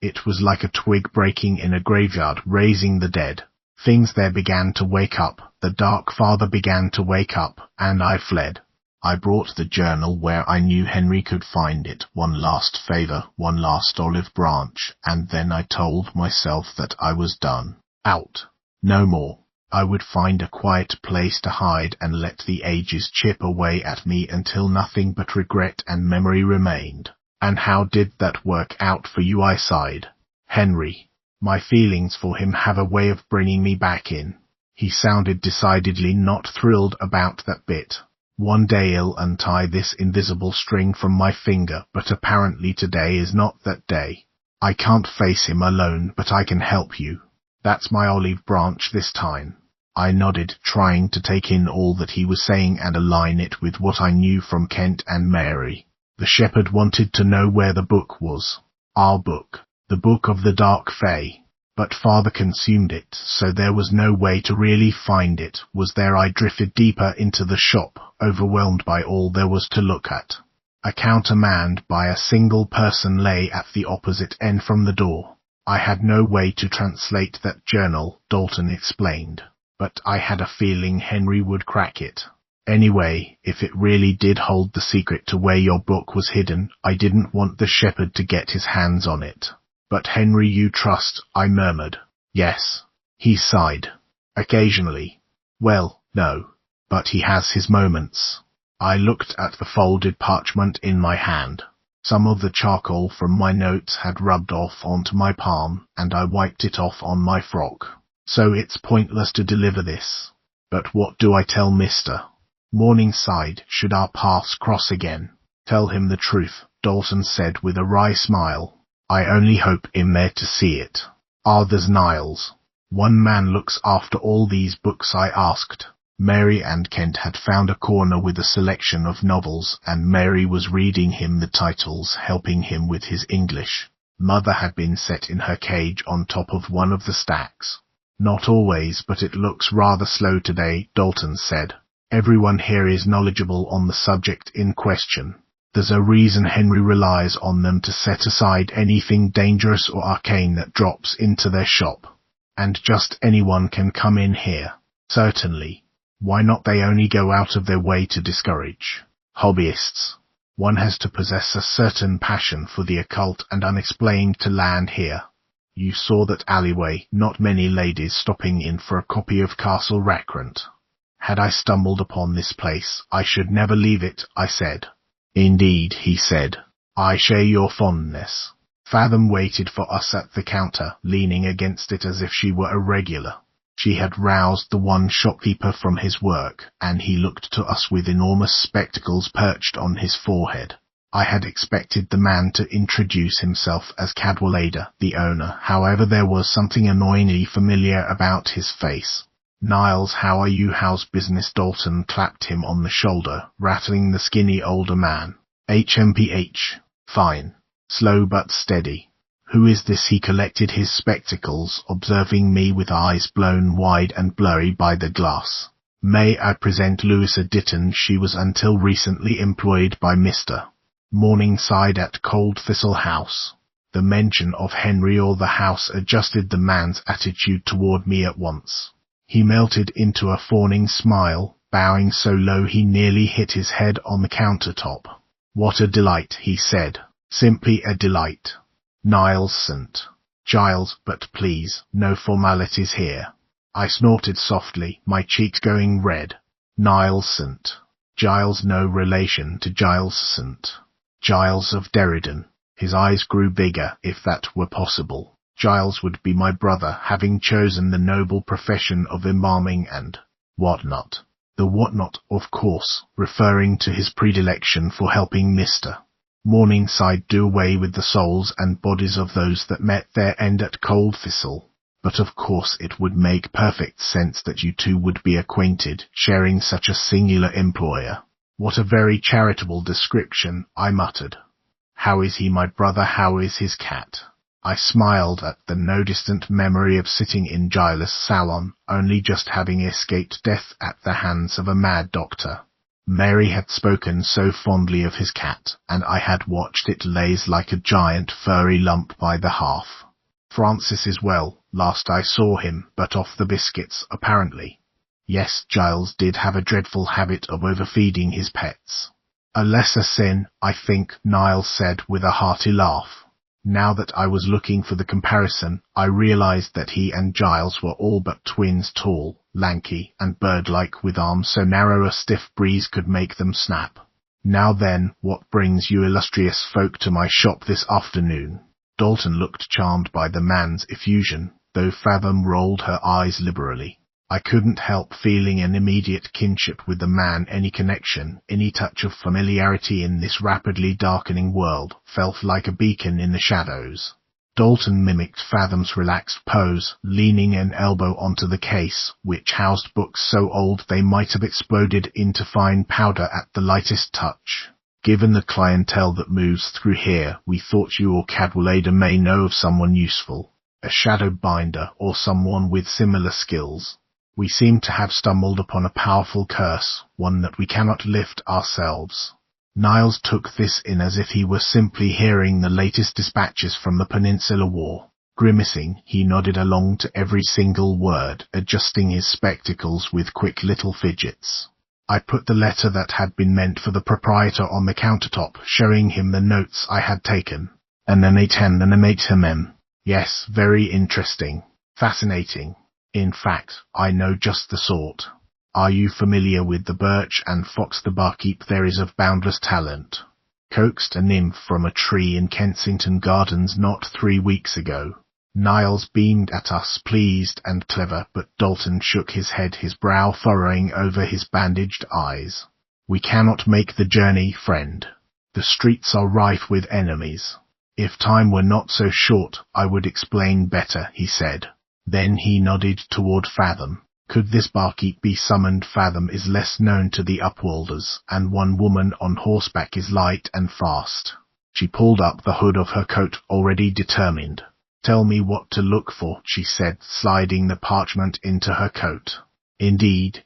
It was like a twig breaking in a graveyard, raising the dead. Things there began to wake up, the Dark Father began to wake up, and I fled. I brought the journal where I knew Henry could find it, one last favour, one last olive branch, and then I told myself that I was done. Out. No more. I would find a quiet place to hide and let the ages chip away at me until nothing but regret and memory remained. "And how did that work out for you?" I sighed. "Henry. My feelings for him have a way of bringing me back in." He sounded decidedly not thrilled about that bit. One day I'll untie this invisible string from my finger, but apparently today is not that day. I can't face him alone, but I can help you. That's my olive branch this time." I nodded, trying to take in all that he was saying and align it with what I knew from Kent and Mary. The shepherd wanted to know where the book was. Our book. The book of the Dark Fae. But father consumed it, so there was no way to really find it, was there? I drifted deeper into the shop, overwhelmed by all there was to look at. A counter manned by a single person lay at the opposite end from the door. I had no way to translate that journal, Dalton explained, but I had a feeling Henry would crack it. Anyway, if it really did hold the secret to where your book was hidden, I didn't want the shepherd to get his hands on it. "But Henry you trust," I murmured. "Yes." He sighed. "Occasionally." "Well, no. But he has his moments." I looked at the folded parchment in my hand. Some of the charcoal from my notes had rubbed off onto my palm, and I wiped it off on my frock. So it's pointless to deliver this. But what do I tell Mr. Morningside should our paths cross again? "Tell him the truth," Dalton said with a wry smile. "I only hope him there to see it." "There's Niles. One man looks after all these books?" I asked. Mary and Kent had found a corner with a selection of novels, and Mary was reading him the titles, helping him with his English. Mother had been set in her cage on top of one of the stacks. "Not always, but it looks rather slow today," Dalton said. "Everyone here is knowledgeable on the subject in question. There's a reason Henry relies on them to set aside anything dangerous or arcane that drops into their shop. And just anyone can come in here." "Certainly. Why not they only go out of their way to discourage hobbyists? One has to possess a certain passion for the occult and unexplained to land here. You saw that alleyway, not many ladies stopping in for a copy of Castle Rackrent. Had I stumbled upon this place, I should never leave it," I said. "Indeed," he said. "I share your fondness." Fathom waited for us at the counter, leaning against it as if she were a regular. She had roused the one shopkeeper from his work, and he looked to us with enormous spectacles perched on his forehead. I had expected the man to introduce himself as Cadwallader, the owner, however there was something annoyingly familiar about his face. "Niles, how are you? How's business?" Dalton clapped him on the shoulder, rattling the skinny older man. "HMPH. Fine. Slow but steady. Who is this?" He collected his spectacles, observing me with eyes blown wide and blurry by the glass. "May I present Louisa Ditton? She was until recently employed by Mr. Morningside at Cold Thistle House." The mention of Henry or the house adjusted the man's attitude toward me at once. He melted into a fawning smile, bowing so low he nearly hit his head on the countertop. "What a delight," he said. "Simply a delight. Niles St. Giles, but please, no formalities here." I snorted softly, my cheeks going red. "Niles St. Giles, no relation to Giles St. Giles of Derridon." His eyes grew bigger, if that were possible. Giles would be my brother, having chosen the noble profession of embalming and whatnot. The whatnot, of course, referring to his predilection for helping Mr. Morningside do away with the souls and bodies of those that met their end at Cold Thistle. But of course it would make perfect sense that you two would be acquainted, sharing such a singular employer. "What a very charitable description," I muttered. "How is he my brother? How is his cat?" I smiled at the no-distant memory of sitting in Giles' salon, only just having escaped death at the hands of a mad doctor. Mary had spoken so fondly of his cat, and I had watched it laze like a giant furry lump by the hearth. "Francis is well, last I saw him, but off the biscuits, apparently." Yes, Giles did have a dreadful habit of overfeeding his pets. "A lesser sin, I think," Niles said with a hearty laugh. Now that I was looking for the comparison, I realized that he and Giles were all but twins, tall, lanky, and bird-like, with arms so narrow a stiff breeze could make them snap. "Now then, what brings you illustrious folk to my shop this afternoon?" Dalton looked charmed by the man's effusion, though Fathom rolled her eyes liberally. I couldn't help feeling an immediate kinship with the man. Any connection, any touch of familiarity in this rapidly darkening world felt like a beacon in the shadows. Dalton mimicked Fathom's relaxed pose, leaning an elbow onto the case, which housed books so old they might have exploded into fine powder at the lightest touch. Given the clientele that moves through here, we thought you or Cadwallader may know of someone useful, a shadow binder or someone with similar skills. We seem to have stumbled upon a powerful curse, one that we cannot lift ourselves. Niles took this in as if he were simply hearing the latest dispatches from the Peninsular War. Grimacing, he nodded along to every single word, adjusting his spectacles with quick little fidgets. I put the letter that had been meant for the proprietor on the countertop, showing him the notes I had taken. Yes, very interesting. Fascinating. In fact, I know just the sort. Are you familiar with the birch and fox? The barkeep there is of boundless talent. Coaxed a nymph from a tree in Kensington Gardens not 3 weeks ago. Niles beamed at us, pleased and clever, but Dalton shook his head, his brow furrowing over his bandaged eyes. We cannot make the journey, friend. The streets are rife with enemies. If time were not so short, I would explain better, he said. Then he nodded toward Fathom. Could this barkeep be summoned? Fathom is less known to the Upwalders, and one woman on horseback is light and fast. She pulled up the hood of her coat, already determined. Tell me what to look for, she said, sliding the parchment into her coat. Indeed,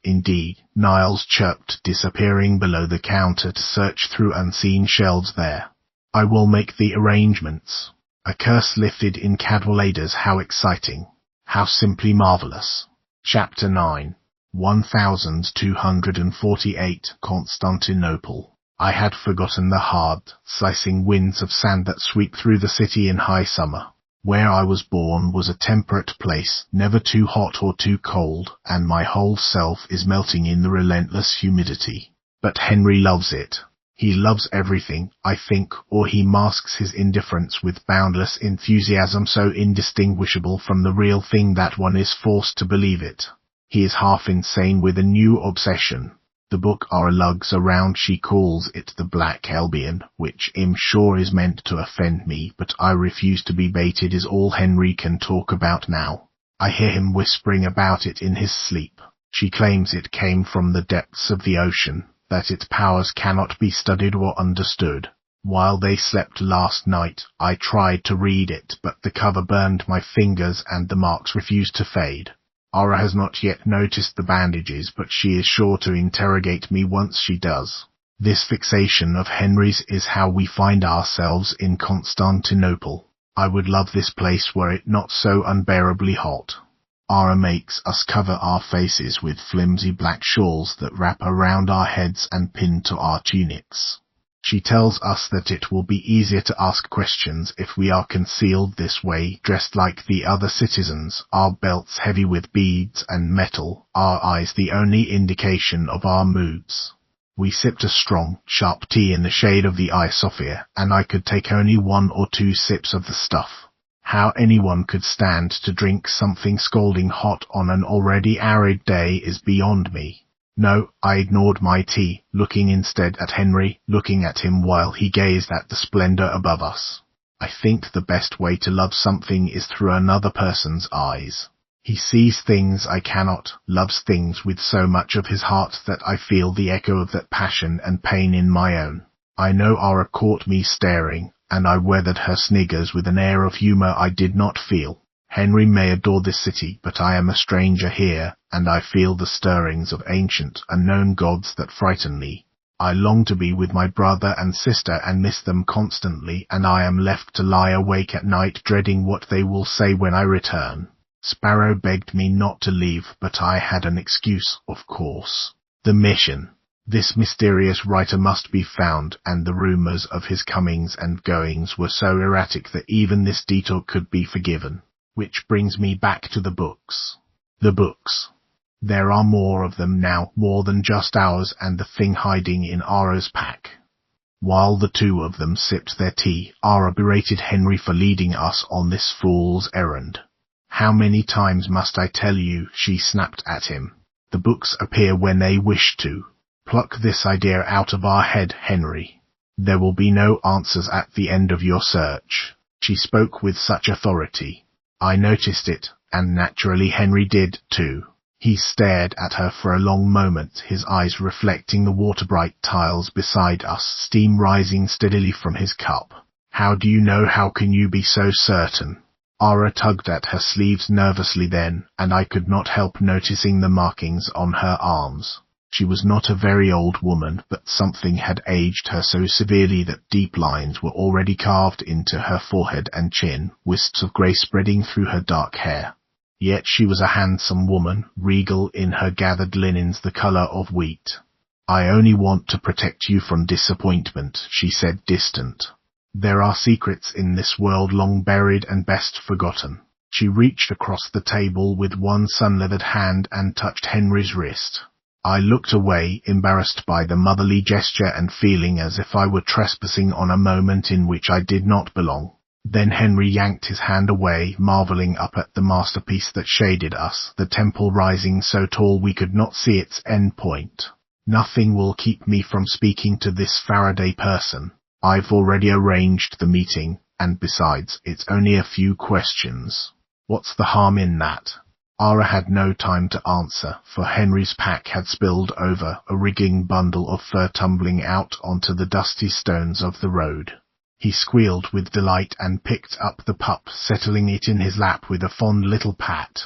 Niles chirped, disappearing below the counter to search through unseen shelves there. I will make the arrangements. A curse lifted in Cadwallader's. How exciting. How simply marvelous. Chapter 9. 1248, Constantinople. I had forgotten the hard, slicing winds of sand that sweep through the city in high summer. Where I was born was a temperate place, never too hot or too cold, and my whole self is melting in the relentless humidity. But Henry loves it. He loves everything, I think, or he masks his indifference with boundless enthusiasm so indistinguishable from the real thing that one is forced to believe it. He is half insane with a new obsession. The book our lugs around, she calls it the Black Albion, which I'm sure is meant to offend me, but I refuse to be baited, is all Henry can talk about now. I hear him whispering about it in his sleep. She claims it came from the depths of the ocean, that its powers cannot be studied or understood. While they slept last night, I tried to read it, but the cover burned my fingers and the marks refused to fade. Ara has not yet noticed the bandages, but she is sure to interrogate me once she does. This fixation of Henry's is how we find ourselves in Constantinople. I would love this place were it not so unbearably hot. Ara makes us cover our faces with flimsy black shawls that wrap around our heads and pin to our tunics. She tells us that it will be easier to ask questions if we are concealed this way, dressed like the other citizens, our belts heavy with beads and metal, our eyes the only indication of our moods. We sipped a strong, sharp tea in the shade of the Eye Sophia, and I could take only 1 or 2 sips of the stuff. How anyone could stand to drink something scalding hot on an already arid day is beyond me. No, I ignored my tea, looking instead at Henry, looking at him while he gazed at the splendor above us. I think the best way to love something is through another person's eyes. He sees things I cannot, loves things with so much of his heart that I feel the echo of that passion and pain in my own. I know Ara caught me staring, and I weathered her sniggers with an air of humor I did not feel. Henry may adore this city, but I am a stranger here, and I feel the stirrings of ancient, unknown gods that frighten me. I long to be with my brother and sister and miss them constantly, and I am left to lie awake at night dreading what they will say when I return. Sparrow begged me not to leave, but I had an excuse, of course. The mission. This mysterious writer must be found, and the rumors of his comings and goings were so erratic that even this detour could be forgiven. Which brings me back to the books. The books. There are more of them now, more than just ours and the thing hiding in Ara's pack. While the two of them sipped their tea, Ara berated Henry for leading us on this fool's errand. How many times must I tell you, she snapped at him. The books appear when they wish to. Pluck this idea out of our head, Henry. There will be no answers at the end of your search. She spoke with such authority. I noticed it, and naturally Henry did too. He stared at her for a long moment, his eyes reflecting the water-bright tiles beside us, steam rising steadily from his cup. How do you know? How can you be so certain? Ara tugged at her sleeves nervously then, and I could not help noticing the markings on her arms. She was not a very old woman, but something had aged her so severely that deep lines were already carved into her forehead and chin, wisps of grey spreading through her dark hair. Yet she was a handsome woman, regal in her gathered linens the colour of wheat. I only want to protect you from disappointment, she said, distant. There are secrets in this world long buried and best forgotten. She reached across the table with one sun-leathered hand and touched Henry's wrist. I looked away, embarrassed by the motherly gesture and feeling as if I were trespassing on a moment in which I did not belong. Then Henry yanked his hand away, marvelling up at the masterpiece that shaded us, the temple rising so tall we could not see its end point. Nothing will keep me from speaking to this Faraday person. I've already arranged the meeting, and besides, it's only a few questions. What's the harm in that? Ara had no time to answer, for Henry's pack had spilled over, a wriggling bundle of fur tumbling out onto the dusty stones of the road. He squealed with delight and picked up the pup, settling it in his lap with a fond little pat.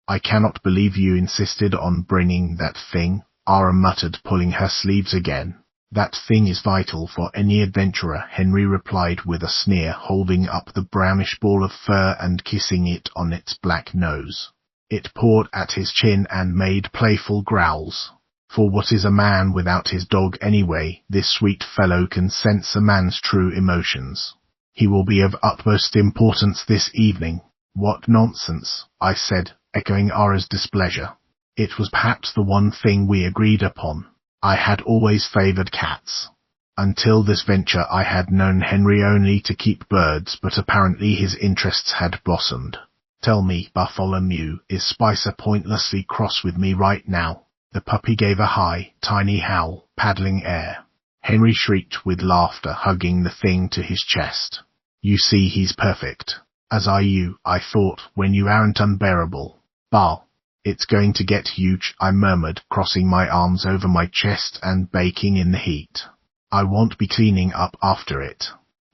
I cannot believe you insisted on bringing that thing, Ara muttered, pulling her sleeves again. That thing is vital for any adventurer, Henry replied with a sneer, holding up the brownish ball of fur and kissing it on its black nose. It pawed at his chin and made playful growls. For what is a man without his dog anyway? This sweet fellow can sense a man's true emotions. He will be of utmost importance this evening. What nonsense, I said, echoing Ara's displeasure. It was perhaps the one thing we agreed upon. I had always favoured cats. Until this venture I had known Henry only to keep birds, but apparently his interests had blossomed. Tell me, Bartholomew, is Spicer pointlessly cross with me right now? The puppy gave a high, tiny howl, paddling air. Henry shrieked with laughter, hugging the thing to his chest. You see, he's perfect. As are you, I thought, when you aren't unbearable. Bah! It's going to get huge, I murmured, crossing my arms over my chest and baking in the heat. I won't be cleaning up after it.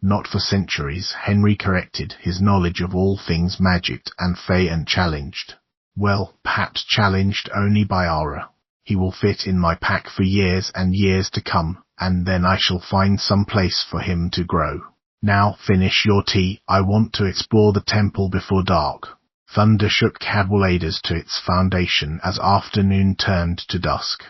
Not for centuries, Henry corrected, his knowledge of all things magic and fey and challenged. Well, perhaps challenged only by Ara. He will fit in my pack for years and years to come, and then I shall find some place for him to grow. Now finish your tea, I want to explore the temple before dark. Thunder shook Cadwallader's to its foundation as afternoon turned to dusk.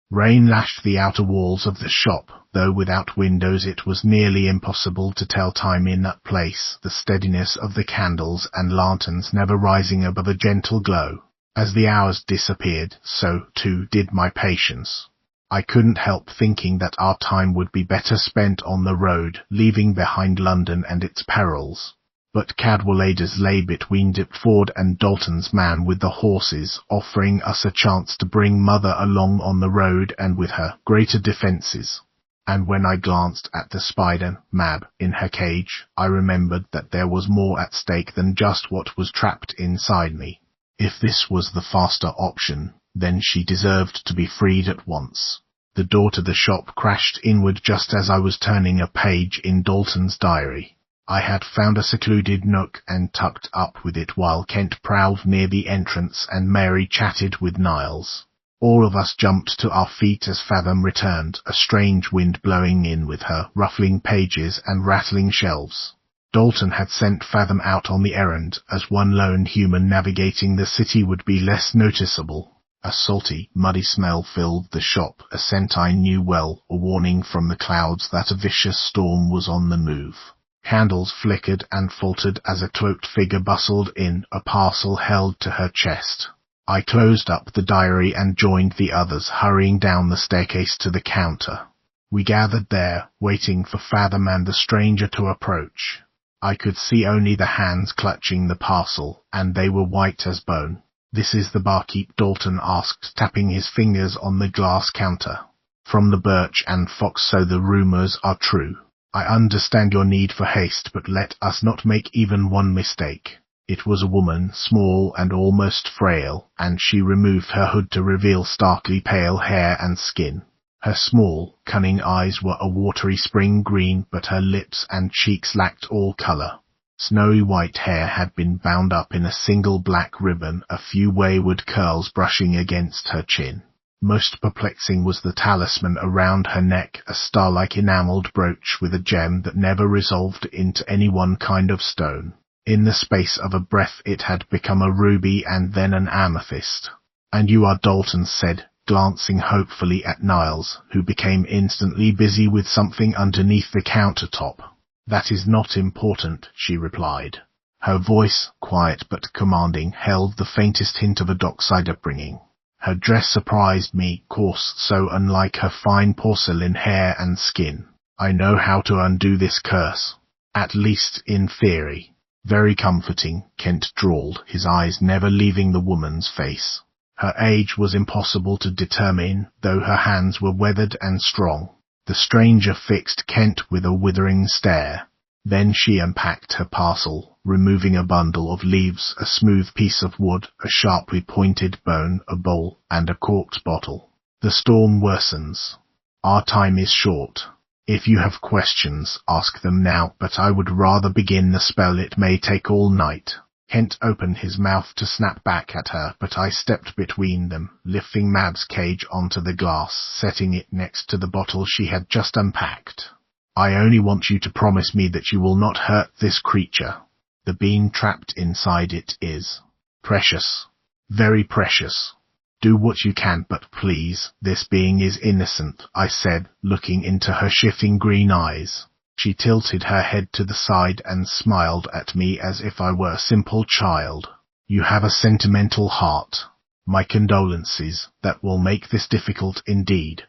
Rain lashed the outer walls of the shop, though without windows it was nearly impossible to tell time in that place, the steadiness of the candles and lanterns never rising above a gentle glow. As the hours disappeared, so, too, did my patience. I couldn't help thinking that our time would be better spent on the road, leaving behind London and its perils. But Cadwallader's lay between Dipford and Dalton's man with the horses, offering us a chance to bring Mother along on the road and with her greater defences. And when I glanced at the spider, Mab, in her cage, I remembered that there was more at stake than just what was trapped inside me. If this was the faster option, then she deserved to be freed at once. The door to the shop crashed inward just as I was turning a page in Dalton's diary. I had found a secluded nook and tucked up with it while Kent prowled near the entrance and Mary chatted with Niles. All of us jumped to our feet as Fathom returned, a strange wind blowing in with her, ruffling pages and rattling shelves. Dalton had sent Fathom out on the errand, as one lone human navigating the city would be less noticeable. A salty, muddy smell filled the shop, a scent I knew well, a warning from the clouds that a vicious storm was on the move. Candles flickered and faltered as a cloaked figure bustled in, a parcel held to her chest. I closed up the diary and joined the others, hurrying down the staircase to the counter. We gathered there, waiting for Fathom and the stranger to approach. I could see only the hands clutching the parcel, and they were white as bone. "This is the barkeep?" Dalton asked, tapping his fingers on the glass counter. "From the Birch and Fox, so the rumors are true. I understand your need for haste, but let us not make even one mistake." It was a woman, small and almost frail, and she removed her hood to reveal starkly pale hair and skin. Her small, cunning eyes were a watery spring green, but her lips and cheeks lacked all color. Snowy white hair had been bound up in a single black ribbon, a few wayward curls brushing against her chin. Most perplexing was the talisman around her neck, a star-like enameled brooch with a gem that never resolved into any one kind of stone. In the space of a breath it had become a ruby and then an amethyst. "And you are Dalton," said, glancing hopefully at Niles, who became instantly busy with something underneath the countertop. "That is not important," she replied. Her voice, quiet but commanding, held the faintest hint of a dockside upbringing. Her dress surprised me, coarse, so unlike her fine porcelain hair and skin. "I know how to undo this curse. At least in theory." "Very comforting," Kent drawled, his eyes never leaving the woman's face. Her age was impossible to determine, though her hands were weathered and strong. The stranger fixed Kent with a withering stare. Then she unpacked her parcel, removing a bundle of leaves, a smooth piece of wood, a sharply pointed bone, a bowl, and a corked bottle. "The storm worsens. Our time is short. If you have questions, ask them now, but I would rather begin the spell. It may take all night." Kent opened his mouth to snap back at her, but I stepped between them, lifting Mab's cage onto the glass, setting it next to the bottle she had just unpacked. "I only want you to promise me that you will not hurt this creature. The being trapped inside it is precious, very precious. Do what you can, but please, this being is innocent," I said, looking into her shifting green eyes. She tilted her head to the side and smiled at me as if I were a simple child. "You have a sentimental heart. My condolences. That will make this difficult indeed."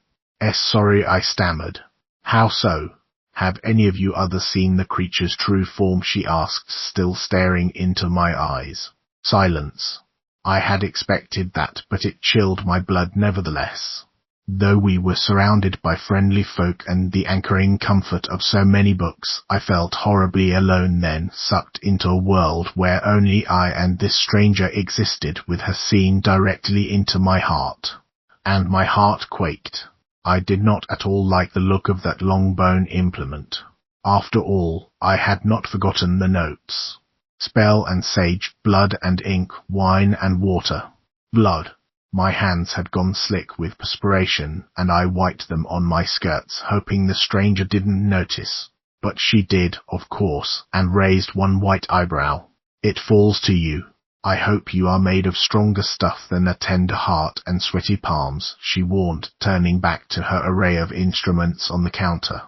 Sorry," I stammered. "How so?" "Have any of you others seen the creature's true form?" she asked, still staring into my eyes. Silence. I had expected that, but it chilled my blood nevertheless. Though we were surrounded by friendly folk and the anchoring comfort of so many books, I felt horribly alone then, sucked into a world where only I and this stranger existed, with her seen directly into my heart. And my heart quaked. I did not at all like the look of that long bone implement. After all, I had not forgotten the notes. Spell and sage, blood and ink, wine and water. Blood. My hands had gone slick with perspiration, and I wiped them on my skirts, hoping the stranger didn't notice. But she did, of course, and raised one white eyebrow. "It falls to you. I hope you are made of stronger stuff than a tender heart and sweaty palms," she warned, turning back to her array of instruments on the counter.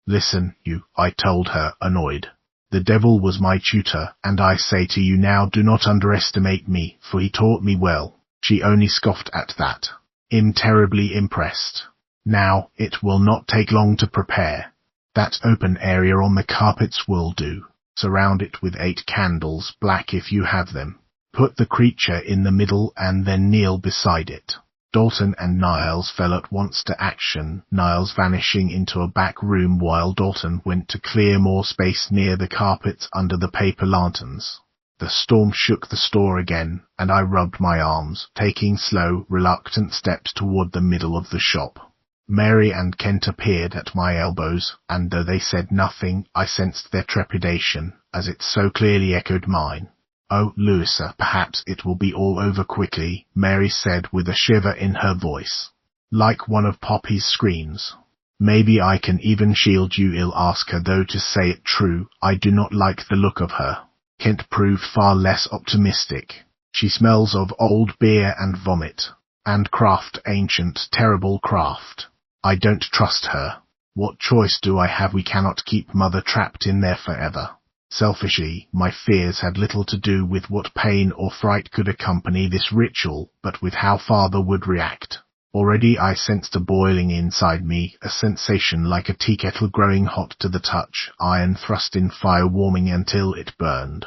"Listen, you," I told her, annoyed. "The devil was my tutor, and I say to you now, do not underestimate me, for he taught me well." She only scoffed at that. "I'm terribly impressed. Now, it will not take long to prepare. That open area on the carpets will do. Surround it with 8 candles, black if you have them. Put the creature in the middle and then kneel beside it." Dalton and Niles fell at once to action, Niles vanishing into a back room while Dalton went to clear more space near the carpets under the paper lanterns. The storm shook the store again, and I rubbed my arms, taking slow, reluctant steps toward the middle of the shop. Mary and Kent appeared at my elbows, and though they said nothing, I sensed their trepidation, as it so clearly echoed mine. "Oh, Louisa, perhaps it will be all over quickly," Mary said with a shiver in her voice. "Like one of Poppy's screams. Maybe I can even shield you. I'll ask her, though, to say it true, I do not like the look of her." Kent proved far less optimistic. "She smells of old beer and vomit. And craft, ancient, terrible craft. I don't trust her. What choice do I have? We cannot keep Mother trapped in there forever." Selfishly, my fears had little to do with what pain or fright could accompany this ritual, but with how Father would react. Already I sensed a boiling inside me, a sensation like a tea kettle growing hot to the touch, iron thrust in fire warming until it burned.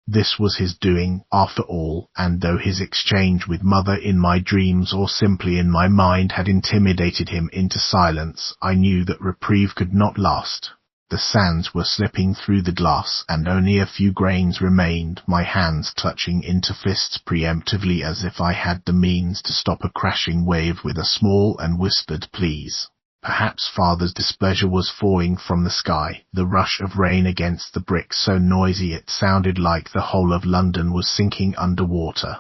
This was his doing, after all, and though his exchange with Mother in my dreams or simply in my mind had intimidated him into silence, I knew that reprieve could not last. The sands were slipping through the glass, and only a few grains remained, my hands clutching into fists preemptively as if I had the means to stop a crashing wave with a small and whispered please. Perhaps Father's displeasure was falling from the sky, the rush of rain against the bricks so noisy it sounded like the whole of London was sinking under water.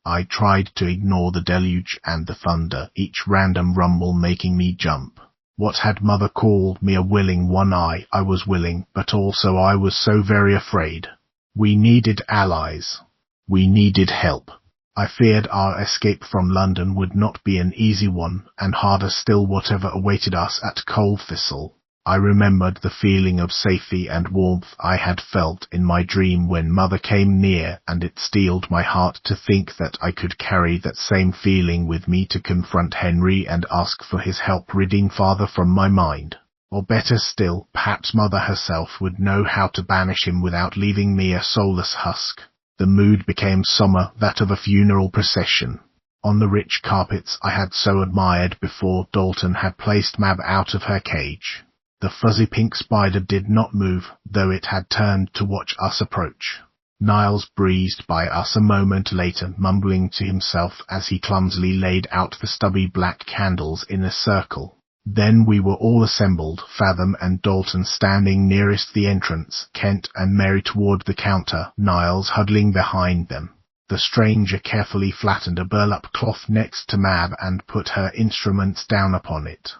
I tried to ignore the deluge and the thunder, each random rumble making me jump. What had Mother called me a willing one? I was willing, but also I was so very afraid. We needed allies. We needed help. I feared our escape from London would not be an easy one, and harder still whatever awaited us at Coldthistle. I remembered the feeling of safety and warmth I had felt in my dream when Mother came near, and it steeled my heart to think that I could carry that same feeling with me to confront Henry and ask for his help ridding Father from my mind. Or better still, perhaps Mother herself would know how to banish him without leaving me a soulless husk. The mood became sombre, that of a funeral procession. On the rich carpets I had so admired before, Dalton had placed Mab out of her cage. The fuzzy pink spider did not move, though it had turned to watch us approach. Niles breezed by us a moment later, mumbling to himself as he clumsily laid out the stubby black candles in a circle. Then we were all assembled, Fathom and Dalton standing nearest the entrance, Kent and Mary toward the counter, Niles huddling behind them. The stranger carefully flattened a burlap cloth next to Mab and put her instruments down upon it.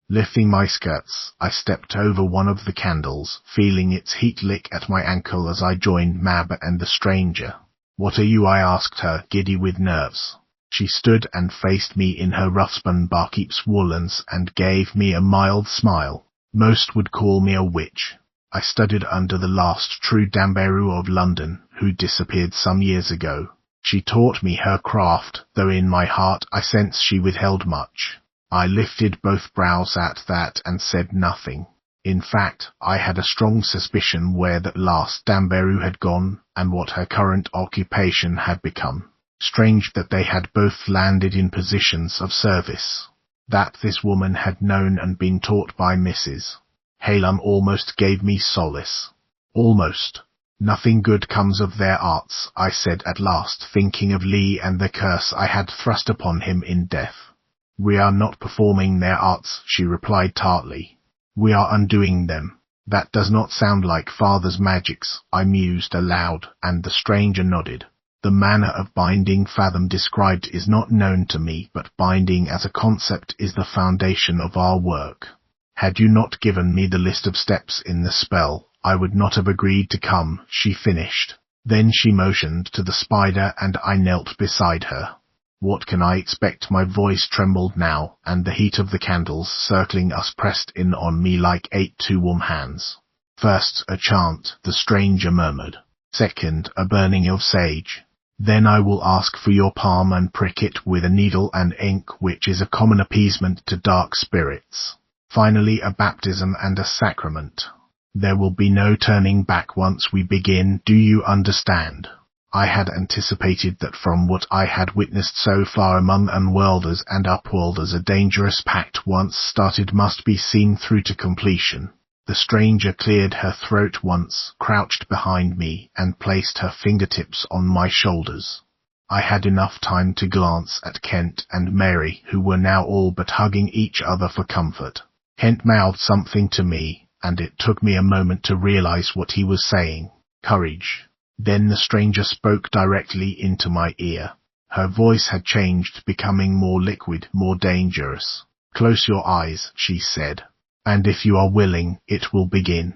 Lifting my skirts, I stepped over one of the candles, feeling its heat lick at my ankle as I joined Mab and the stranger. "What are you?" I asked her, giddy with nerves. She stood and faced me in her rough-spun barkeep's woolens and gave me a mild smile. Most would call me a witch. I studied under the last true Damberoo of London, who disappeared some years ago. She taught me her craft, though in my heart I sensed she withheld much. I lifted both brows at that and said nothing. In fact, I had a strong suspicion where that last Damberoo had gone, and what her current occupation had become. Strange that they had both landed in positions of service. That this woman had known and been taught by Mrs. Hallam almost gave me solace. Almost. "Nothing good comes of their arts," I said at last, thinking of Lee and the curse I had thrust upon him in death. "We are not performing their arts," she replied tartly. "We are undoing them." "That does not sound like Father's magics," I mused aloud, and the stranger nodded. "The manner of binding Fathom described is not known to me, but binding as a concept is the foundation of our work. Had you not given me the list of steps in the spell, I would not have agreed to come," she finished. Then she motioned to the spider and I knelt beside her. What can I expect? My voice trembled now, and the heat of the candles circling us pressed in on me like 8 too warm hands. "First, a chant," the stranger murmured. "Second, a burning of sage. Then I will ask for your palm and prick it with a needle and ink, which is a common appeasement to dark spirits. Finally, a baptism and a sacrament. There will be no turning back once we begin, do you understand?" I had anticipated that from what I had witnessed so far among unworlders and upworlders, a dangerous pact once started must be seen through to completion. The stranger cleared her throat once, crouched behind me, and placed her fingertips on my shoulders. I had enough time to glance at Kent and Mary, who were now all but hugging each other for comfort. Kent mouthed something to me, and it took me a moment to realize what he was saying. Courage. Then the stranger spoke directly into my ear. Her voice had changed, becoming more liquid, more dangerous. "Close your eyes," she said. "And if you are willing, it will begin.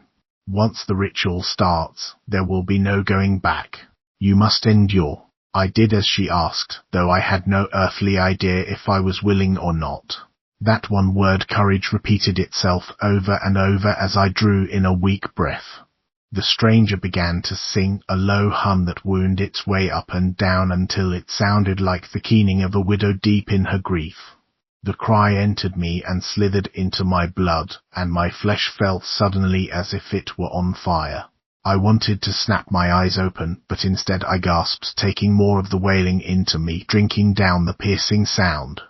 Once the ritual starts, there will be no going back. You must endure." I did as she asked, though I had no earthly idea if I was willing or not. That one word, courage, repeated itself over and over as I drew in a weak breath. The stranger began to sing, a low hum that wound its way up and down until it sounded like the keening of a widow deep in her grief. The cry entered me and slithered into my blood, and my flesh felt suddenly as if it were on fire. I wanted to snap my eyes open, but instead I gasped, taking more of the wailing into me, drinking down the piercing sound.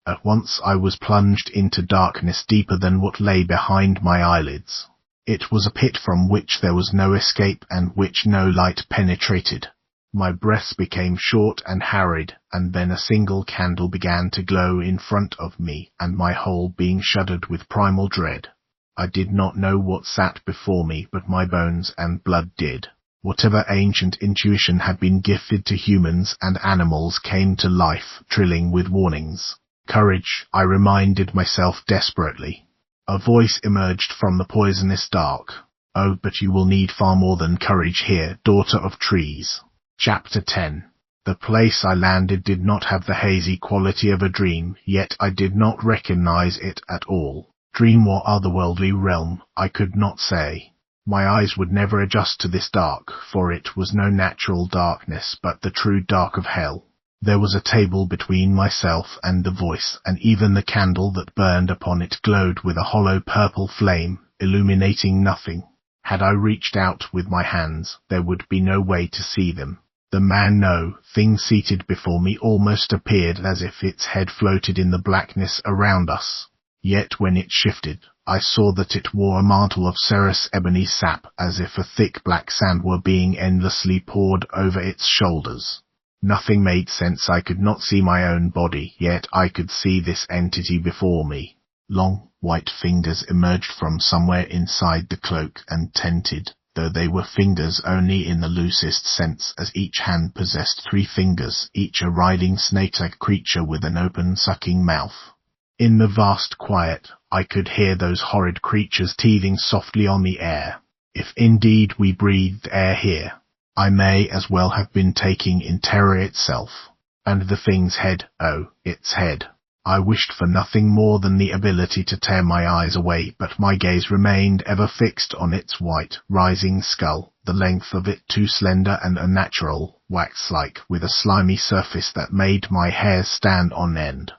At once I was plunged into darkness deeper than what lay behind my eyelids. It was a pit from which there was no escape and which no light penetrated. My breaths became short and harried, and then a single candle began to glow in front of me, and my whole being shuddered with primal dread. I did not know what sat before me, but my bones and blood did. Whatever ancient intuition had been gifted to humans and animals came to life, trilling with warnings. Courage, I reminded myself desperately. A voice emerged from the poisonous dark. Oh, but you will need far more than courage here, daughter of trees. Chapter 10. The place I landed did not have the hazy quality of a dream, yet I did not recognize it at all. Dream or otherworldly realm, I could not say. My eyes would never adjust to this dark, for it was no natural darkness, but the true dark of hell. There was a table between myself and the voice, and even the candle that burned upon it glowed with a hollow purple flame, illuminating nothing. Had I reached out with my hands, there would be no way to see them. The thing seated before me almost appeared as if its head floated in the blackness around us. Yet when it shifted, I saw that it wore a mantle of cerous ebony sap, as if a thick black sand were being endlessly poured over its shoulders. Nothing made sense. I could not see my own body, yet I could see this entity before me. Long, white fingers emerged from somewhere inside the cloak and tented, though they were fingers only in the loosest sense, as each hand possessed 3 fingers, each a writhing snake-like creature with an open sucking mouth. In the vast quiet, I could hear those horrid creatures teething softly on the air. If indeed we breathed air here, I may as well have been taking in terror itself. And the thing's head, oh, its head. I wished for nothing more than the ability to tear my eyes away, but my gaze remained ever fixed on its white, rising skull, the length of it too slender and unnatural, wax-like, with a slimy surface that made my hair stand on end.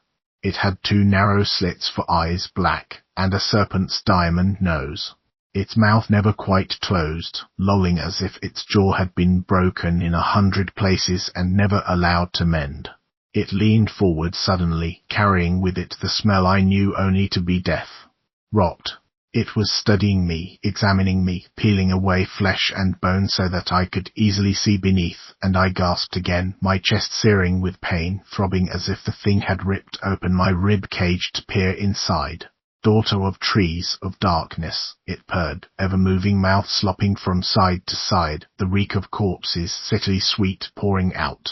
It had 2 narrow slits for eyes, black, and a serpent's diamond nose. Its mouth never quite closed, lolling as if its jaw had been broken in 100 places and never allowed to mend. It leaned forward suddenly, carrying with it the smell I knew only to be death. Rot. It was studying me, examining me, peeling away flesh and bone so that I could easily see beneath, and I gasped again, my chest searing with pain, throbbing as if the thing had ripped open my rib cage to peer inside. Daughter of trees, of darkness, it purred, ever-moving mouth slopping from side to side, the reek of corpses, sickly sweet, pouring out.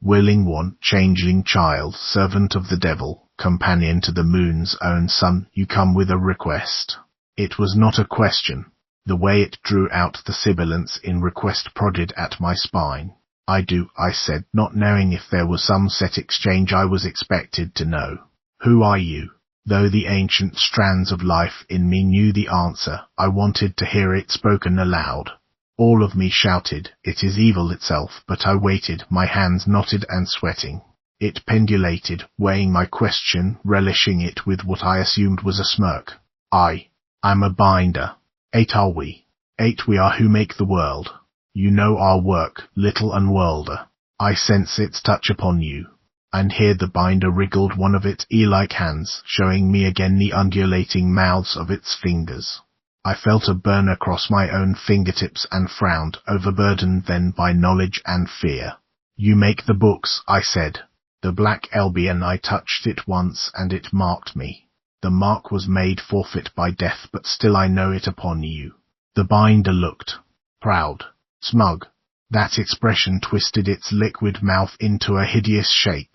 Willing one, changeling child, servant of the devil, companion to the moon's own son, you come with a request. It was not a question. The way it drew out the sibilance in request prodded at my spine. I do, I said, not knowing if there was some set exchange I was expected to know. Who are you? Though the ancient strands of life in me knew the answer, I wanted to hear it spoken aloud. All of me shouted, it is evil itself, but I waited, my hands knotted and sweating. It pendulated, weighing my question, relishing it with what I assumed was a smirk. I'm a binder. 8 are we. 8 we are who make the world. You know our work, little unworlder. I sense its touch upon you. And here the binder wriggled one of its eel-like hands, showing me again the undulating mouths of its fingers. I felt a burn across my own fingertips and frowned, overburdened then by knowledge and fear. You make the books, I said. The black Albion, I touched it once and it marked me. The mark was made forfeit by death, but still I know it upon you. The binder looked proud, smug. That expression twisted its liquid mouth into a hideous shape.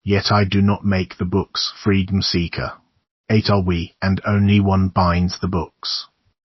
Yet I do not make the books, freedom seeker. 8 are we, and only one binds the books.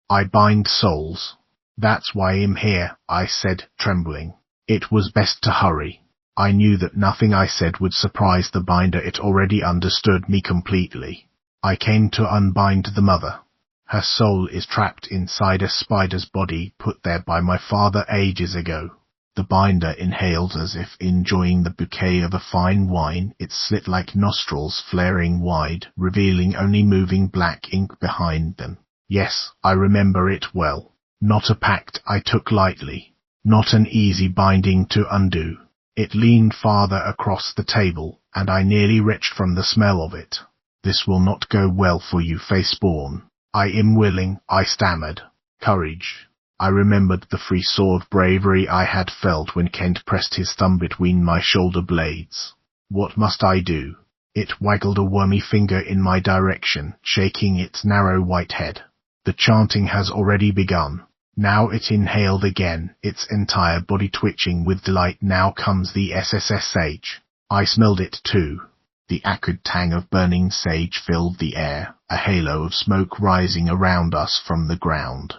I bind souls. That's why I'm here, I said, trembling. It was best to hurry. I knew that nothing I said would surprise the binder, it already understood me completely. I came to unbind the mother. Her soul is trapped inside a spider's body put there by my father ages ago. The binder inhaled as if enjoying the bouquet of a fine wine, its slit-like nostrils flaring wide, revealing only moving black ink behind them. Yes, I remember it well. Not a pact I took lightly. Not an easy binding to undo. It leaned farther across the table, and I nearly retched from the smell of it. "This will not go well for you, Faceborn. I am willing," I stammered. "Courage." I remembered the free sword bravery I had felt when Kent pressed his thumb between my shoulder blades. "What must I do?" It waggled a wormy finger in my direction, shaking its narrow white head. "The chanting has already begun." Now it inhaled again, its entire body twitching with delight. "Now comes the SSSH. I smelled it too. The acrid tang of burning sage filled the air, a halo of smoke rising around us from the ground.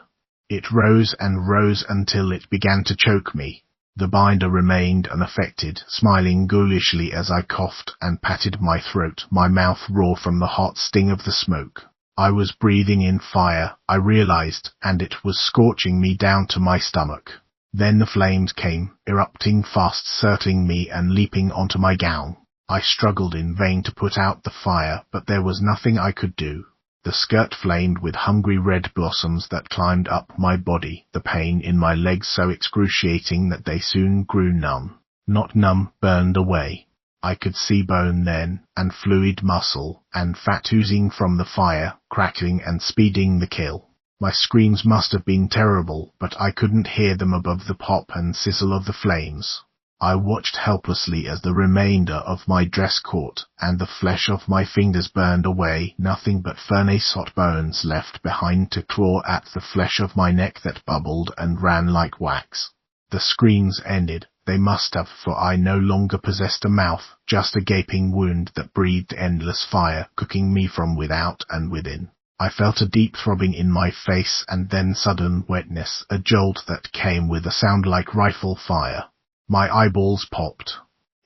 It rose and rose until it began to choke me. The binder remained unaffected, smiling ghoulishly as I coughed and patted my throat, my mouth raw from the hot sting of the smoke. I was breathing in fire, I realized, and it was scorching me down to my stomach. Then the flames came, erupting fast, circling me and leaping onto my gown. I struggled in vain to put out the fire, but there was nothing I could do. The skirt flamed with hungry red blossoms that climbed up my body, the pain in my legs so excruciating that they soon grew numb. Not numb, burned away. I could see bone then, and fluid muscle, and fat oozing from the fire, crackling and speeding the kill. My screams must have been terrible, but I couldn't hear them above the pop and sizzle of the flames. I watched helplessly as the remainder of my dress caught, and the flesh of my fingers burned away, nothing but furnace-hot bones left behind to claw at the flesh of my neck that bubbled and ran like wax. The screams ended. They must have, for I no longer possessed a mouth, just a gaping wound that breathed endless fire, cooking me from without and within. I felt a deep throbbing in my face, and then sudden wetness, a jolt that came with a sound like rifle fire. My eyeballs popped.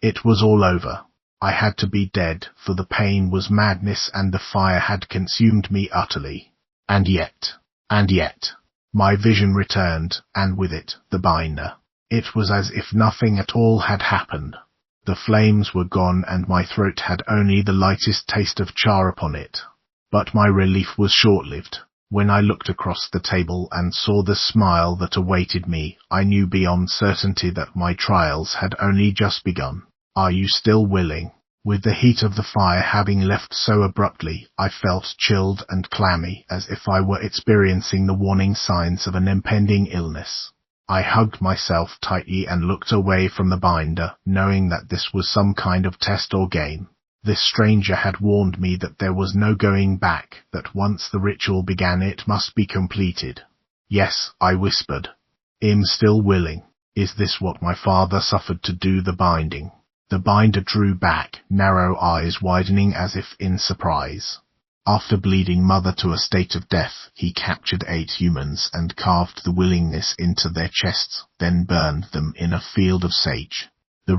It was all over. I had to be dead, for the pain was madness and the fire had consumed me utterly. And yet, my vision returned, and with it, the binder. It was as if nothing at all had happened. The flames were gone and my throat had only the lightest taste of char upon it. But my relief was short-lived. When I looked across the table and saw the smile that awaited me, I knew beyond certainty that my trials had only just begun. "Are you still willing?" With the heat of the fire having left so abruptly, I felt chilled and clammy, as if I were experiencing the warning signs of an impending illness. I hugged myself tightly and looked away from the binder, knowing that this was some kind of test or game. This stranger had warned me that there was no going back, that once the ritual began it must be completed. "Yes," I whispered. "I'm still willing." Is this what my father suffered to do the binding? The binder drew back, narrow eyes widening as if in surprise. After bleeding mother to a state of death, he captured 8 humans and carved the willingness into their chests, then burned them in a field of sage. The